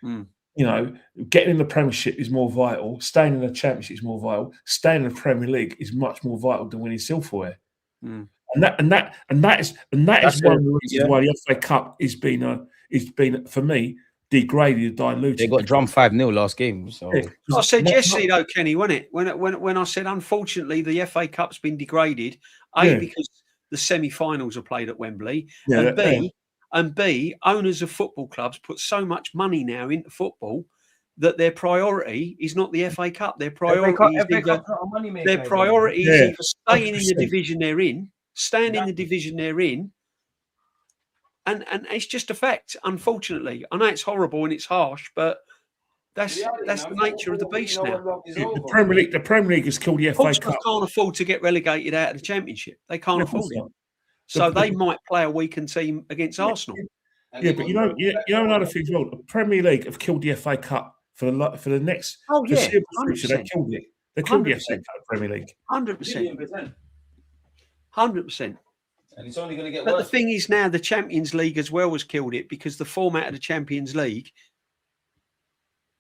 getting in the Premiership is more vital, staying in the Championship is more vital, staying in the Premier League is much more vital than winning silverware. And that is one of the reasons why the FA Cup is been for me degraded, diluted. They got drummed 5-0 last game. So I said yesterday, though, Kenny, wasn't it? When I said unfortunately the FA Cup's been degraded, because the semi-finals are played at Wembley, and B, owners of football clubs put so much money now into football that their priority is not the FA Cup. Their priority is either staying in the division they're in. Staying in the division they're in, and it's just a fact. Unfortunately, I know it's horrible and it's harsh, but that's the nature of the beast now. The Premier League has killed the FA Portsmouth Cup. Can't afford to get relegated out of the Championship. They can't afford it. So they might play a weakened team against Arsenal. Yeah, but you know another thing as well. The Premier League have killed the FA Cup for the next. future. They killed it. They killed the FA Cup Premier League. 100%. 100%. And it's only going to get worse. But the thing is now the Champions League as well has killed it because the format of the Champions League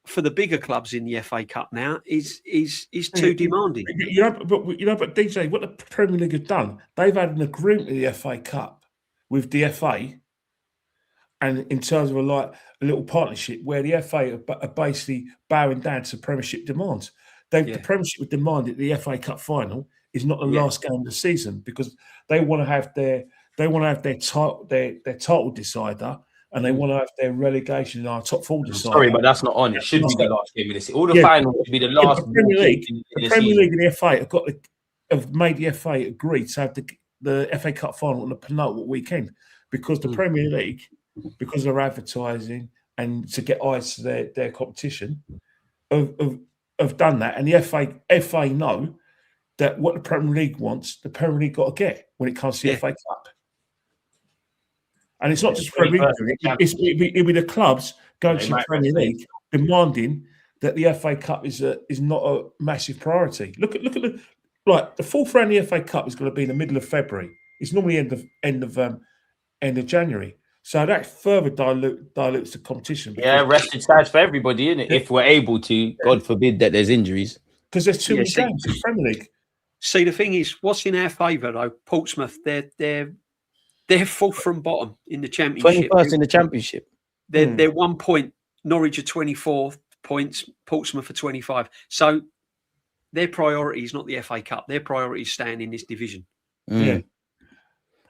for the bigger clubs in the FA Cup now is too demanding. But DJ, what the Premier League have done, they've had an agreement with the FA Cup with the FA, and in terms of a little partnership where the FA are basically bowing down to Premiership demands. The Premiership would demand that the FA Cup final is not the last game of the season because they want to have their title decider, and they want to have their relegation in our top 4 decider. Sorry, but that's not on. It should be the last game of the season. All the finals should be the last. The Premier League and the FA have made the FA agree to have the FA Cup final on the penultimate weekend because the Premier League, because of advertising and to get eyes to their competition, have done that, and the FA know that what the Premier League wants, the Premier League got to get when it comes to the FA Cup. And it's not just Premier League; it'll be the clubs going to the Premier League demanding that the FA Cup is not a massive priority. Look at the 4th round of the FA Cup is going to be in the middle of February. It's normally end of January. So that further dilutes the competition. Yeah, rested sides for everybody, isn't it? If we're able to, God forbid that there's injuries. Because there's too many games in the Premier League. See, the thing is, what's in our favour though? Portsmouth, they're 4th from bottom in the Championship. 21st in the Championship. They're 1 point. Norwich are 24 points. Portsmouth are 25. So their priority is not the FA Cup. Their priority is staying in this division. Yeah.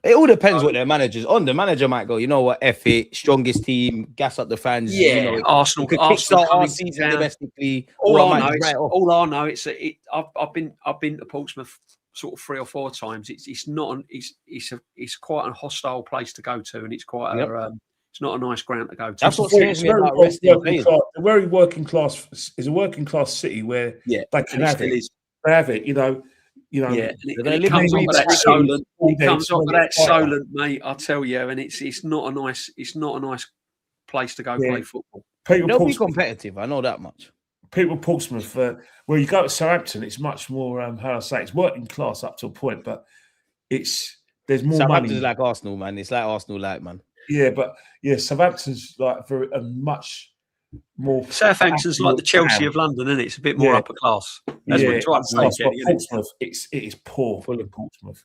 It all depends what their manager's on. The manager might go, you know what, F it, strongest team, gas up the fans. Yeah, Arsenal could kickstart our season domestically. All I know is that I've been to Portsmouth sort of 3 or 4 times. It's quite a hostile place to go to, and it's quite it's not a nice ground to go to. That's what scares me about resting players. A very working class is a working class city where they can have it. They have it, it comes off of that Solent, mate. I tell you, and it's not a nice place to go play football. They'll be competitive. I know that much. People Portsmouth, where you go to Southampton, it's much more. It's working class up to a point, but there's more money. Southampton's like Arsenal, man. It's like Arsenal, man. Yeah, but Southampton's like a much more. Southampton's like the Chelsea of London, isn't it? It's a bit more upper class. That's what I'm trying to say. Portsmouth, it is poor. Full of Portsmouth,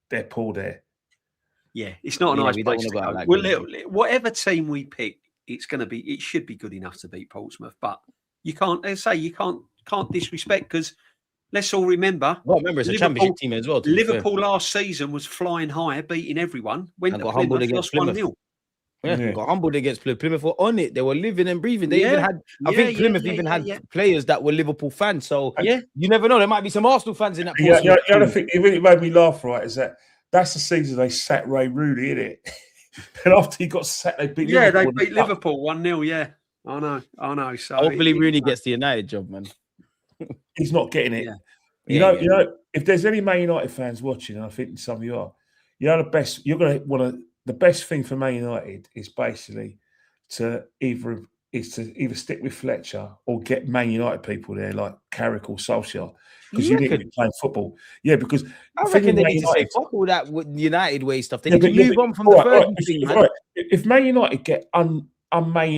they're poor there. Yeah, it's not a nice place to go. Whatever team we pick, it should be good enough to beat Portsmouth. But You can't. They say you can't disrespect because let's all remember. Well, remember it's a championship team as well. Liverpool last season was flying high, beating everyone. When got humbled against Plymouth. 1-0. Yeah, got humbled against Plymouth. Plymouth were on it. They were living and breathing. They even had, I think Plymouth even had players that were Liverpool fans. So you never know. There might be some Arsenal fans in that. The other thing it really made me laugh, right, is that's the season they sat Ray Rooney in it. And after he got sacked, they beat Liverpool. Yeah, they beat Liverpool 1-0. Yeah, I know. So hopefully Rooney gets the United job, man. He's not getting it. Yeah. You know, if there's any Man United fans watching, and I think some of you are, the best. You're going to want to. The best thing for Man United is basically to either stick with Fletcher or get Man United people there like Carrick or Solskjaer because you need to be playing football. Yeah, because I reckon they need to say fuck all that United way stuff. They need to move on from the Fergie thing, man. If Man United get un-Man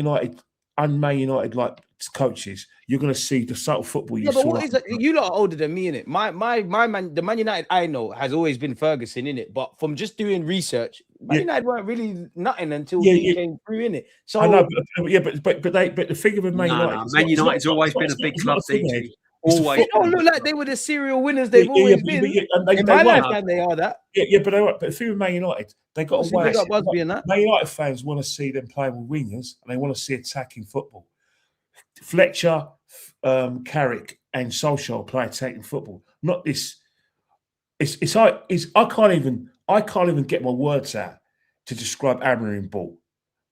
United like coaches, you're going to see the subtle football you saw. But what is it? You lot are older than me, innit? My man, the Man United I know has always been Ferguson, innit? But from just doing research, Man United weren't really nothing until he came through, innit? So I know, but the figure of Man United, Man United's always been a big club. Always. They don't look like they were the serial winners they've always been. In my lifetime, they are that. But the thing with Man United, they got away. Man United fans want to see them playing with wingers, and they want to see attacking football. Fletcher, Carrick, and Solskjaer play attacking football. Not this. I can't even get my words out to describe Amorim ball.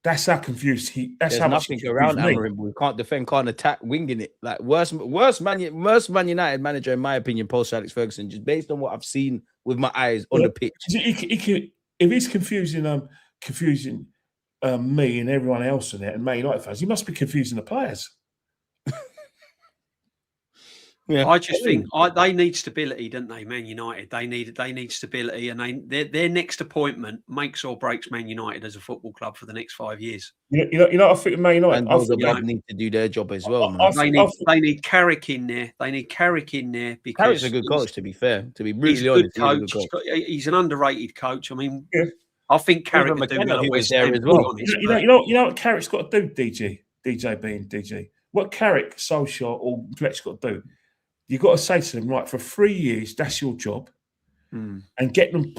That's how confused he. That's There's how nothing much around Amorim ball. Can't defend, can't attack, winging it. Like worst Man United manager in my opinion, post Alex Ferguson, just based on what I've seen with my eyes on the pitch. If he's confusing me and everyone else in there and Man United fans, he must be confusing the players. I just think they need stability, don't they? Man United, they need stability, and their next appointment makes or breaks Man United as a football club for the next 5 years. You know, I think Man United need to do their job as well. They need Carrick in there. They need Carrick in there because Carrick's a good coach. To be fair, to be brutally honest, he's an underrated coach. I mean, I think Carrick would do well there as well. You know what Carrick's got to do, DG. What Carrick, Solskjaer, or Fletcher got to do. You've got to say to them, right, for 3 years, that's your job, and get them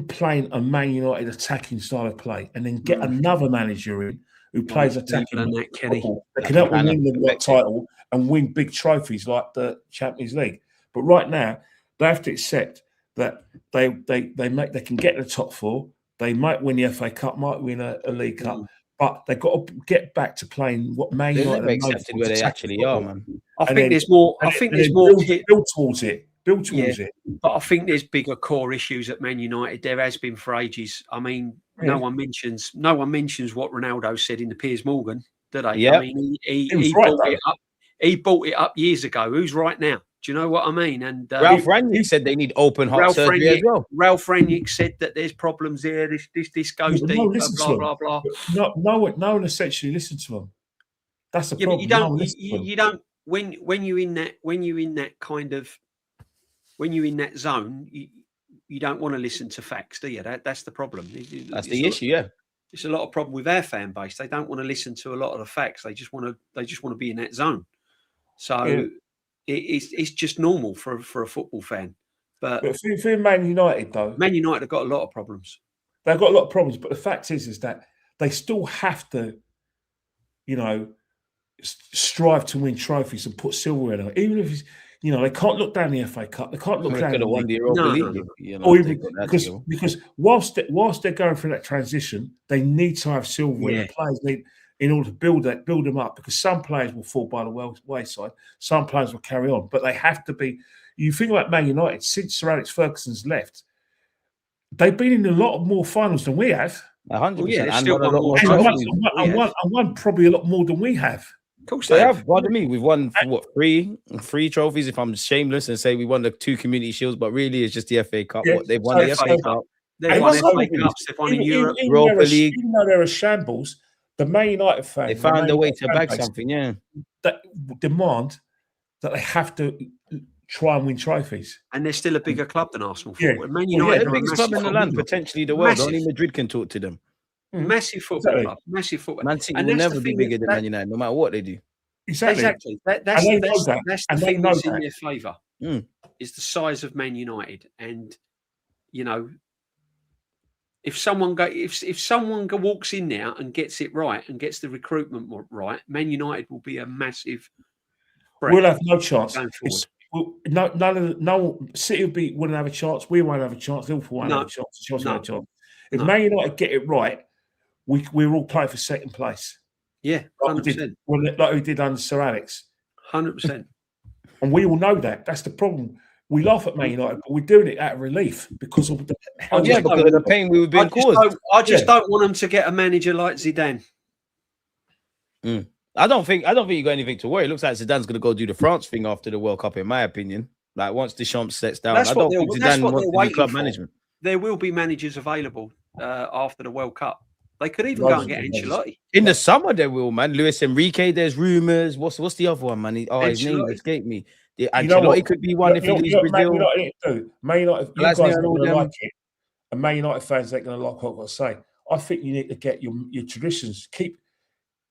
playing a Man United attacking style of play, and then get another manager in who plays attacking football that can help them win the title and win big trophies like the Champions League. But right now, they have to accept that they can get the top four. They might win the FA Cup, might win a League Cup. But they've got to get back to playing what Man United accepted where they actually are, man. I think there's more. Build towards it. But I think there's bigger core issues at Man United. There has been for ages. I mean, no one mentions what Ronaldo said in the Piers Morgan, did they? Yeah. I mean, he brought it up years ago. Who's right now? Do you know what I mean? And Ralph Rangnick said they need open heart surgery as well. Ralph Rangnick said that there's problems here. This goes deep. Blah blah. No one essentially listens to them. That's the problem. But you don't. When you're in that zone, you don't want to listen to facts, do you? That's the problem. That's the issue. Yeah, it's a lot of problem with our fan base. They don't want to listen to a lot of the facts. They just want to be in that zone. So. Yeah. It's just normal for a football fan. But for Man United, though. Man United have got a lot of problems. They've got a lot of problems, but the fact is that they still have to, strive to win trophies and put silverware in it. Even if it's, they can't look down the FA Cup. They can't look down the league. Because whilst they're going through that transition, they need to have silverware. Yeah. The players need, in order to build them up, because some players will fall by the wayside, some players will carry on, but they have to be. You think about Man United since Sir Alex Ferguson's left, they've been in a lot more finals than we have. 100%, and won probably a lot more than we have. Of course, they have. Pardon me, we've won three trophies. If I'm shameless and say we won the 2 community shields, but really it's just the FA Cup. Yeah. What they've won the FA Cup. They've won FA Cups. They've won in Europe, Europa League. Even though they're a shambles. The Man United fans, they found a way to bag something, that demand that they have to try and win trophies. And they're still a bigger club than Arsenal. Man United, the biggest club in the land, potentially the world. Only Madrid can talk to them. Massive football club, massive football. Man City will never be bigger than Man United, no matter what they do. Exactly. That's the thing that's in their favour. Is the size of Man United, and you know, if someone walks in there and gets it right and gets the recruitment right, Man United will be a massive. We'll have no chance. City wouldn't have a chance. We won't have a chance. Liverpool won't have a chance. Chelsea won't have a chance. If Man United get it right, we're all playing for second place. Yeah, 100%. Like we did under Sir Alex. 100%. And we all know that. That's the problem. We laugh at Man United, but we're doing it out of relief because of the because of the pain we were being caused. I just don't want them to get a manager like Zidane. I don't think you got anything to worry. It looks like Zidane's going to go do the France thing after the World Cup, in my opinion. Like once Deschamps sets down, I don't think Zidane wants to do club management. There will be managers available after the World Cup. They could even go and get Ancelotti. In the summer, there will, man. Luis Enrique, there's rumours. What's the other one, man? His name escaped me. Ancelotti could be one if he leaves Brazil. Man United, you guys are going to like it. And Man United fans ain't going to like what I've got to say. I think you need to get your traditions.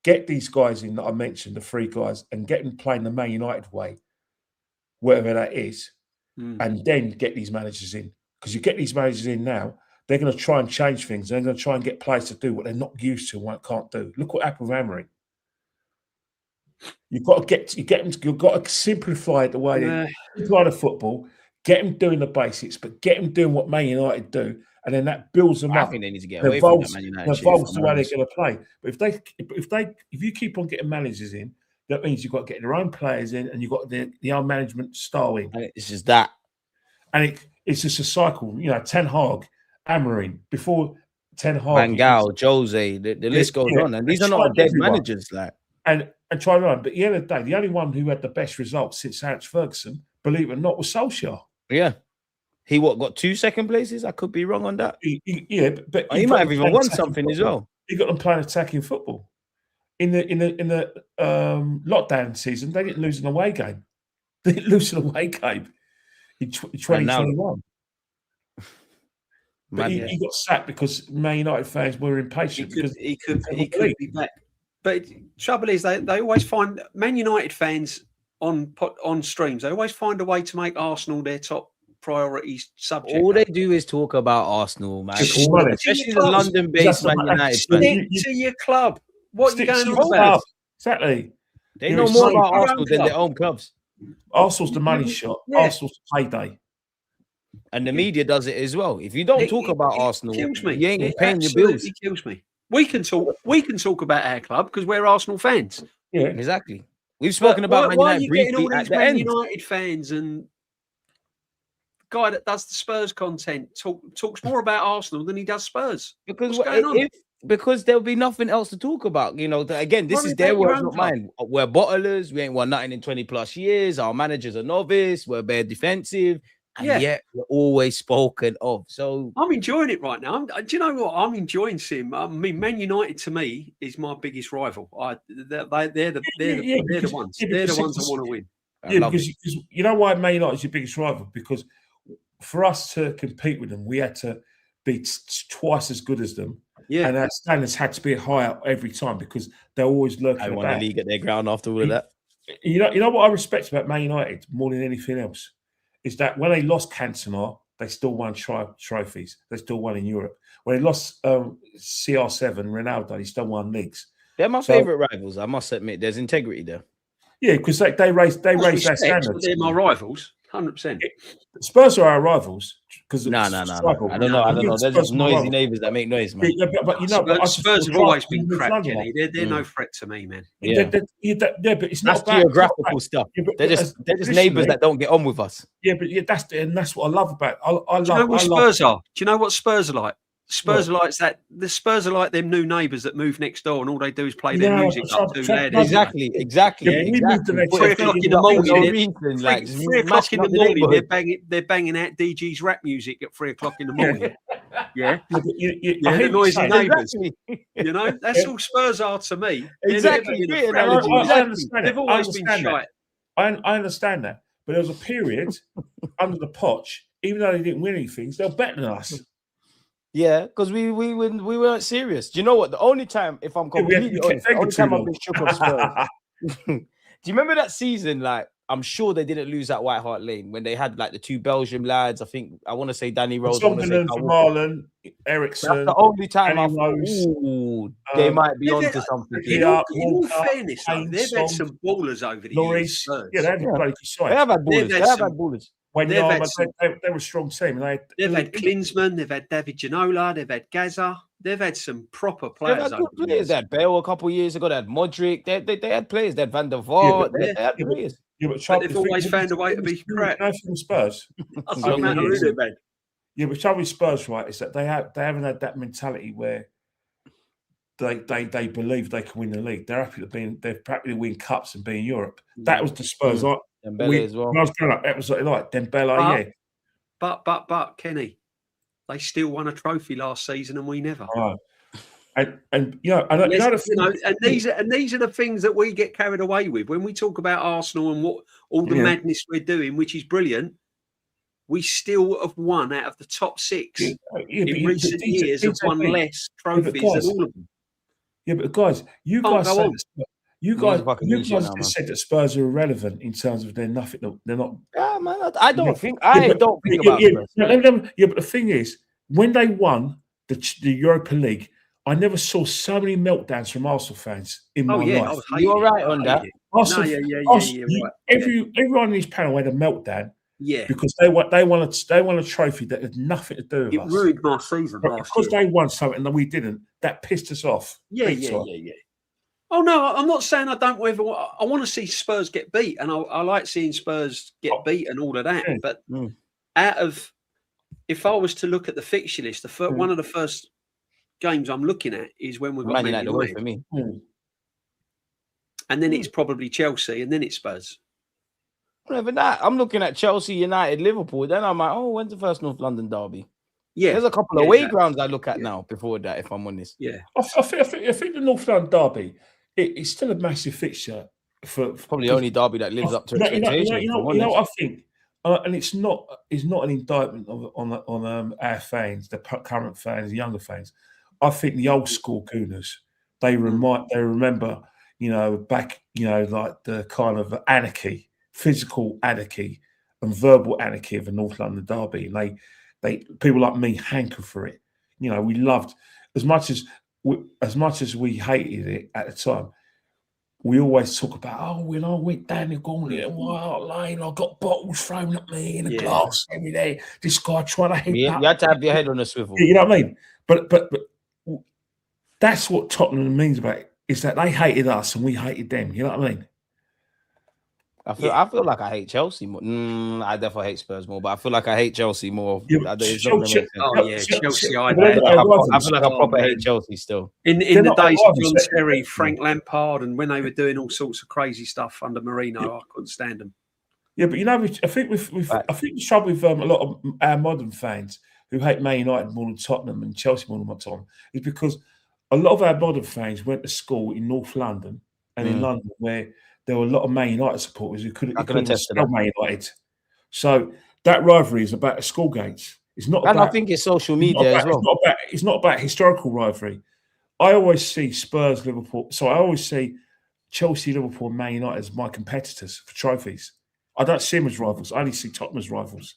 Get these guys in that I mentioned, the three guys, and get them playing the Man United way, whatever that is, and then get these managers in. Because you get these managers in now, they're going to try and change things. They're going to try and get players to do what they're not used to and what can't do. Look what happened with Amorim. You've got to simplify it the way they play the football, get them doing the basics, but get them doing what Man United do, and then that builds them up. I think they need to get away from that Man United. Evolves the way they're going to play. But if you keep on getting managers in, that means you've got to get their own players in, and you've got the own management style in. And it's just that, and it's just a cycle. You know, Ten Hag, Amorim, before Ten Hag, Van Gaal, Jose, the list goes on, and these are not dead managers, like and try to run. But at the end of the day, the only one who had the best results since Alex Ferguson, believe it or not, was Solskjaer. Yeah. He got 2 second places? I could be wrong on that. But he might have even won something football as well. He got them playing attacking football. In the lockdown season, they didn't lose an away game. They didn't lose an away game in 2021. But he got sacked because Man United fans were impatient. He could be back. But trouble is, they always find Man United fans on streams. They always find a way to make Arsenal their top priority subject. All they do is talk about Arsenal, man. Especially the London-based Man United fans. Stick to your club. What are you going on about? Exactly. They know more about Arsenal than their own clubs. Arsenal's the money shot. Arsenal's the payday. And the media does it as well. If you don't talk about Arsenal, you ain't paying your bills. It kills me. We can talk about our club because we're Arsenal fans. Yeah, exactly. We've spoken about Man United briefly at the end. United fans and guy that does the Spurs content talks more about Arsenal than he does Spurs. Because what's going on? Because there'll be nothing else to talk about. You know, again, this is their words, not mine. We're bottlers. We ain't won nothing in 20 plus years. Our manager's a novice. We're bare defensive. And yet we're always spoken of. So I'm enjoying it right now. Do you know what? I'm enjoying Sim. I mean, Man United to me is my biggest rival. They're the ones. They're the ones that want to win. Because you know why Man United is your biggest rival? Because for us to compete with them, we had to be twice as good as them. Yeah, and our standards had to be higher every time because they're always lurking. I won the league at their ground after all of that. You know what I respect about Man United more than anything else is that when they lost Cantona, they still won trophies. They still won in Europe. When they lost CR7, Ronaldo, they still won leagues. They're my favourite rivals. I must admit, there's integrity there. Yeah, because they raised their standards. They're my rivals, 100%. Spurs are our rivals. No. I don't know. There's just noisy neighbours that make noise, man. But you know, Spurs have always been crap, Kenny. They're no threat to me, man. Yeah, but it's not geographical stuff. They're just neighbours that don't get on with us. Yeah, but that's what I love about. Do you know what Spurs are? Do you know what Spurs are like? Spurs are like that. The Spurs are like them new neighbours that move next door, and all they do is play their music up too loud. Exactly. We moved to 3 o'clock in the morning. 3 o'clock in the morning, they're banging out DG's rap music at 3 o'clock in the morning. Yeah, the noisy neighbours. You know, that's all Spurs are to me. Exactly. They've always been shite. I understand that, but there was a period under the Poch, even though they didn't win anything, they were better than us. Yeah, because we weren't serious. Do you know what? The only time, if I'm completely honest, the only time I've been shook on Spurs you remember that season? Like, I'm sure they didn't lose at White Hart Lane when they had like the two Belgium lads. I want to say Danny Rose. From Marlon, Ericsson. That's the only time I thought, Rose, they might be onto something. In all fairness, though, they've had some ballers over the years. Yeah, they have had ballers. When they were a strong team. They've had Klinsmann, they've had David Ginola, they've had Gaza. They've had some proper players. They had Bale a couple of years ago. They had Modric. They had players. They had Van der Vaart. They had players. But they've always found a way to be crap. From Spurs. Yeah, but trouble with Spurs, right, is that they haven't had that mentality where they believe they can win the league. They're happy to win cups and be in Europe. That was the Spurs. Dembele as well. When I was growing up, that was like Dembele, But Kenny, they still won a trophy last season and we never. Right. And these are the things that we get carried away with when we talk about Arsenal and what all the madness we're doing, which is brilliant. We still have won out of the top 6 in recent years. Have won less trophies than all of them. Yeah, but guys, you guys said that Spurs are irrelevant in terms of they're nothing. They're not. Yeah, man. I don't think about Spurs. Yeah, but the thing is, when they won the Europa League, I never saw so many meltdowns from Arsenal fans in my life. You're right on that. Everyone in this panel had a meltdown. Yeah, because they won a trophy that had nothing to do with us. It ruined my season because they won something that we didn't. That pissed us off. Yeah. Oh no, I'm not saying I don't ever. I want to see Spurs get beat, and I like seeing Spurs get beat and all of that. Yeah. But if I was to look at the fixture list, one of the first games I'm looking at is when we've got Man United away for me, and then it's probably Chelsea, and then it's Spurs. Whatever that. I'm looking at Chelsea, United, Liverpool. Then I'm like, when's the first North London derby? Yeah, there's a couple of away grounds I look at now before that, if I'm honest. Yeah, I think the North London derby it's still a massive fixture for probably the only derby that lives up to expectations. You know what I think, and it's not an indictment on our fans, the current fans, the younger fans. I think the old school Gooners they remember, back, like the kind of anarchy. Physical anarchy and verbal anarchy of a North London derby, and they people like me hanker for it. We loved as much as we hated it at the time. We always talk about when I went down the gauntlet and White Hart Lane, I got bottles thrown at me in a glass every day. This guy trying to hit you had to have your head on a swivel. You know what I mean? But that's what Tottenham means about it, is that they hated us and we hated them. You know what I mean? I feel like I hate Chelsea more. I definitely hate Spurs more, but I feel like I hate Chelsea more. Chelsea. I feel like I proper hate Chelsea still. In the days of John Terry, Frank Lampard, and when they were doing all sorts of crazy stuff under Mourinho, I couldn't stand them. Yeah, but I think the trouble with a lot of our modern fans who hate Man United more than Tottenham and Chelsea more than Tottenham is because a lot of our modern fans went to school in North London and in London where there were a lot of Man United supporters who couldn't spell Man United. So that rivalry is about the school gates. It's not. And I think it's social media as well. It's not about historical rivalry. I always see Spurs, Liverpool. So I always see Chelsea, Liverpool, and Man United as my competitors for trophies. I don't see them as rivals. I only see Tottenham as rivals.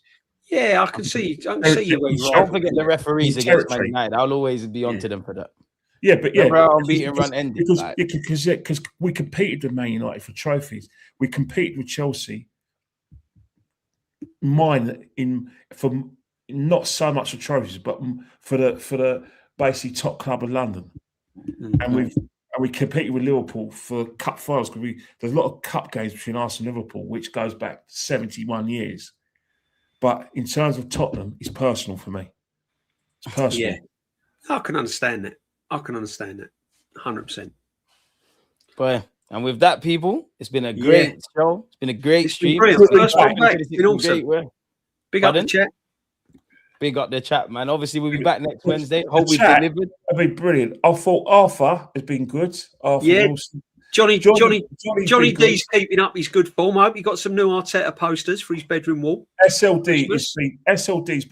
Yeah, I can see you. Don't forget the referees against Man United. I'll always be onto them for that. Yeah, but because we competed with Man United for trophies. We competed with Chelsea. For not so much for trophies, but for the basically top club of London, and we competed with Liverpool for cup finals because there's a lot of cup games between us and Liverpool, which goes back 71 years. But in terms of Tottenham, it's personal for me. It's personal. Yeah, I can understand that. 100%. But and with that, people, it's been a great show. It's been a great stream. First one back. It's been awesome. Big up the chat. Big up the chat, man. Obviously, we'll be back next Wednesday. Hope we delivered. It'll be brilliant. I thought Arthur has been good. Johnny D's keeping up his good form. I hope you got some new Arteta posters for his bedroom wall. SLD's been excellent today.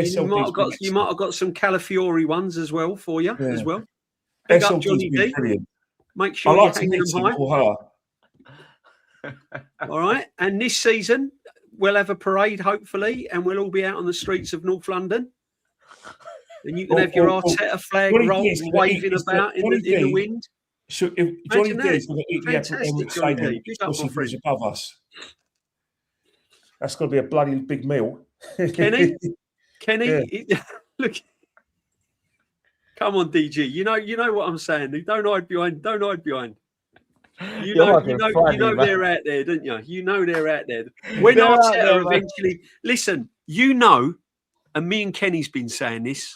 You might have got some Calafiori ones as well for you as well. Big up Johnny D. Brilliant. Make sure you're hanging them high. All right. And this season, we'll have a parade, hopefully, and we'll all be out on the streets of North London. And you can have your Arteta flag waving about in the wind. So if Johnny D is going to eat the Emirates Stadium, what's above us? That's going to be a bloody big meal. Kenny, yeah. Look. Come on, DG. You know what I'm saying. Don't hide behind. You know they're out there, don't you? You know they're out there. When Arteta eventually listen, and me and Kenny's been saying this.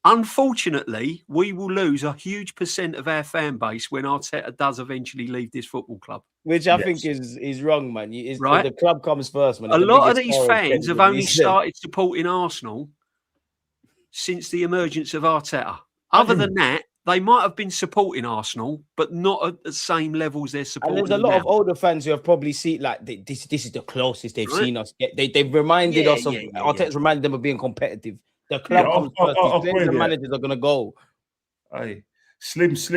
Unfortunately, we will lose a huge % of our fan base when Arteta does eventually leave this football club. Which I think is wrong, man. Right? The club comes first, man. A lot of these fans have only started supporting Arsenal since the emergence of Arteta. Other than that, they might have been supporting Arsenal, but not at the same levels they're supporting. And there's a lot of older fans who have probably seen this is the closest they've seen us get. They've reminded us of Arteta's reminded them of being competitive. The club comes first. The managers are going to go. Hey, Slims.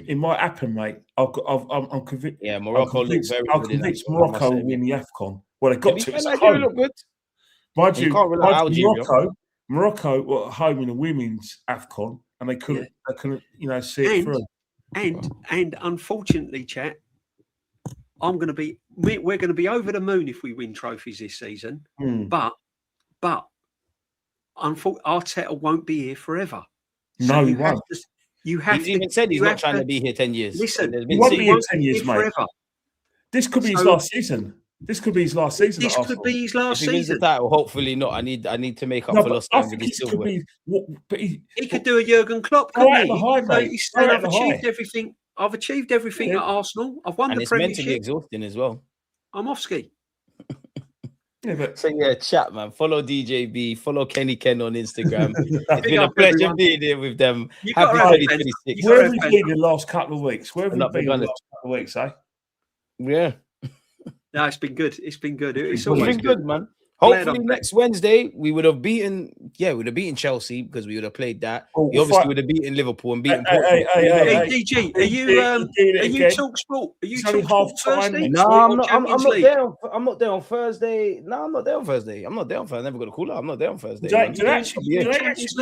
It might happen, mate. I'm convinced. Yeah, Morocco looks very good. I'm convinced Morocco will win the AFCON. Well, they got to. Nigeria look good. Mind you, Morocco were at home in the women's AFCON, and they couldn't, see it through. And unfortunately, chat, we're going to be over the moon if we win trophies this season. But Arteta won't be here forever. No, he won't. He's even said he's not trying to be here 10 years. Listen, he won't be here 10 years, mate. Forever. This could be his last season. This could be his last season. This could be his last season. If he wins the title, hopefully not. I need to make up for lost time with his silverware. He could do a Jurgen Klopp, couldn't he? I've achieved everything at Arsenal. I've won the Premiership. It's mentally exhausting as well. I'm off ski. So chat, man. Follow DJB. Follow Kenny Ken on Instagram. It's been a pleasure being here with them. Happy 2026. Where have we been the last couple of weeks? Where have we been the last couple of weeks, eh? Yeah. No, it's been good. It's been good. It's always been good, man. Hopefully next Wednesday we would have beaten. Yeah, we would have beaten Chelsea because we would have played that. We obviously would have beaten Liverpool and beaten Portugal. Hey, DG, are you talk sport? Are you talk half time? No, I'm not there. I'm not there on Thursday. No, I'm not there on Thursday. I'm never got a call out. I'm not there on Thursday. Do they actually give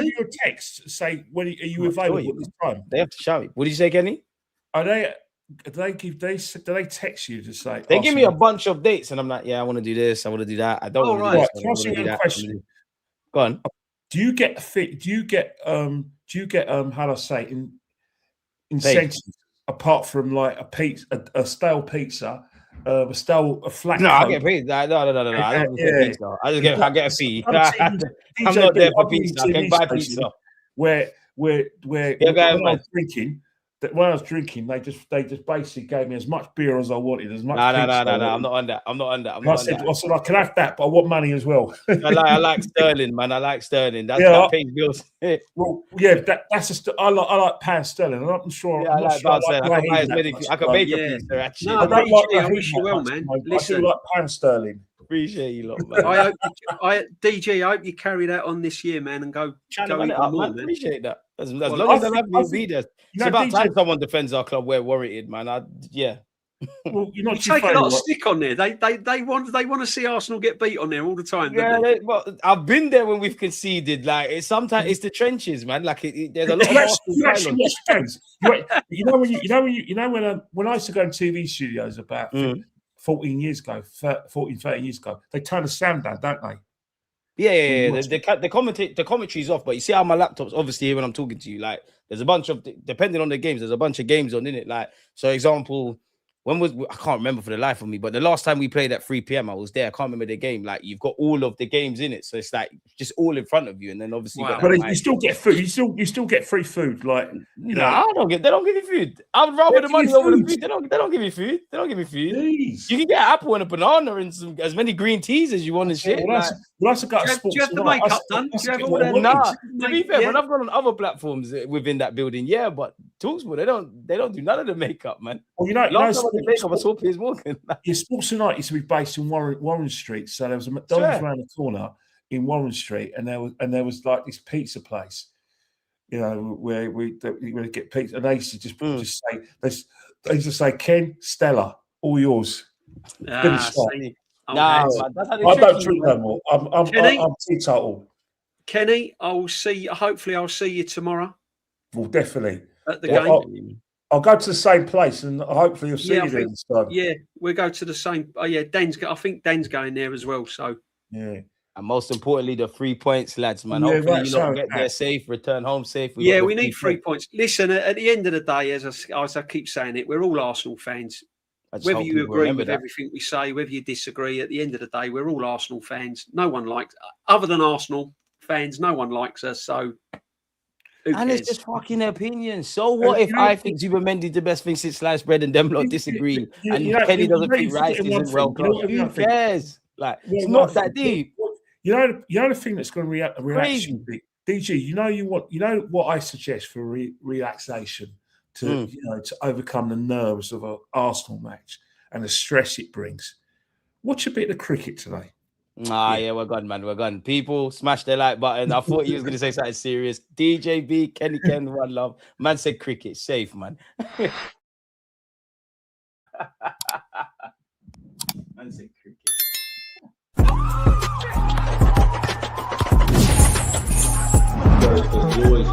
you a text to say when are you available at this time? They have to shout me. What did you say, Kenny? Do they text you to say? They give me a bunch of dates, and I'm like, yeah, I want to do this, I want to do that. I don't want to do this. Can I ask you a question? Go on. Do you get how do I say incentives apart from like a pizza, a stale pizza, a flat? No, I get paid. No. I don't get pizza. I get a fee. I'm not there for pizza. I can buy pizza. Where when I was drinking, they just basically gave me as much beer as I wanted, as much. No. I'm not on that. I said I can have that, but I want money as well. I like sterling, man. I like sterling. That pays bills. Well, yeah, I like pound sterling. I'm not sure. Yeah, I can make a pizza. Actually, I wish you well, man. Listen, I do like pound sterling. Appreciate you, lot, man. DG, I hope you carry that on this year, man, and go even more. Appreciate that. As long as I have you be there. It's about time someone defends our club. We're worried, man. Well, you're not take a lot of stick on there. They want to see Arsenal get beat on there all the time. Yeah, well, I've been there when we've conceded. Like sometimes it's the trenches, man. Like there's a lot of. When I used to go in TV studios about 13 years ago, they turn the sound down, don't they? Yeah. The commentary's off, but you see how my laptop's obviously here when I'm talking to you. Like, there's a bunch of, depending on the games, there's a bunch of games on in it. Like, so example, I can't remember for the life of me, but the last time we played at 3 p.m, I was there. I can't remember the game. Like, you've got all of the games in it, so it's like just all in front of you, and then obviously. Wow. But you still get food. You still get free food. Like, They don't give you food. I would rather the money over the food. They don't give you food. They don't give you food. Jeez. You can get an apple and a banana and as many green teas as you want and shit. Do you have the makeup done? Do you have all that? Nah. To be fair, when I've gone on other platforms within that building, yeah, but Talksport, they don't do none of the makeup, man. Well, last time I did makeup, I saw Piers Morgan. Your Sports Tonight used to be based in Warren Street, so there was a McDonald's around the corner in Warren Street, and there was like this pizza place, where we would get pizza, and they used to just say Ken Stella. all yours. Nah, I don't drink no more. I'm teetotal. Kenny, I will see. Hopefully, I'll see you tomorrow. Well, definitely at the game. I'll go to the same place, and hopefully you'll see you there this time. Yeah, we'll go to the same. Oh yeah, I think Dan's going there as well. So yeah. And most importantly, the 3 points, lads, man. Hopefully you lot get there safe, return home safe. We need 3 points. Listen, at the end of the day, as I keep saying it, we're all Arsenal fans. Whether you agree with everything we say, whether you disagree, at the end of the day, we're all Arsenal fans. No one likes, other than Arsenal fans, no one likes us. So, and it's just fucking opinions. So what if I think Zubimendi the best thing since sliced bread and them lot disagree, and Kenny doesn't think Rice isn't well close? Who cares? Like, it's not that deep. You know the thing that's going to reaction, DG. You know what I suggest for relaxation to to overcome the nerves of an Arsenal match and the stress it brings. Watch a bit of cricket today. Yeah, we're gone, man. We're gone. People, smash the like button. I thought he was going to say something serious. DJB, Kenny Ken, one love. Man said cricket, safe, man. Man said cricket. Always